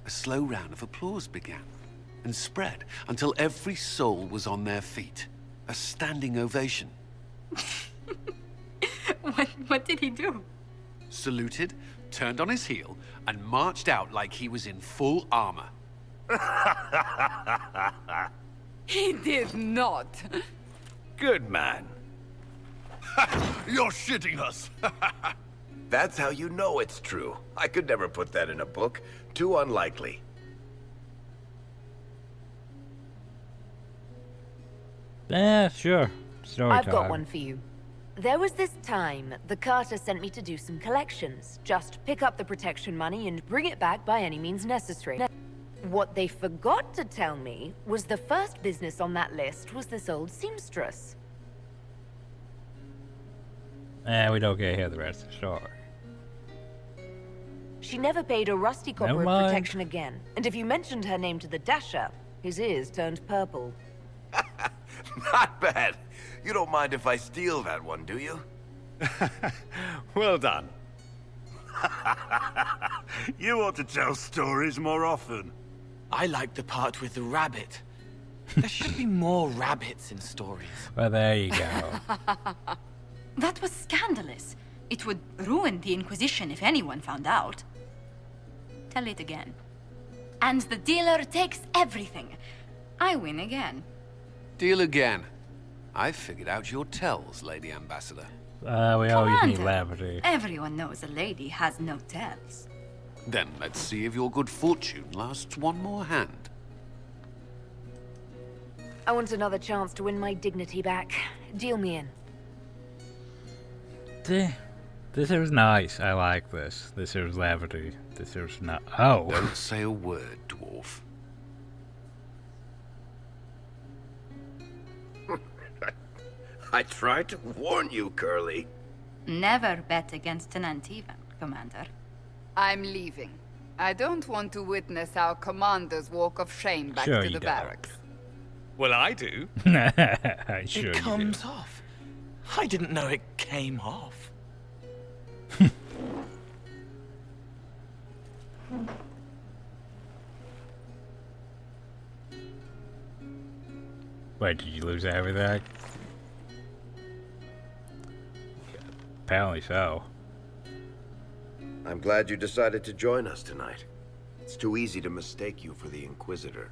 a slow round of applause began and spread until every soul was on their feet. A standing ovation. What did he do? Saluted, turned on his heel, and marched out like he was in full armor. He did not. Good man. You're shitting us. That's how you know it's true. I could never put that in a book. Too unlikely. Yeah, sure. Story I've got time. one for you. There was this time the Carter sent me to do some collections. Just pick up the protection money and bring it back by any means necessary. What they forgot to tell me was the first business on that list was this old seamstress. We don't get to hear the rest of the story. She never paid a rusty copper Never of mind. protection again. And if you mentioned her name to the Dasher, his ears turned purple. Not bad. You don't mind if I steal that one, do you? Well done. You ought to tell stories more often. I like the part with the rabbit. There should be more rabbits in stories. Well, there you go. That was scandalous. It would ruin the Inquisition if anyone found out. Tell it again. And the dealer takes everything. I win again. Deal again. I've figured out your tells, Lady Ambassador. We always need Commander, levity. Everyone knows a lady has no tells. Then let's see if your good fortune lasts one more hand. I want another chance to win my dignity back. Deal me in. This is nice. I like this. This is levity. This is not. Oh. Don't say a word, dwarf. I tried to warn you, Curly. Never bet against an Antivan, Commander. I'm leaving. I don't want to witness our commander's walk of shame back Sure to you the don't. barracks. Well, I do. Sure It comes off. I didn't know it came off. Wait, did you lose everything? Apparently so. I'm glad you decided to join us tonight. It's too easy to mistake you for the Inquisitor.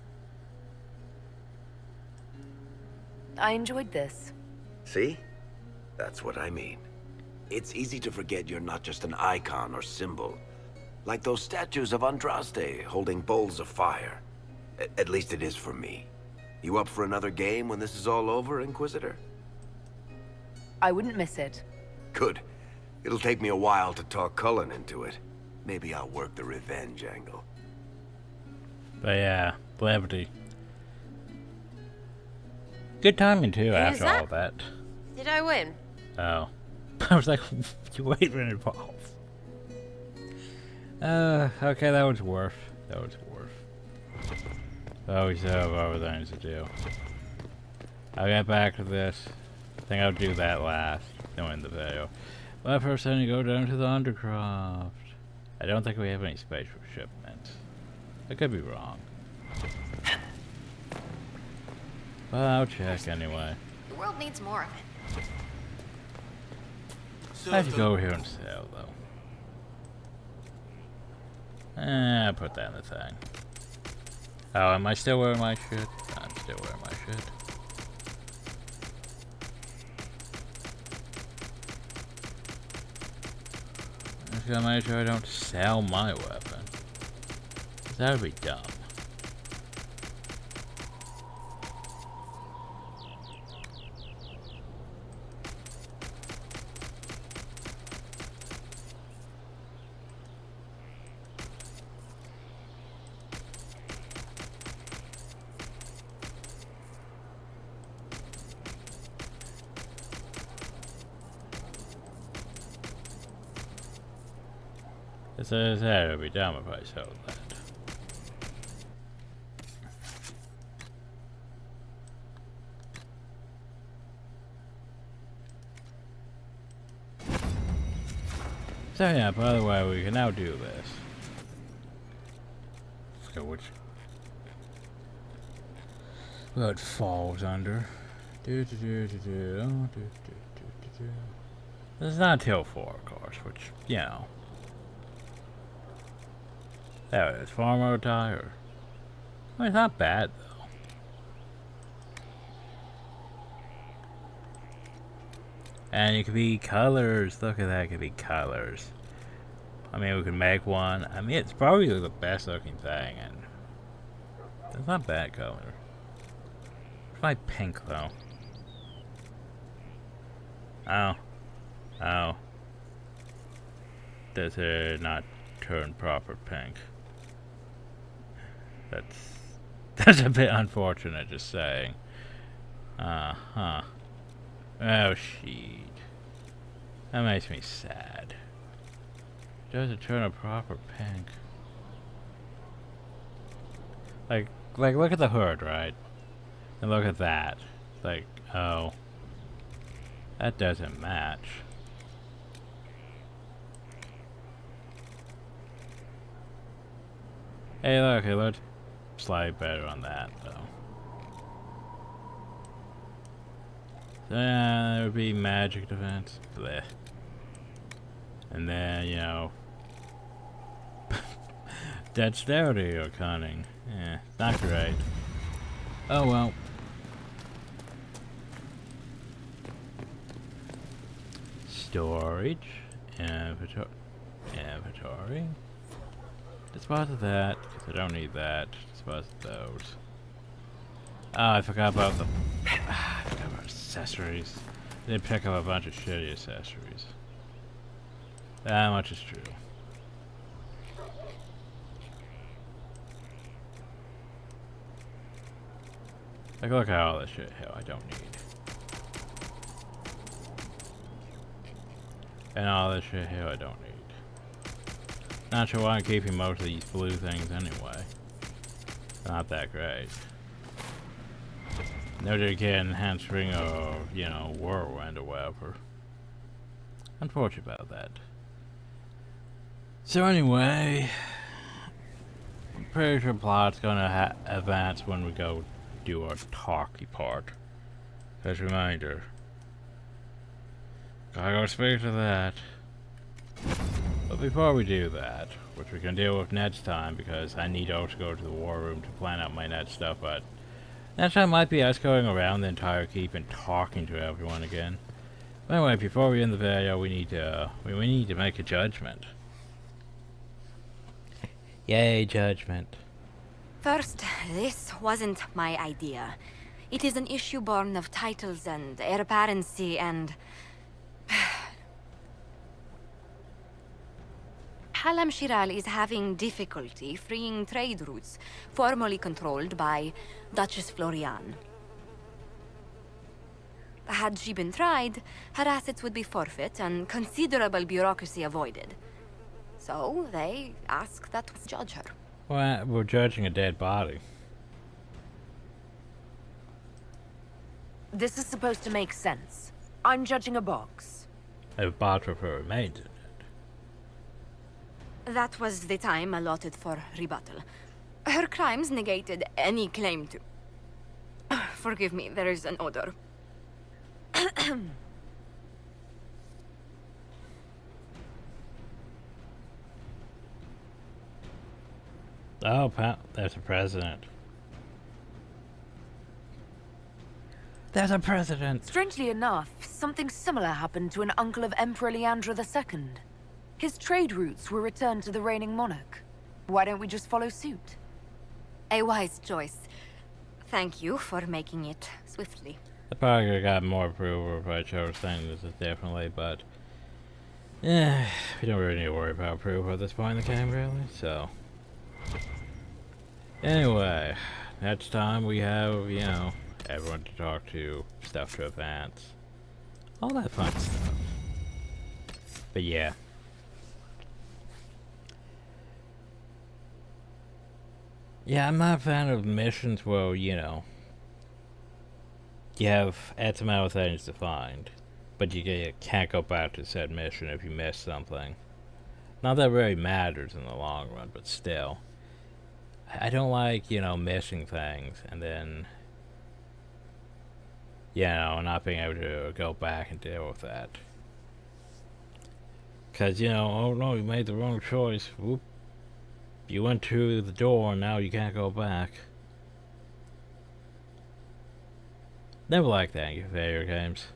I enjoyed this. See? That's what I mean. It's easy to forget you're not just an icon or symbol. Like those statues of Andraste holding bowls of fire. At least it is for me. You up for another game when this is all over, Inquisitor? I wouldn't miss it. Good. It'll take me a while to talk Cullen into it. Maybe I'll work the revenge angle. But yeah, Levity. Good timing too, after all that. Did I win? Oh. I was like, you wait for it involved. Okay, that was worth. That was worth. Oh, we still have other things to do. I'll get back to this. I think I'll do that last. Then end the video. But first I need to go down to the Undercroft. I don't think we have any space for shipments. I could be wrong. But I'll check anyway. The world needs more of it. I have to go here and sell though. I'll put that in the thing. Oh, am I still wearing my shit? I'm still wearing my shit. I just gotta make sure I don't sell my weapon. That would be dumb. That would be dumb if I sold that. So yeah, by the way, we can now do this. Let's go which it falls under. It's not until 4, of course, which, you know. There it is, farmer tire. I mean, it's not bad though. And it could be colors. Look at that, it could be colors. I mean, we could make one. I mean, it's probably the best looking thing, and it's not bad color. It's like pink though. Oh. Does it not turn proper pink? That's a bit unfortunate, just saying. Oh, shit. That makes me sad. Does it turn a proper pink? Like, look at the hood, right? And look at that. Like, oh. That doesn't match. Hey, look, it looked slightly better on that, though. So, yeah, there would be magic defense. Blech. And then, you know, dexterity or cunning. Yeah, not great. Oh well. Storage. Inventory. Dispose of that, because I don't need that. Dispose of those. Oh, I forgot about accessories. I did pick up a bunch of shitty accessories. That much is true. Like, look at all this shit here I don't need. And all this shit here I don't need. Not sure why I'm keeping most of these blue things anyway. Not that great. No did get enhanced ring or, you know, whirlwind or whatever. Unfortunate about that. So anyway, I'm pretty sure plot's gonna advance when we go do our talky part. As a reminder, gotta go speak to that. But before we do that, which we can deal with next time, because I need to also go to the war room to plan out my next stuff, but next time might be us going around the entire keep and talking to everyone again. But anyway, before we end the video, we need to make a judgment. Yay, judgment. First, this wasn't my idea. It is an issue born of titles and heir apparency and Halam Shiral is having difficulty freeing trade routes formerly controlled by Duchess Florian. Had she been tried, her assets would be forfeit and considerable bureaucracy avoided. So they ask that we judge her. Well, we're judging a dead body. This is supposed to make sense. I'm judging a box. A box with her remains in it. That was the time allotted for rebuttal. Her crimes negated any claim to... Forgive me, there is an odor. Oh, there's a president. There's a president! Strangely enough, something similar happened to an uncle of Emperor Leandra II. His trade routes were returned to the reigning monarch. Why don't we just follow suit? A wise choice. Thank you for making it swiftly. I probably could have got more approval if I chose things differently, but... yeah, we don't really need to worry about approval at this point in the game, really, so... Anyway, next time we have, you know, everyone to talk to, stuff to advance. All that fun stuff. But yeah. Yeah, I'm not a fan of missions where, you know, you have X amount of things to find, but you can't go back to said mission if you miss something. Not that it really matters in the long run, but still. I don't like, you know, missing things and then, you know, not being able to go back and deal with that. Because, you know, oh no, you made the wrong choice. Whoop. You went through the door and now you can't go back. Never liked that in failure games.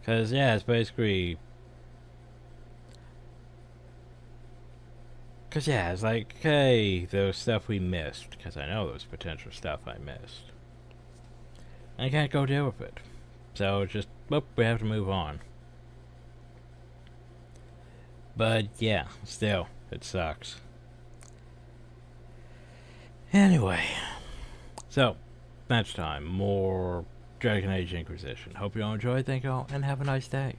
Because, yeah, it's basically... Because, yeah, it's like, okay, there was stuff we missed. Because I know there was potential stuff I missed. I can't go deal with it. So, it's just, whoop, we have to move on. But, yeah, still, it sucks. Anyway. So, next time, more Dragon Age Inquisition. Hope you all enjoyed. Thank you all, and have a nice day.